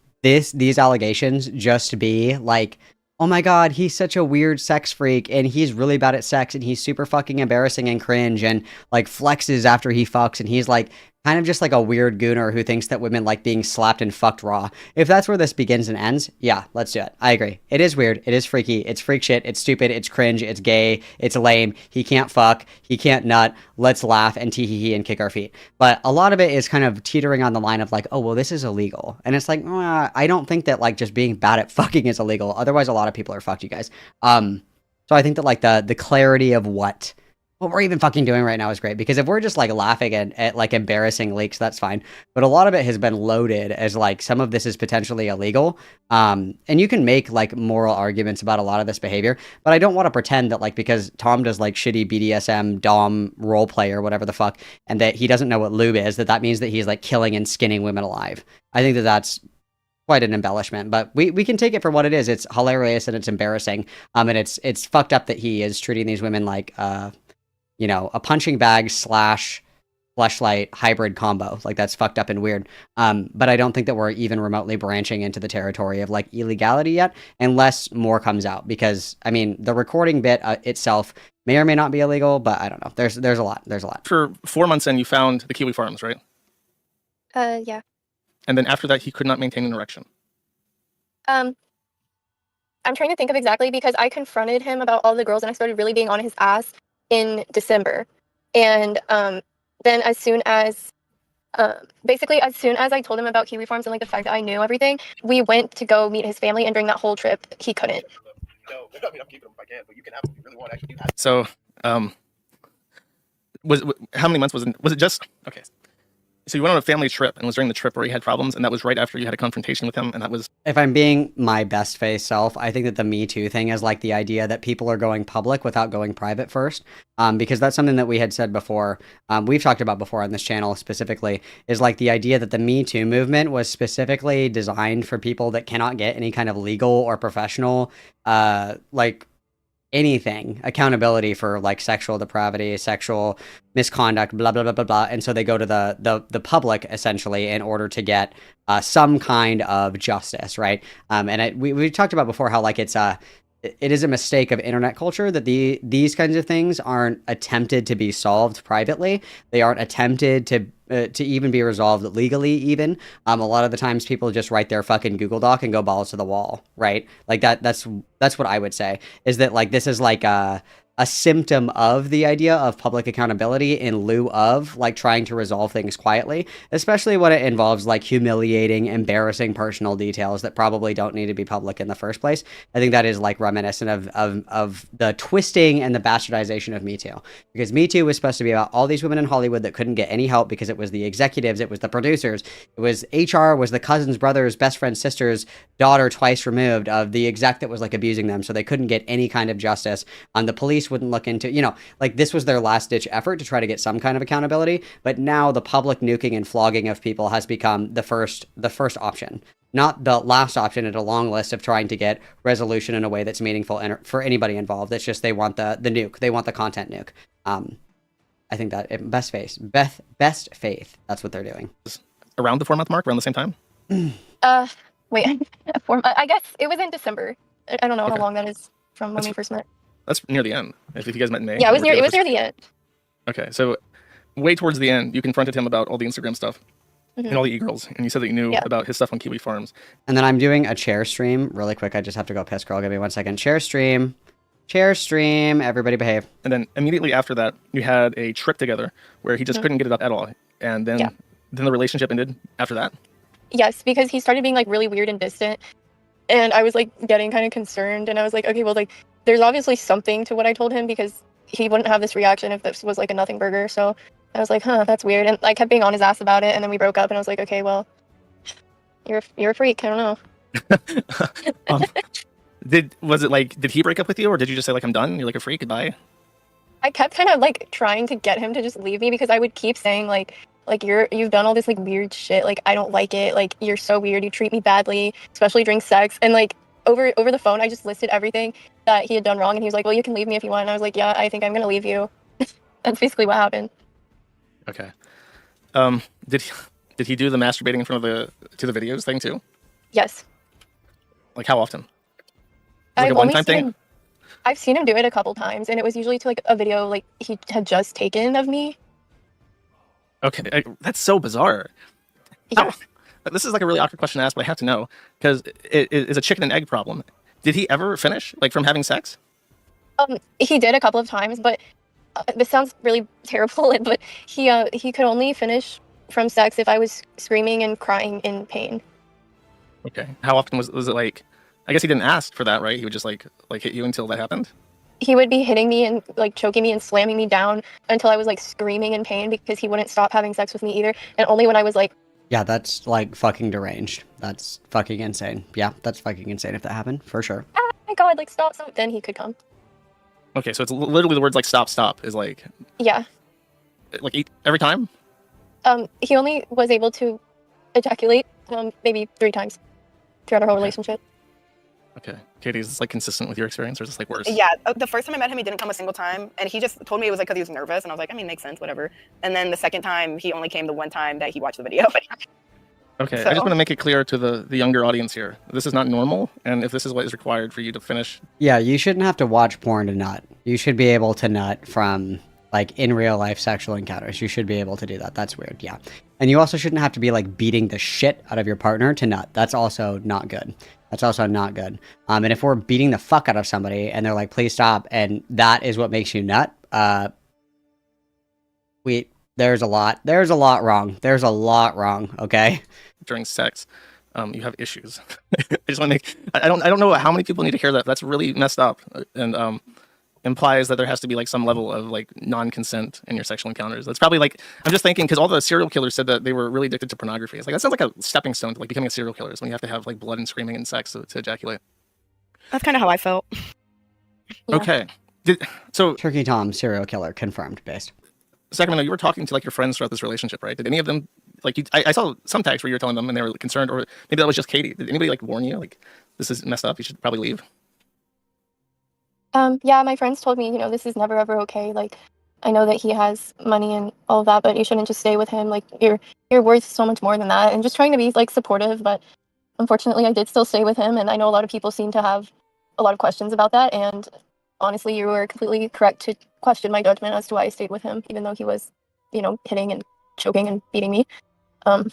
allegations just be like, oh my god, he's such a weird sex freak and he's really bad at sex and he's super fucking embarrassing and cringe and like flexes after he fucks and he's like kind of just like a weird gooner who thinks that women like being slapped and fucked raw. If that's where this begins and ends, yeah, let's do it. I agree. It is weird. It is freaky. It's freak shit. It's stupid. It's cringe. It's gay. It's lame. He can't fuck. He can't nut. Let's laugh and tee hee hee and kick our feet. But a lot of it is kind of teetering on the line of like, oh, well, this is illegal. And it's like, I don't think that like just being bad at fucking is illegal. Otherwise, a lot of people are fucked, you guys. So I think that like the clarity of what we're even fucking doing right now is great, because if we're just like laughing at like embarrassing leaks, that's fine. But a lot of it has been loaded as like some of this is potentially illegal. And you can make like moral arguments about a lot of this behavior, but I don't want to pretend that like because Tom does like shitty BDSM Dom role play or whatever the fuck, and that he doesn't know what lube is, that means that he's like killing and skinning women alive. I think that that's quite an embellishment, but we can take it for what it is. It's hilarious and it's embarrassing. And it's fucked up that he is treating these women like you know, a punching bag / fleshlight hybrid combo. Like that's fucked up and weird. But I don't think that we're even remotely branching into the territory of like illegality yet, unless more comes out. Because I mean, the recording bit itself may or may not be illegal, but I don't know. There's a lot. for 4 months in, you found the Kiwi Farms, right? Yeah. And then after that, he could not maintain an erection. I'm trying to think of exactly, because I confronted him about all the girls and I started really being on his ass in December. And then as soon as as soon as I told him about Kiwi Farms and like the fact that I knew everything, we went to go meet his family, and during that whole trip he couldn't. No, I mean, I'm keeping them if I can, but you can have them if you really want to actually do that. So, how many months was it just okay? So you went on a family trip, and it was during the trip where he had problems, and that was right after you had a confrontation with him, and that was If I'm being my best face self, I think that the Me Too thing is like the idea that people are going public without going private first. Because that's something that we had said before. We've talked about before on this channel specifically, is like the idea that the Me Too movement was specifically designed for people that cannot get any kind of legal or professional, like anything accountability for like sexual depravity, sexual misconduct, blah blah blah blah blah, and so they go to the public essentially in order to get some kind of justice, right? And we talked about before how like it is a mistake of internet culture that these kinds of things aren't attempted to be solved privately. They aren't attempted to even be resolved legally even. A lot of the times people just write their fucking Google Doc and go balls to the wall, right? Like that's what I would say, is that like this is like a symptom of the idea of public accountability in lieu of like trying to resolve things quietly, especially when it involves like humiliating, embarrassing personal details that probably don't need to be public in the first place. I think that is like reminiscent of the twisting and the bastardization of Me Too, because Me Too was supposed to be about all these women in Hollywood that couldn't get any help because it was the executives, it was the producers, it was HR, was the cousins, brothers, best friend's sister's daughter twice removed of the exec that was like abusing them, so they couldn't get any kind of justice. The police wouldn't look into, like this was their last ditch effort to try to get some kind of accountability. But now the public nuking and flogging of people has become the first option, not the last option in a long list of trying to get resolution in a way that's meaningful for anybody involved. It's just they want the nuke, they want the content nuke. I think that best faith, that's what they're doing. Around the 4-month mark, around the same time. Wait, I guess it was in December. I don't know how Okay. long that is from when we first met. That's near the end. If you guys met in May. Yeah, it was or near together the end. Okay, so way towards the end, you confronted him about all the Instagram stuff Mhm. and all the e-girls, and you said that you knew Yeah. about his stuff on Kiwi Farms. And then I'm doing a chair stream really quick. I just have to go piss, girl. Give me 1 second. Chair stream. Everybody behave. And then immediately after that, you had a trip together where he just Mhm. couldn't get it up at all. And then, Yeah. then the relationship ended after that. Yes, because he started being like really weird and distant, and I was like getting kind of concerned, and I was like, okay, well, like there's obviously something to what I told him because he wouldn't have this reaction if this was like a nothing burger. So I was like, huh, that's weird, and I kept being on his ass about it, and then we broke up, and I was like, okay, well, you're a freak. I don't know. um, did he break up with you, or did you just say like I'm done? You're like a freak. Goodbye. I kept kind of like trying to get him to just leave me because I would keep saying like you've done all this like weird shit, like I don't like it, like you're so weird, you treat me badly, especially during sex. And like over the phone I just listed everything that he had done wrong, and he was like, well, you can leave me if you want, and I was like, yeah, I think I'm gonna leave you. That's basically what happened. Okay. Did he do the masturbating in front of the videos thing too? Yes. Like how often? Like a I've only one-time seen thing? him, I've seen him do it a couple times, and it was usually to like a video like he had just taken of me. Okay, that's so bizarre. Yeah. This is like a really awkward question to ask, but I have to know because it is a chicken and egg problem. Did he ever finish like from having sex? He did a couple of times, but this sounds really terrible, but he could only finish from sex if I was screaming and crying in pain. Okay. How often was it like? I guess he didn't ask for that, right? He would just like hit you until that happened. He would be hitting me and like choking me and slamming me down until I was like screaming in pain because he wouldn't stop having sex with me either. And only when I was like, Yeah, that's like fucking deranged. That's fucking insane. Yeah, that's fucking insane if that happened, for sure. oh my god, like stop, then he could come. Okay, so it's literally the words like stop, stop is like Yeah. Every time. He only was able to ejaculate maybe 3 times throughout our whole Okay. relationship. Okay, Katie, is this like consistent with your experience, or is this like worse? Yeah, the first time I met him, he didn't come a single time, and he just told me it was like because he was nervous, and I was like, I mean, makes sense, whatever. And then the second time, he only came the one time that he watched the video. Okay, I So- just want to make it clear to the younger audience here. This is not normal, and if this is what is required for you to finish, Yeah, you shouldn't have to watch porn to nut. You should be able to nut from like in real life sexual encounters. You should be able to do that. That's weird. Yeah. And you also shouldn't have to be like beating the shit out of your partner to nut. That's also not good. That's also not good. And if we're beating the fuck out of somebody and they're like, please stop, and that is what makes you nut, there's a lot wrong. There's a lot wrong, okay? during sex, you have issues. I just want to make. I don't know how many people need to hear that. That's really messed up, and implies that there has to be like some level of like non-consent in your sexual encounters. That's probably like I'm just thinking because all the serial killers said that they were really addicted to pornography. It's like that sounds like a stepping stone to like becoming a serial killer. Is when you have to have like blood and screaming and sex to ejaculate. That's kind of how I felt. Yeah. Okay. So Turkey Tom, serial killer, confirmed, based. Sacramento, you were talking to like your friends throughout this relationship, right? Did any of them like I saw some texts where you were telling them and they were concerned, or maybe that was just Katie. Did anybody like warn you like this is messed up? You should probably leave. Yeah, my friends told me, this is never ever okay. Like, I know that he has money and all of that, but you shouldn't just stay with him. Like, you're worth so much more than that. And just trying to be like supportive, but unfortunately, I did still stay with him. And I know a lot of people seem to have a lot of questions about that. And honestly, you were completely correct to question my judgment as to why I stayed with him, even though he was, hitting and choking and beating me. What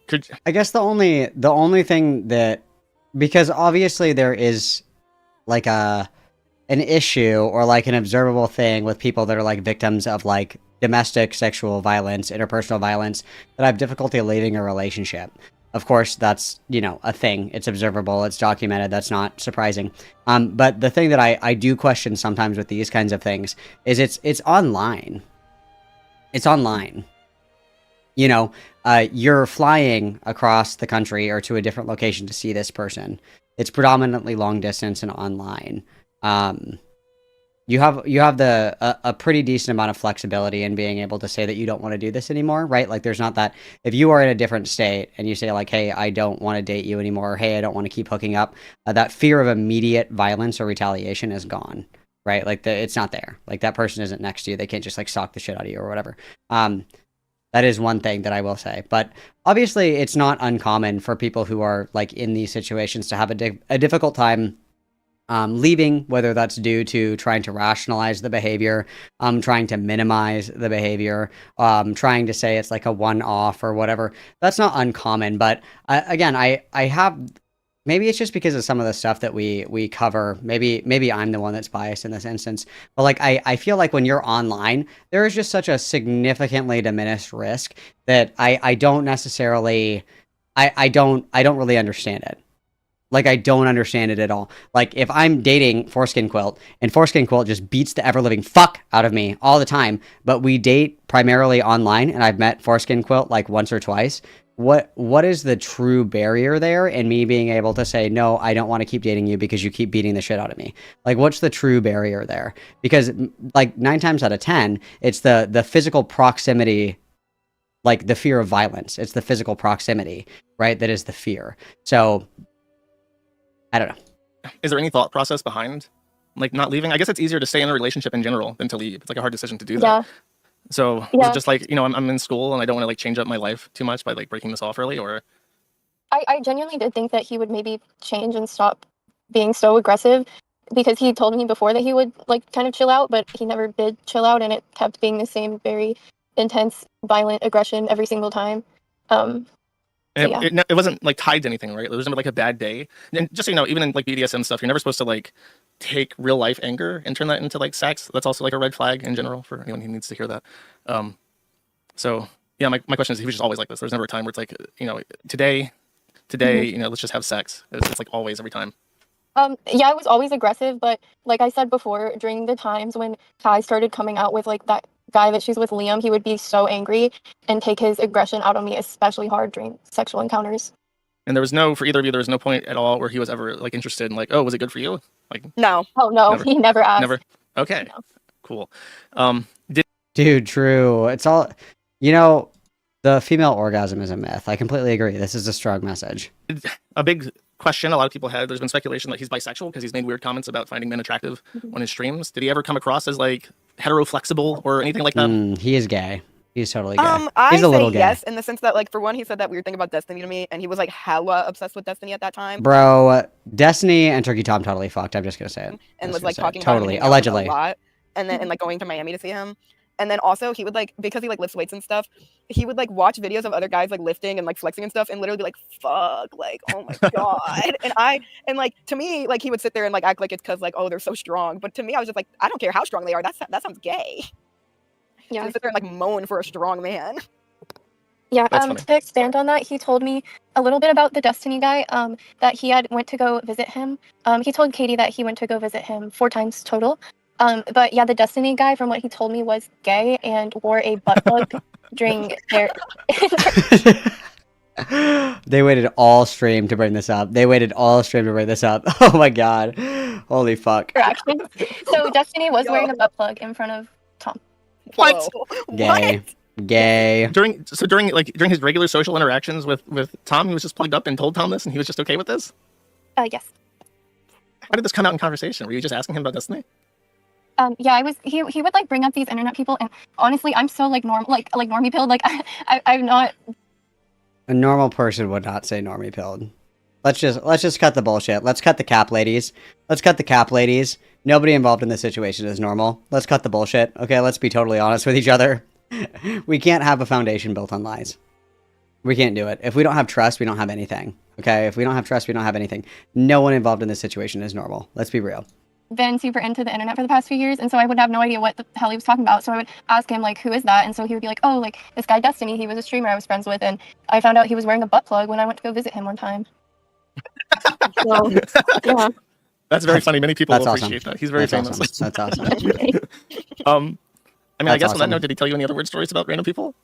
could I guess the only thing that, because obviously there is like an issue or like an observable thing with people that are like victims of like domestic sexual violence, interpersonal violence, that have difficulty leaving a relationship. Of course, that's, you know, a thing. It's observable. It's documented. That's not surprising. But the thing that I do question sometimes with these kinds of things is it's online. It's online. You know, you're flying across the country or to a different location to see this person. It's predominantly long distance and online. You have a pretty decent amount of flexibility in being able to say that you don't want to do this anymore, right? Like there's not that, if you are in a different state and you say like, hey, I don't want to date you anymore, or hey, I don't want to keep hooking up, that fear of immediate violence or retaliation is gone, right? Like it's not there. Like that person isn't next to you. They can't just like sock the shit out of you or whatever. That is one thing that I will say. But obviously it's not uncommon for people who are like in these situations to have a difficult time leaving, whether that's due to trying to rationalize the behavior, trying to minimize the behavior, trying to say it's like a one-off or whatever. That's not uncommon. But again, I have, maybe it's just because of some of the stuff that we cover. Maybe I'm the one that's biased in this instance. But like I feel like when you're online, there is just such a significantly diminished risk that I don't necessarily I don't really understand it. Like, I don't understand it at all. Like, if I'm dating Foreskin Quilt, and Foreskin Quilt just beats the ever-living fuck out of me all the time, but we date primarily online, and I've met Foreskin Quilt, like, once or twice, what is the true barrier there in me being able to say, no, I don't want to keep dating you because you keep beating the shit out of me? Like, what's the true barrier there? Because, like, 9 times out of 10, it's the physical proximity, like, the fear of violence. It's the physical proximity, right, that is the fear. So I don't know. Is there any thought process behind like not leaving? I guess it's easier to stay in a relationship in general than to leave. It's like a hard decision to do that. Yeah. So was it just like, you know, I'm in school and I don't want to like change up my life too much by like breaking this off early, or? I genuinely did think that he would maybe change and stop being so aggressive, because he told me before that he would like kind of chill out, but he never did chill out, and it kept being the same very intense, violent aggression every single time. And yeah. it wasn't like tied to anything, right? It was never like a bad day. And just so you know, even in like BDSM stuff, you're never supposed to like take real life anger and turn that into like sex. That's also like a red flag in general for anyone who needs to hear that. So yeah, my question is, he was just always like this. There's never a time where it's like, you know, today, you know, let's just have sex. It's like always, every time. Yeah, it was always aggressive, but like I said before, during the times when Kai started coming out with like that guy that she's with, Liam, he would be so angry and take his aggression out on me, especially hard during sexual encounters. And there was no, for either of you, there was no point at all where he was ever like interested in like, oh, was it good for you? Like, No. Oh no, Never. he never asked. never. Okay, No. cool. Dude, true. It's all, you know, the female orgasm is a myth. I completely agree. This is a strong message. A big question a lot of people had, there's been speculation that he's bisexual because he's made weird comments about finding men attractive on his streams. Did he ever come across as like hetero-flexible or anything like that? He is gay. He's totally gay. I He's a little say gay. yes, in the sense that, like, for one, he said that weird thing about Destiny to me, and he was like hella obsessed with Destiny at that time, Bro, Destiny and Turkey Tom totally fucked. I'm just gonna say it. and Just was gonna like say it. talking about him Totally, and hanging out with him allegedly. a lot, and then and like going to Miami to see him. And then also he would like, because he like lifts weights and stuff, he would like watch videos of other guys like lifting and like flexing and stuff, and literally be like, fuck, like, oh my god. And like, to me, like, he would sit there and like act like it's because like, oh, they're so strong, but to me I was just like, I don't care how strong they are, that sounds gay. Yeah. To sit there and like moan for a strong man. Yeah, That's funny. to expand on that, he told me a little bit about the Destiny guy, that he had went to go visit him. He told Katie that he went to go visit him 4 times total. But yeah, the Destiny guy, from what he told me, was gay and wore a butt plug during their They waited all stream to bring this up. Oh my god. Holy fuck. interactions. So Destiny was wearing a butt plug in front of Tom. What? Whoa. Gay. Gay. During his regular social interactions with Tom, he was just plugged up and told Tom this, and he was just okay with this? Yes. How did this come out in conversation? Were you just asking him about Destiny? Yeah, I was. He would like bring up these internet people, and honestly, I'm so like normie pilled. Like I'm not. A normal person would not say normie pilled. Let's just cut the bullshit. Let's cut the cap, ladies. Nobody involved in this situation is normal. Let's cut the bullshit. Okay, let's be totally honest with each other. We can't have a foundation built on lies. We can't do it. If we don't have trust, we don't have anything. Okay? If we don't have trust, we don't have anything. No one involved in this situation is normal. Let's be real. been super into the internet for the past few years, and so I would have no idea what the hell he was talking about. So I would ask him, like, who is that? And so he would be like, oh, like, this guy Destiny, he was a streamer I was friends with, and I found out he was wearing a butt plug when I went to go visit him one time. So, yeah. That's very funny. Many people That's will awesome. appreciate that. He's very That's famous. awesome. That's awesome. I mean, I That's guess on that awesome. note, did he tell you any other weird stories about random people?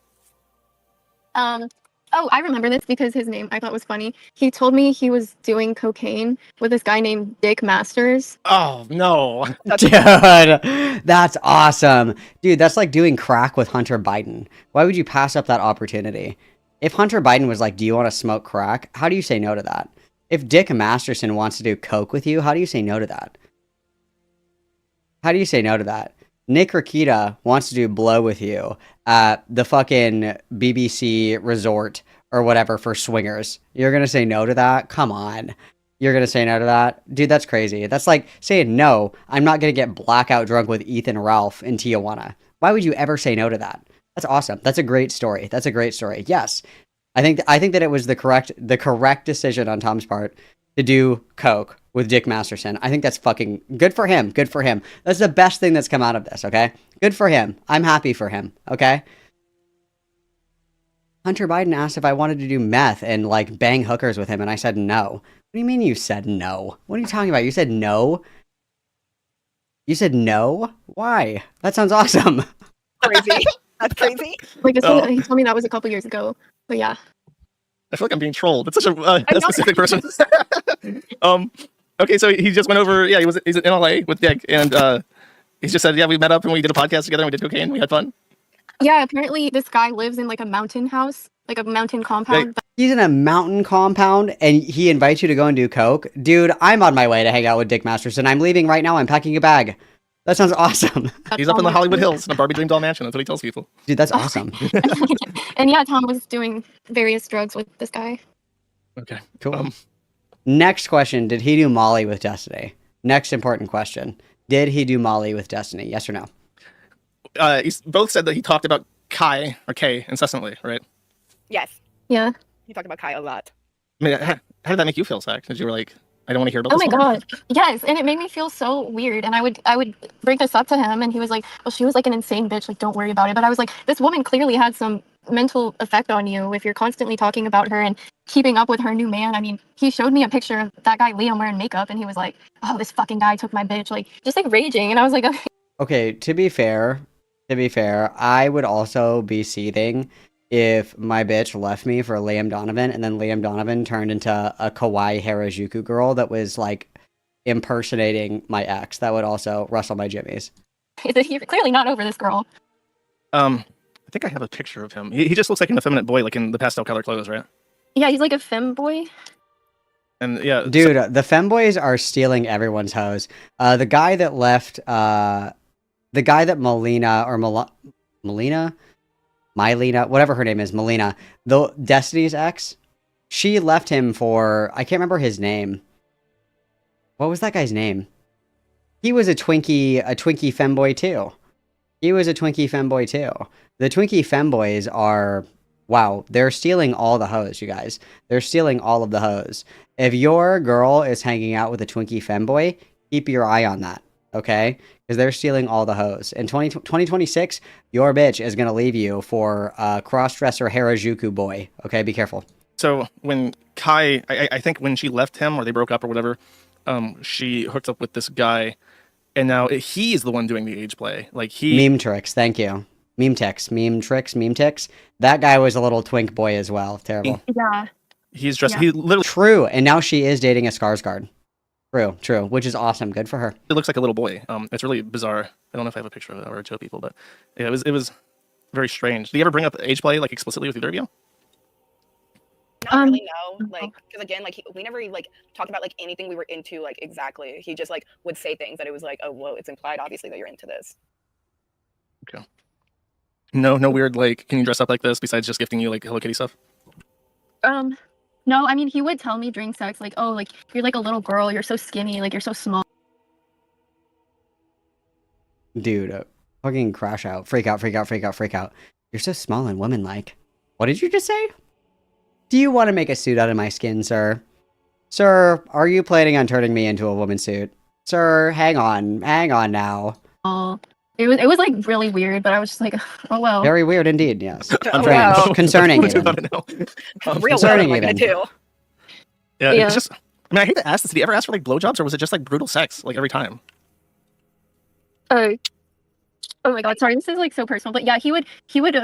Oh, I remember this because his name I thought was funny. He told me he was doing cocaine with this guy named Dick Masters. Oh, no. Dude, that's awesome. Dude, that's like doing crack with Hunter Biden. Why would you pass up that opportunity? If Hunter Biden was like, do you want to smoke crack? How do you say no to that? If Dick Masterson wants to do coke with you, how do you say no to that? How do you say no to that? Nick Rakita wants to do blow with you at the fucking BBC resort or whatever for swingers. You're going to say no to that? Come on. You're going to say no to that? Dude, that's crazy. That's like saying, no, I'm not going to get blackout drunk with Ethan Ralph in Tijuana. Why would you ever say no to that? That's awesome. That's a great story. That's a great story. Yes. I think that it was the correct decision on Tom's part to do coke with Dick Masterson. I think that's fucking good for him. Good for him. That's the best thing that's come out of this, okay? Good for him. I'm happy for him, okay? Hunter Biden asked if I wanted to do meth and like bang hookers with him, and I said no. What do you mean you said no? What are you talking about? You said no? You said no? Why? That sounds awesome. Crazy. That's crazy. Like, he told me that was a couple years ago. But yeah. I feel like I'm being trolled. It's such a specific person. Okay, so he just went over. Yeah, he's in LA with Dick, and he's just said, yeah, we met up and we did a podcast together and we did cocaine. We had fun. Yeah, apparently this guy lives in like a mountain house, like a mountain compound. He's in a mountain compound and he invites you to go and do coke. Dude, I'm on my way to hang out with Dick Masterson. I'm leaving right now. I'm packing a bag. That sounds awesome. He's up in the Hollywood Hills in a Barbie Dream Doll mansion. That's what he tells people. Dude, that's awesome. And yeah, Tom was doing various drugs with this guy. Okay, Cool. Next question. Did he do Molly with Destiny? Next important question. Did he do Molly with Destiny? Yes or no? He's both said that he talked about Kai or K incessantly, right? Yes. Yeah. He talked about Kai a lot. I mean, how did that make you feel, Zach? Because you were like, I don't want to hear about Oh this my more. god. Yes, and it made me feel so weird. And I would bring this up to him, and he was like, "Well, she was like an insane bitch. Like, don't worry about it." But I was like, "This woman clearly had some mental effect on you if you're constantly talking about her and keeping up with her new man." I mean, he showed me a picture of that guy Liam wearing makeup, and he was like, "Oh, this fucking guy took my bitch," like just like raging. And I was like, okay. Okay, to be fair, I would also be seething if my bitch left me for Liam Donovan and then Liam Donovan turned into a kawaii Harajuku girl that was like impersonating my ex. That would also rustle my jimmies. You're clearly not over this girl. I think I have a picture of him. He just looks like an effeminate boy, like in the pastel color clothes, right? Yeah, he's like a femboy. And yeah, Dude, the femboys are stealing everyone's hose. The guy that left, the guy that Mylena, whatever her name is, Melina, the Destiny's ex, she left him for, I can't remember his name. What was that guy's name? He was a Twinkie femboy too. The Twinkie femboys are, wow, they're stealing all the hoes, you guys. They're stealing all of the hoes. If your girl is hanging out with a Twinkie femboy, keep your eye on that, okay? Because they're stealing all the hoes. In 2026, your bitch is going to leave you for a cross-dresser Harajuku boy, okay? Be careful. so when Kai, I think when she left him or they broke up or whatever, she hooked up with this guy, and now he's the one doing the age play. Like Meme tricks, thank you. Meme ticks. That guy was a little twink boy as well. Terrible. Yeah. he's dressed. Yeah. He literally True, and now she is dating a Skarsgård. True, which is awesome. Good for her. looks like a little boy. It's really bizarre. I don't know if I have a picture of it or show people, but yeah, it was very strange. Do you ever bring up age play like explicitly with either of you? Not really, no. Like, because again, like we never like talked about like anything we were into, like exactly. He just like would say things that it was like, oh, whoa, it's implied, obviously, that you're into this. No weird like, can you dress up like this besides just gifting you like Hello Kitty stuff? No, I mean, he would tell me during sex, like, oh, like, you're like a little girl, you're so skinny, like, you're so small. Dude, fucking crash out. Freak out. You're so small and woman-like. What did you just say? Do you want to make a suit out of my skin, sir? Sir, are you planning on turning me into a woman suit? Sir, hang on now. Oh, it was like really weird, but I was just like, oh well. Very weird indeed. Yes. Oh, Strange. wow. Concerning What do you even. want to know? Real concerning what am I gonna even. do? Yeah, Yeah. it's just. I mean, I hate to ask this. Did he ever ask for like blowjobs, or was it just like brutal sex, like every time? Oh my god, sorry, this is like so personal, but yeah, he would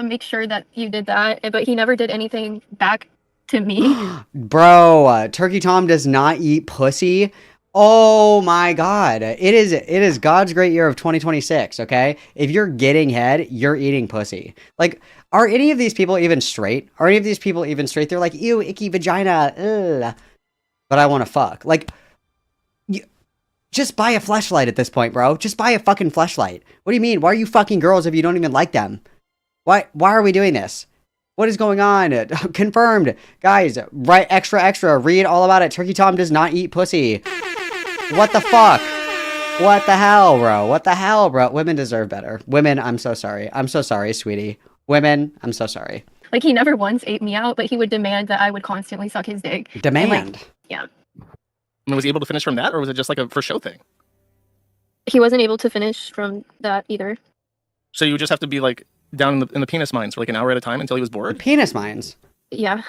make sure that you did that, but he never did anything back to me. Bro, Turkey Tom does not eat pussy. Oh my god. It is God's great year of 2026, okay? If you're getting head, you're eating pussy. Like, are any of these people even straight? Are any of these people even straight? They're like, ew, icky vagina, ugh. But I want to fuck. Like, just buy a fleshlight at this point, bro. Just buy a fucking fleshlight. What do you mean? Why are you fucking girls if you don't even like them? Why are we doing this? What is going on? Confirmed. Guys, write extra, read all about it. Turkey Tom does not eat pussy. What the fuck? What the hell, bro? What the hell, bro? Women deserve better. Women, I'm so sorry. I'm so sorry, sweetie. Women, I'm so sorry. Like, he never once ate me out, but he would demand that I would constantly suck his dick. Demand. And, like, yeah. I mean, was he able to finish from that, or was it just like a for show thing? He wasn't able to finish from that either. So you would just have to be like down in the penis mines for like an hour at a time until he was bored. Penis mines. Yeah.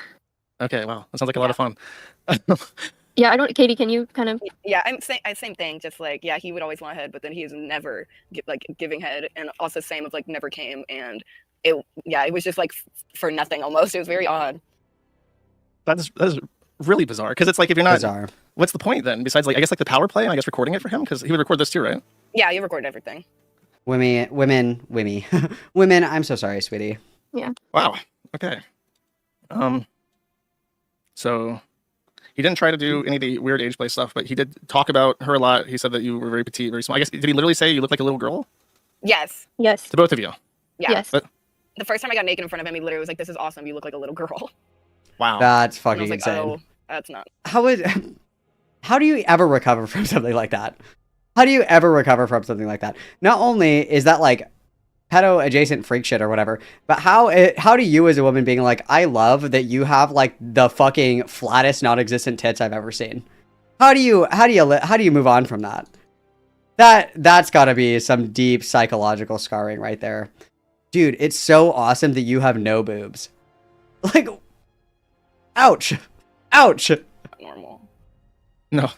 Okay, wow, that sounds like a lot of fun. Yeah, Katie, can you kind of... Yeah, same thing. Just like, yeah, he would always want head, but then he was never giving head, and also same of like never came, and it was just like for nothing almost. It was very odd. That is really bizarre, because it's like if you're not, Bizarre. what's the point then? Besides, like, I guess like the power play and I guess recording it for him, because he would record this too, right? Yeah, you recorded everything. Women. Women, I'm so sorry, sweetie. Wow. Okay. So he didn't try to do any of the weird age play stuff, but he did talk about her a lot. He said that you were very petite, very small. I guess, did he literally say you look like a little girl Yes. Yes. to both of you? Yeah. Yes. But The first time I got naked in front of him, he literally was like, "This is awesome. You look like a little girl." wow. That's And I fucking was like, insane. "Oh, that's not." How do you ever recover from something like that? How do you ever recover from something like that? Not only is that like pedo adjacent freak shit or whatever, but how do you as a woman being like, I love that you have like the fucking flattest non-existent tits I've ever seen? How do you move on from that? That's got to be some deep psychological scarring right there. Dude, it's so awesome that you have no boobs. Like, ouch. Ouch. Normal. No.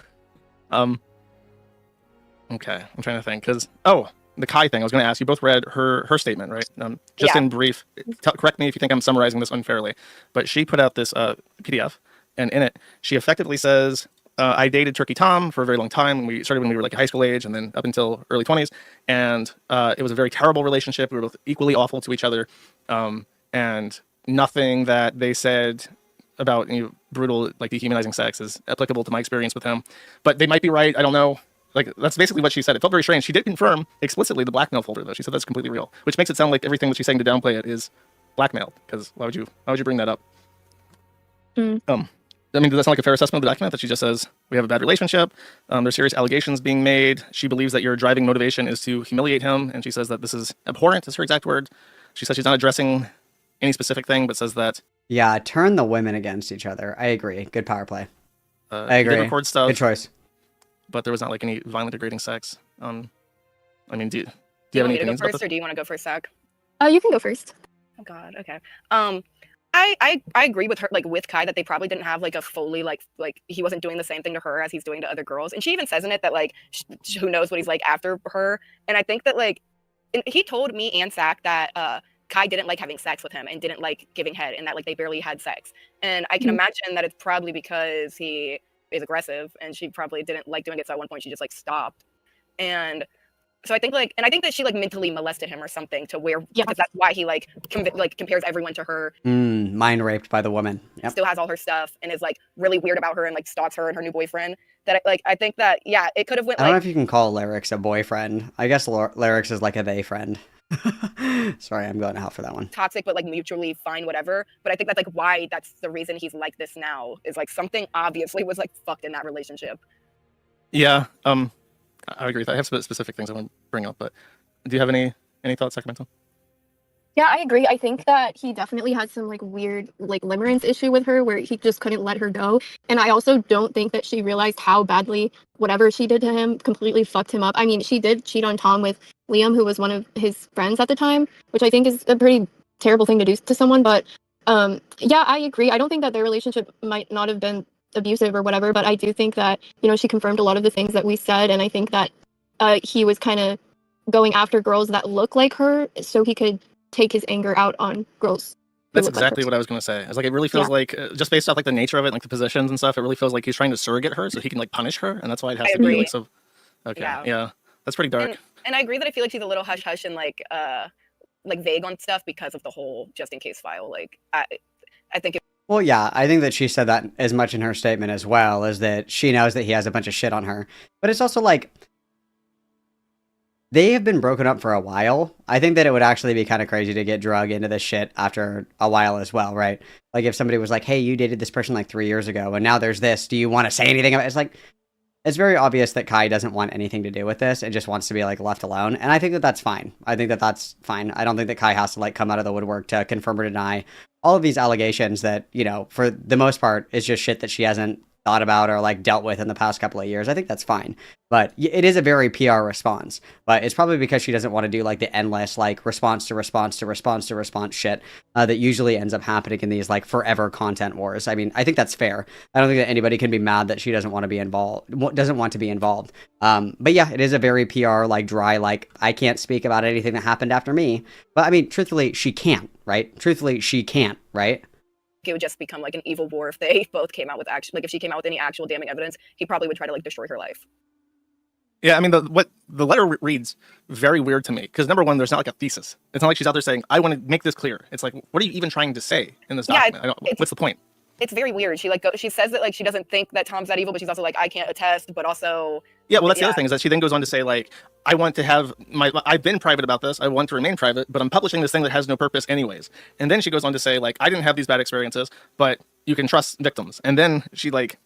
Okay, I'm trying to think, because the Kai thing. I was going to ask you. Both read her statement, right? Just Yeah. in brief. Correct me if you think I'm summarizing this unfairly, but she put out this PDF, and in it, she effectively says, "I dated Turkey Tom for a very long time. We started when we were like high school age, and then up until early 20s, and it was a very terrible relationship. We were both equally awful to each other, and nothing that they said about brutal, like dehumanizing sex is applicable to my experience with him. But they might be right. I don't know." Like, that's basically what she said. It felt very strange. She did confirm explicitly the blackmail folder, though. She said that's completely real, which makes it sound like everything that she's saying to downplay it is blackmailed. Because why would you bring that up? Mm. I mean, does that sound like a fair assessment of the document, that she just says we have a bad relationship? There's serious allegations being made. She believes that your driving motivation is to humiliate him, and she says that this is abhorrent. Is her exact word. She says she's not addressing any specific thing, but says that Yeah, turn the women against each other. I agree. Good power play. I he did agree. record stuff, Good choice. but there was not like any violent degrading sex. I mean, do you Do have you any want me to go opinions about first, this? or do you want to go first, Zach? You can go first. Oh God. Okay. I agree with her, like with Kai, that they probably didn't have like a fully like he wasn't doing the same thing to her as he's doing to other girls, and she even says in it that like who knows what he's like after her. And I think that like he told me and Zach that Kai didn't like having sex with him and didn't like giving head, and that like they barely had sex. And I can imagine that it's probably because he is aggressive, and she probably didn't like doing it, so at one point she just like stopped. And so I think that she like mentally molested him or something, to where because that's why he like compares everyone to her. Mind raped by the woman. Yep. Still has all her stuff and is like really weird about her and like stalks her and her new boyfriend. That I think that it could have went. I don't know Like, if you can call Lyrics a boyfriend. I guess Lyrics is like a they friend. Sorry, I'm going out for that one. toxic, but like mutually fine, whatever. But I think that's like why that's the reason he's like this now, is like something obviously was like fucked in that relationship. Yeah, I agree with that. I have specific things I want to bring up, but do you have any thoughts, Sacramento? Yeah, I agree. I think that he definitely had some like weird like limerence issue with her where he just couldn't let her go. And I also don't think that she realized how badly whatever she did to him completely fucked him up. I mean, she did cheat on Tom with Liam, who was one of his friends at the time, which I think is a pretty terrible thing to do to someone. But yeah, I agree. I don't think that their relationship might not have been abusive or whatever, but I do think that, you know, she confirmed a lot of the things that we said. And I think that he was kind of going after girls that look like her so he could take his anger out on girls. That's exactly what I was going to say. It's like, it really feels like, just based off like the nature of it, like the positions and stuff, it really feels like he's trying to surrogate her so he can like punish her, and that's why it has to be like so. Okay, yeah, that's pretty dark. And I agree that I feel like she's a little hush hush and like vague on stuff because of the whole just in case file. Like I think. Well, yeah, I think that she said that as much in her statement as well, is that she knows that he has a bunch of shit on her. But it's also like, they have been broken up for a while. I think that it would actually be kind of crazy to get drug into this shit after a while as well, right? Like if somebody was like, hey, you dated this person like 3 years ago and now there's this. Do you want to say anything about it? It's like, it's very obvious that Kai doesn't want anything to do with this and just wants to be like left alone. And I think that that's fine. I think that that's fine. I don't think that Kai has to like come out of the woodwork to confirm or deny all of these allegations that, you know, for the most part is just shit that she hasn't thought about or like dealt with in the past couple of years. I think that's fine. But it is a very PR response. But it's probably because she doesn't want to do like the endless like response to response to response to response shit that usually ends up happening in these like forever content wars. I mean, I think that's fair. I don't think that anybody can be mad that she doesn't want to be involved. But yeah, it is a very PR like dry, like I can't speak about anything that happened after me. But I mean, truthfully, she can't, right? It would just become like an evil war if they both came out with if she came out with any actual damning evidence, he probably would try to like destroy her life. Yeah, I mean, what the letter reads very weird to me because number one, there's not like a thesis. It's not like she's out there saying, "I want to make this clear." It's like, what are you even trying to say in this document? What's the point? It's very weird. She she says that like she doesn't think that Tom's that evil, but she's also like, I can't attest, but also. Yeah, well, that's the other thing is that she then goes on to say like, I want to have I've been private about this. I want to remain private, but I'm publishing this thing that has no purpose anyways. And then she goes on to say like, I didn't have these bad experiences, but you can trust victims. And then she like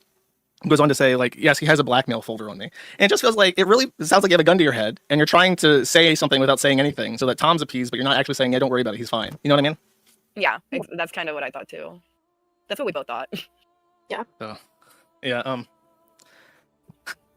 goes on to say like, yes, he has a blackmail folder on me. And it just feels like, it really sounds like you have a gun to your head and you're trying to say something without saying anything so that Tom's appeased, but you're not actually saying, yeah, don't worry about it. He's fine. You know what I mean? Yeah, that's kind of what I thought too. That's what we both thought. Yeah. Yeah.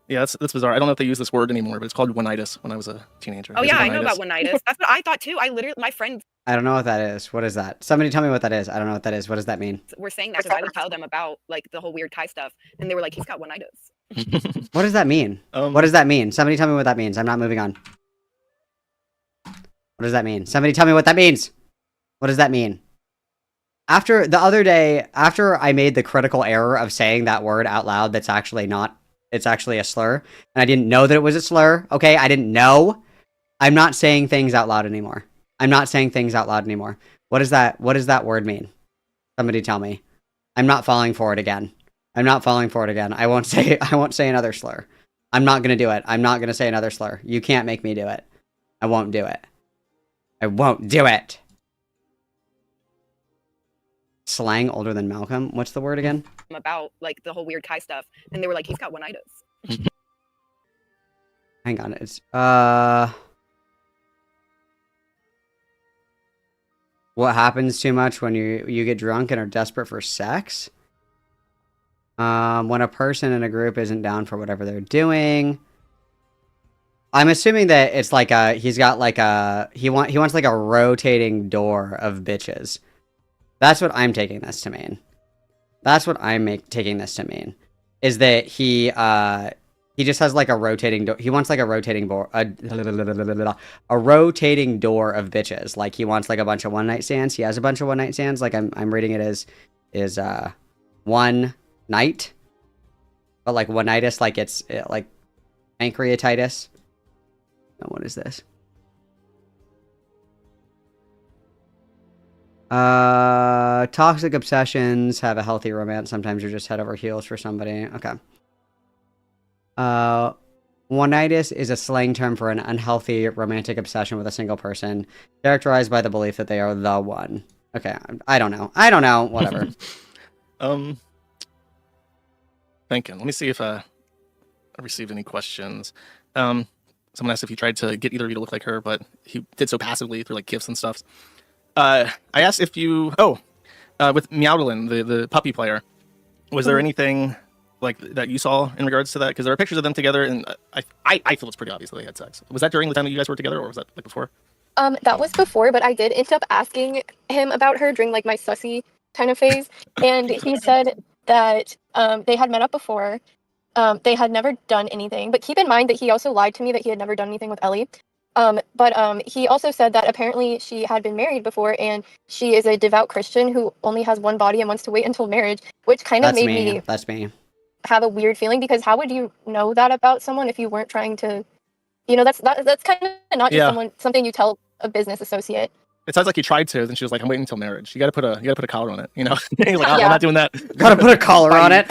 Yeah, that's bizarre. I don't know if they use this word anymore, but it's called one-itis when I was a teenager. Oh yeah, I know about one-itis. That's what I thought too. My friend. I don't know what that is. What is that? Somebody tell me what that is. I don't know what that is. What does that mean? We're saying that because I would tell them about like the whole weird Kai stuff, and they were like, he's got one-itis. What does that mean? What does that mean? Somebody tell me what that means. I'm not moving on. What does that mean? Somebody tell me what that means. What does that mean? After the other day, after I made the critical error of saying that word out loud, that's actually not, it's actually a slur, and I didn't know that it was a slur, okay? I didn't know. I'm not saying things out loud anymore. I'm not saying things out loud anymore. What does that word mean? Somebody tell me. I'm not falling for it again. I'm not falling for it again. I won't say another slur. I'm not going to do it. I'm not going to say another slur. You can't make me do it. I won't do it. I won't do it. Slang older than Malcolm. What's the word again? About like the whole weird Kai stuff, and they were like, he's got one-itis. Hang on, it's what happens too much when you get drunk and are desperate for sex? When a person in a group isn't down for whatever they're doing. I'm assuming that it's like he wants like a rotating door of bitches. That's what I'm taking this to mean. That's what I'm taking this to mean. Is that he just has like a rotating door. He wants like a rotating door, a rotating door of bitches. Like he wants like a bunch of one night stands. He has a bunch of one night stands. Like I'm reading it as one night, but like one-itis, like it's like pancreatitis. Oh, what is this? Toxic obsessions have a healthy romance. Sometimes you're just head over heels for somebody. Okay. One-itis is a slang term for an unhealthy romantic obsession with a single person, characterized by the belief that they are the one. Okay, I don't know. Whatever. Thinking. Let me see if I received any questions. Someone asked if he tried to get either of you to look like her, but he did so passively through like gifts and stuff. I asked if you. With Meowdlin, the puppy player, was there anything like that you saw in regards to that? Because there are pictures of them together, and I feel it's pretty obvious that they had sex. Was that during the time that you guys were together, or was that like before? That was before, but I did end up asking him about her during like my sussy kind of phase, and he said that they had met up before. They had never done anything, but keep in mind that he also lied to me that he had never done anything with Ellie. But he also said that apparently she had been married before, and she is a devout Christian who only has one body and wants to wait until marriage, which kind of That's made me. me That's me. have a weird feeling, because how would you know that about someone if you weren't trying to, that's kind of not just Yeah. something you tell a business associate. It sounds like he tried to, then she was like, "I'm waiting until marriage. You got to put a collar on it." You know, he's like, "Oh, Yeah. I'm not doing that." Gotta put a collar on it.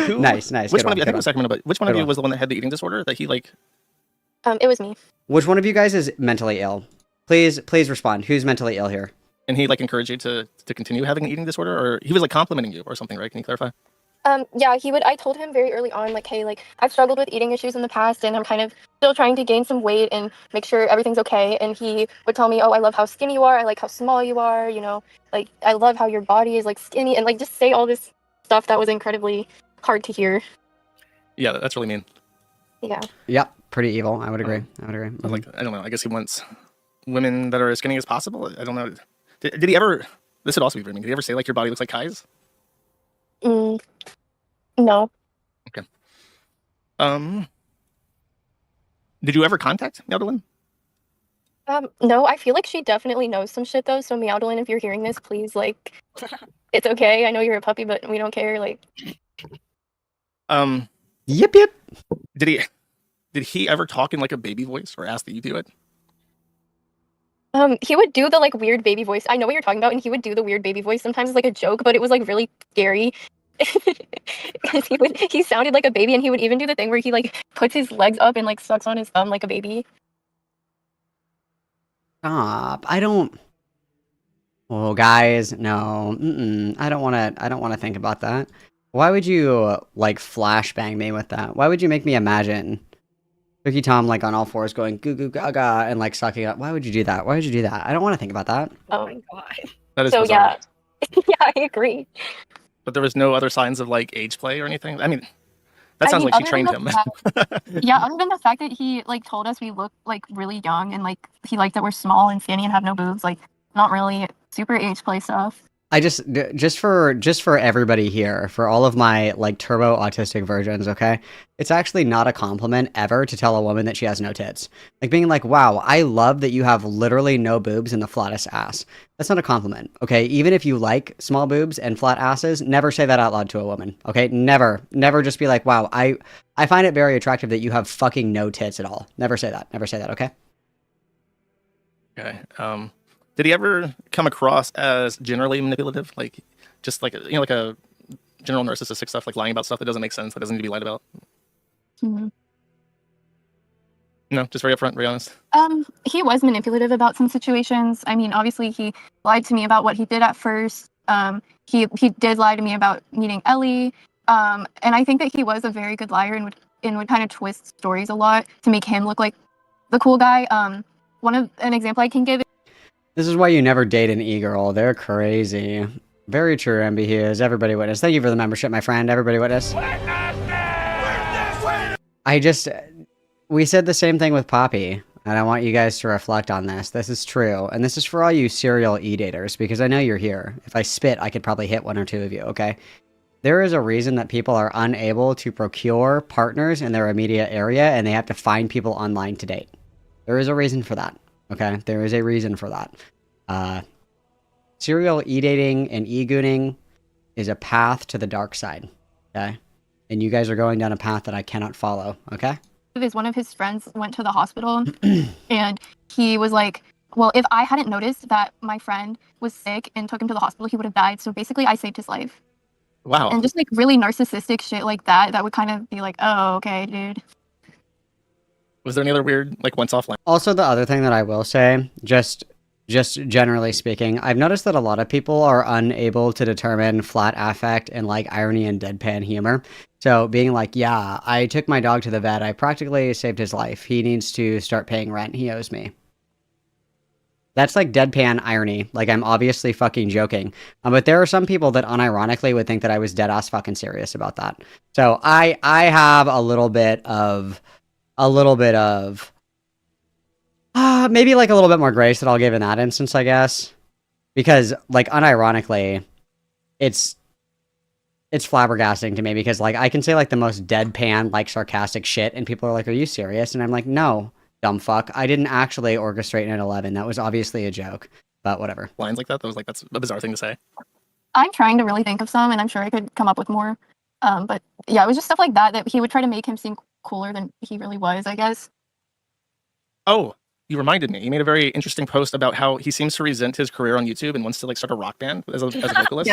Who- Nice. Which Good one of you? I think it good was Sacramento, but which one Good of you one. was the one that had the eating disorder that he like? It was me. Which one of you guys is mentally ill? Please respond. Who's mentally ill here? And he like encouraged you to continue having an eating disorder, or he was like complimenting you or something, right? Can you clarify? Yeah, he would. I told him very early on, like, hey, like, I've struggled with eating issues in the past, and I'm kind of still trying to gain some weight and make sure everything's okay. And he would tell me, oh, I love how skinny you are. I like how small you are. You know, like, I love how your body is like skinny, and like just say all this stuff that was incredibly hard to hear. Yeah, that's really mean. Yeah. Yep. Pretty evil. I would agree. But, like, I don't know. I guess he wants women that are as skinny as possible. I don't know. Did he ever? This would also be very mean. Did he ever say like your body looks like Kai's? No. Okay. Did you ever contact Meowdlin? No, I feel like she definitely knows some shit though. So Meowdlin, if you're hearing this, please, like, it's okay. I know you're a puppy, but we don't care. Like, Yep. Did he ever talk in like a baby voice or ask that you do it? he would do the like weird baby voice. I know what you're talking about, and he would do the weird baby voice sometimes as like a joke, but it was like really scary. Because he sounded like a baby, and he would even do the thing where he like puts his legs up and like sucks on his thumb like a baby. Stop. I don't. Oh, guys, no. I don't want to. I don't want to think about that. Why would you like flashbang me with that? Why would you make me imagine Cookie Tom like on all fours going goo goo gaga and like sucking up? Why would you do that? Why would you do that? I don't want to think about that. Oh my god. That is So bizarre. yeah, yeah, I agree. But there was no other signs of like age play or anything. I mean, that I sounds mean, like she other than trained him. the yeah, other than the fact that he like told us we look like really young, and like he liked that we're small and skinny and have no boobs, like not really super age play stuff. I just for everybody here, for all of my like turbo autistic versions, okay? It's actually not a compliment ever to tell a woman that she has no tits. Like being like, "Wow, I love that you have literally no boobs and the flattest ass." That's not a compliment, okay? Even if you like small boobs and flat asses, never say that out loud to a woman, okay? Never just be like, "Wow, I find it very attractive that you have fucking no tits at all." Never say that, okay? Okay. Did he ever come across as generally manipulative, like just like like a general narcissistic stuff, like lying about stuff that doesn't make sense, that doesn't need to be lied about? Mm-hmm. No, just very upfront, very honest. He was manipulative about some situations. I mean, obviously he lied to me about what he did at first. He did lie to me about meeting Ellie. And I think that he was a very good liar and would kind of twist stories a lot to make him look like the cool guy. An example I can give. This is why you never date an e-girl. They're crazy. Very true, MB Hughes. Everybody witness. Thank you for the membership, my friend. Everybody witness. We said the same thing with Poppy, and I want you guys to reflect on this. This is true, and this is for all you serial e-daters, because I know you're here. If I spit, I could probably hit one or two of you, okay? There is a reason that people are unable to procure partners in their immediate area, and they have to find people online to date. There is a reason for that. Okay, there is a reason for that. Serial e-dating and e-gooning is a path to the dark side, okay? And you guys are going down a path that I cannot follow, okay? One of his friends went to the hospital, and he was like, well, if I hadn't noticed that my friend was sick and took him to the hospital, he would have died. So basically, I saved his life. Wow. And just like really narcissistic shit like that would kind of be like, oh, okay, dude. Was there any other weird like once-off line? Also, the other thing that I will say, just generally speaking, I've noticed that a lot of people are unable to determine flat affect and like irony and deadpan humor. So being like, yeah, I took my dog to the vet. I practically saved his life. He needs to start paying rent. He owes me. That's like deadpan irony. Like I'm obviously fucking joking. But there are some people that unironically would think that I was dead ass fucking serious about that. So I have a little bit of maybe like a little bit more grace that I'll give in that instance, I guess. Because like unironically, it's flabbergasting to me because like I can say like the most deadpan like sarcastic shit and people are like, "Are you serious?" And I'm like, "No, dumb fuck. I didn't actually orchestrate an 11. That was obviously a joke." But whatever. Lines like that, that's a bizarre thing to say. I'm trying to really think of some, and I'm sure I could come up with more. But yeah, it was just stuff like that he would try to make him seem cooler than he really was, I guess. Oh, you reminded me. He made a very interesting post about how he seems to resent his career on YouTube and wants to like start a rock band as a vocalist.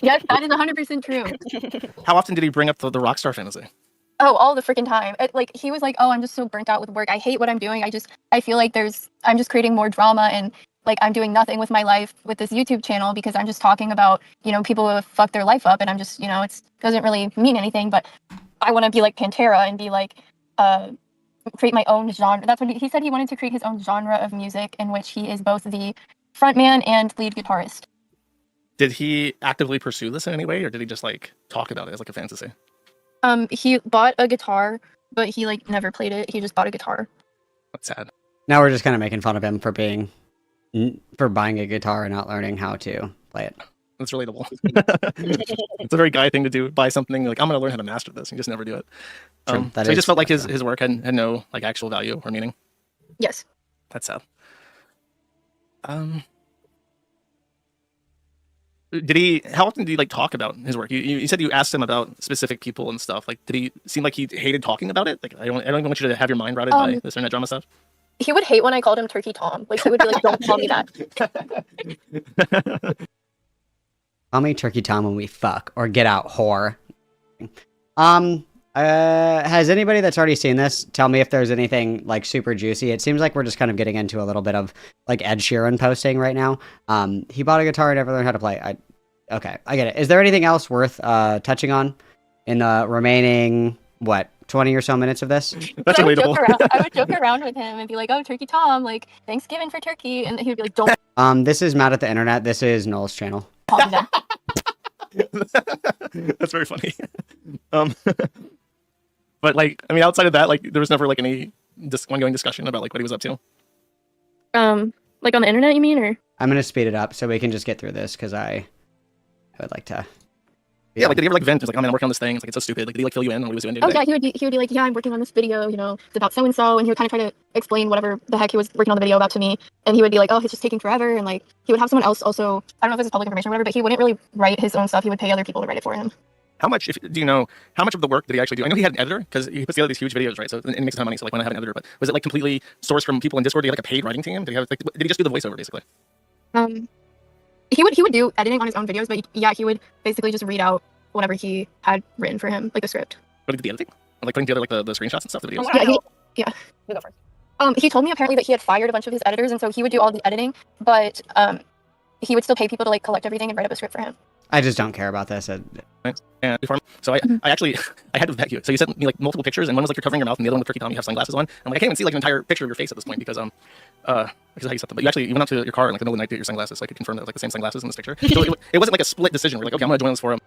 Yes, that is 100% true. How often did he bring up the rock star fantasy? Oh, all the freaking time. Like he was like, "Oh, I'm just so burnt out with work. I hate what I'm doing. I feel like I'm just creating more drama and like I'm doing nothing with my life with this YouTube channel because I'm just talking about, people who have fucked their life up and I'm just, it doesn't really mean anything, but I want to be like Pantera and be like create my own genre." That's what he said. He wanted to create his own genre of music in which he is both the frontman and lead guitarist. Did he actively pursue this in any way, or did he just like talk about it as like a fantasy? He bought a guitar, but he like never played it. He just bought a guitar. That's sad. Now we're just kind of making fun of him for buying a guitar and not learning how to play it. That's relatable. It's a very guy thing to do. Buy something like I'm going to learn how to master this, and you just never do it. So he just felt like his work had no like actual value or meaning. Yes. That's sad. How often did he like talk about his work? You said you asked him about specific people and stuff. Like, did he seem like he hated talking about it? Like, I don't even want you to have your mind routed by this internet drama stuff. He would hate when I called him Turkey Tom. Like, he would be like, "Don't call me that." Call me Turkey Tom when we fuck, or get out, whore. Has anybody that's already seen this tell me if there's anything like super juicy? It seems like we're just kind of getting into a little bit of like Ed Sheeran posting right now. He bought a guitar and never learned how to play. Okay, I get it. Is there anything else worth touching on in the remaining 20 or so minutes of this? That's relatable. I would joke around with him and be like, "Oh, Turkey Tom, like Thanksgiving for turkey," and he would be like, "Don't." This is Matt at the internet. This is Noel's channel. That's very funny. But like, I mean, outside of that, like, there was never like any ongoing discussion about like what he was up to. Like on the internet, you mean, or? I'm gonna speed it up so we can just get through this because I would like to. Yeah, like did he ever like vent? He was like, "Oh man, I'm working on this thing. It's like it's so stupid." Like, did he like fill you in on what he was doing? Yeah, he would be like, "Yeah, I'm working on this video. It's about so and so," and he would kind of try to explain whatever the heck he was working on the video about to me. And he would be like, "Oh, it's just taking forever," and like he would have someone else also. I don't know if this is public information or whatever, but he wouldn't really write his own stuff. He would pay other people to write it for him. How much? Do you know how much of the work did he actually do? I know he had an editor because he puts together these huge videos, right? So it makes a ton of money. So like, when I have an editor, but was it like completely sourced from people in Discord? Did he have like a paid writing team? Did he just do the voiceover basically? He would do editing on his own videos, but yeah, he would basically just read out whatever he had written for him, like the script. But he did the editing, like putting together like the screenshots and stuff, the videos. Yeah. You go first. He told me apparently that he had fired a bunch of his editors, and so he would do all the editing, but he would still pay people to like collect everything and write up a script for him. I just don't care about this. And so I actually I had to vet you. So you sent me like multiple pictures, and one was like you're covering your mouth, and the other one with Turkey Tom you have sunglasses on. I'm like, I can't even see like an entire picture of your face at this point because of how you set them. But you went out to your car in like the middle of the night to get your sunglasses, so I could confirm that it was like the same sunglasses in this picture. So it wasn't like a split decision. We're like, okay, I'm gonna join this forum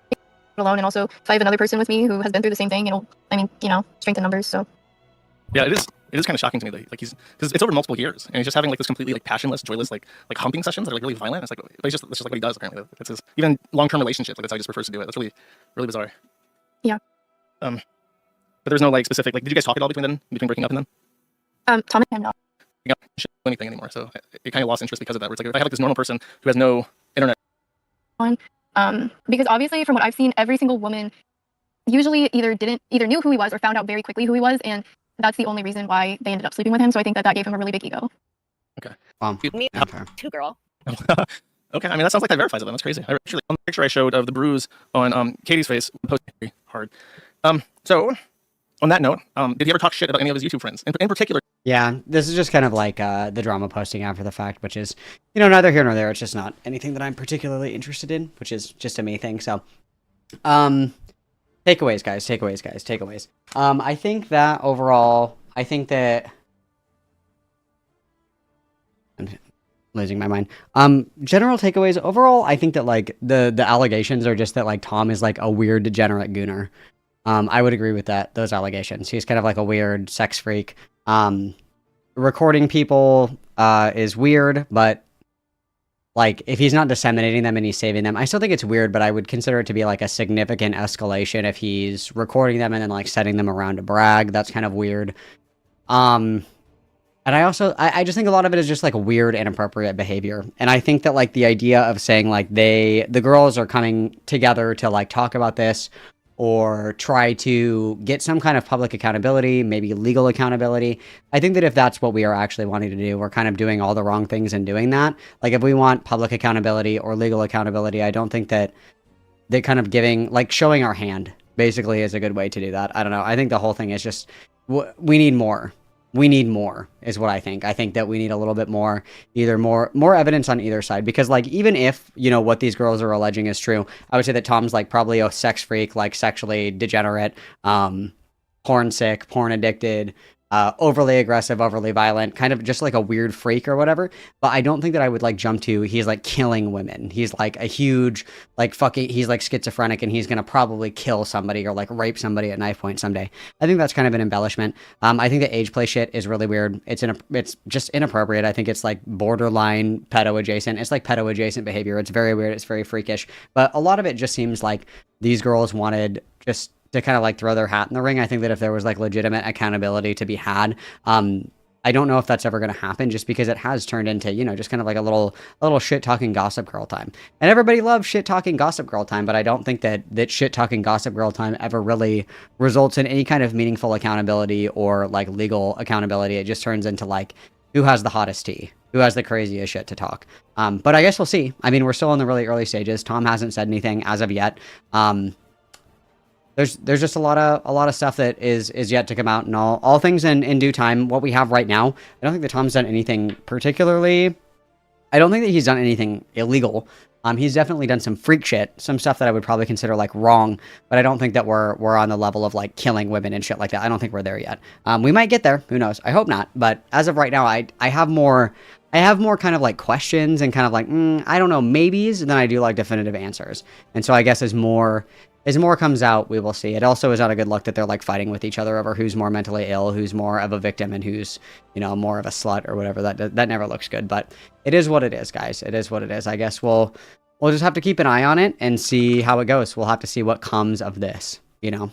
alone, and also if I have another person with me who has been through the same thing, strength in numbers. So yeah, it is kind of shocking to me that like he's because it's over multiple years, and he's just having like this completely like passionless, joyless like humping sessions that are like really violent. It's like, but it's just like what he does apparently. It's his even long-term relationships. Like that's how he just prefers to do it. That's really really bizarre. Yeah. But there's no like specific like. Did you guys talk at all between breaking up and then? Tom and him not. You don't do anything anymore, so it kind of lost interest because of that. Where it's like if I have like this normal person who has no internet. Because obviously from what I've seen, every single woman usually either knew who he was or found out very quickly who he was, and that's the only reason why they ended up sleeping with him. So I think that gave him a really big ego. Okay. Me too, girl. Okay, I mean that sounds like that verifies it. That's crazy. I actually on the picture I showed of the bruise on Katie's face, posted hard. So on that note, did he ever talk shit about any of his YouTube friends, in particular? Yeah, this is just kind of like the drama posting after the fact, which is, neither here nor there. It's just not anything that I'm particularly interested in, which is just a me thing. So, takeaways, guys. I think that overall, losing my mind. General takeaways overall, I think that like the allegations are just that like Tom is like a weird degenerate gooner. I would agree with those allegations. He's kind of like a weird sex freak. Recording people is weird, but like if he's not disseminating them and he's saving them, I still think it's weird, but I would consider it to be like a significant escalation if he's recording them and then like setting them around to brag. That's kind of weird. And I just think a lot of it is just like weird, inappropriate behavior. And I think that like the idea of saying like the girls are coming together to like talk about this or try to get some kind of public accountability, maybe legal accountability. I think that if that's what we are actually wanting to do, we're kind of doing all the wrong things in doing that. Like if we want public accountability or legal accountability, I don't think that they kind of giving, like showing our hand basically is a good way to do that. I don't know. I think the whole thing is just, we need more. We need more is what I think. I think that we need a little bit more, either more evidence on either side. Because like, even if, you know, what these girls are alleging is true, I would say that Tom's like probably a sex freak, like sexually degenerate, porn sick, porn addicted, overly aggressive, overly violent, kind of just like a weird freak or whatever. But I don't think that I would like jump to he's like killing women. He's like a huge, like fucking, he's like schizophrenic and he's gonna probably kill somebody or like rape somebody at knife point someday. I think that's kind of an embellishment. I think the age play shit is really weird. It's just inappropriate. I think it's like borderline pedo adjacent. It's like pedo adjacent behavior. It's very weird. It's very freakish. But a lot of it just seems like these girls wanted just to kind of like throw their hat in the ring. I think that if there was like legitimate accountability to be had, I don't know if that's ever going to happen just because it has turned into, you know, just kind of like a little shit talking gossip girl time. And everybody loves shit talking gossip girl time, but I don't think that shit talking gossip girl time ever really results in any kind of meaningful accountability or like legal accountability. It just turns into like, who has the hottest tea? Who has the craziest shit to talk? But I guess we'll see. I mean, we're still in the really early stages. Tom hasn't said anything as of yet. There's just a lot of stuff that is yet to come out, and all things in due time. What we have right now, I don't think that Tom's done anything particularly. I don't think that he's done anything illegal. He's definitely done some freak shit, some stuff that I would probably consider like wrong, but I don't think that we're on the level of like killing women and shit like that. I don't think we're there yet. We might get there. Who knows? I hope not. But as of right now, I have more kind of like questions and kind of like I don't know, maybes than I do like definitive answers. And so I guess as more comes out, we will see. It also is not a good look that they're like fighting with each other over who's more mentally ill, who's more of a victim, and who's, you know, more of a slut or whatever. That never looks good, but it is what it is, guys. It is what it is. I guess we'll just have to keep an eye on it and see how it goes. We'll have to see what comes of this, you know.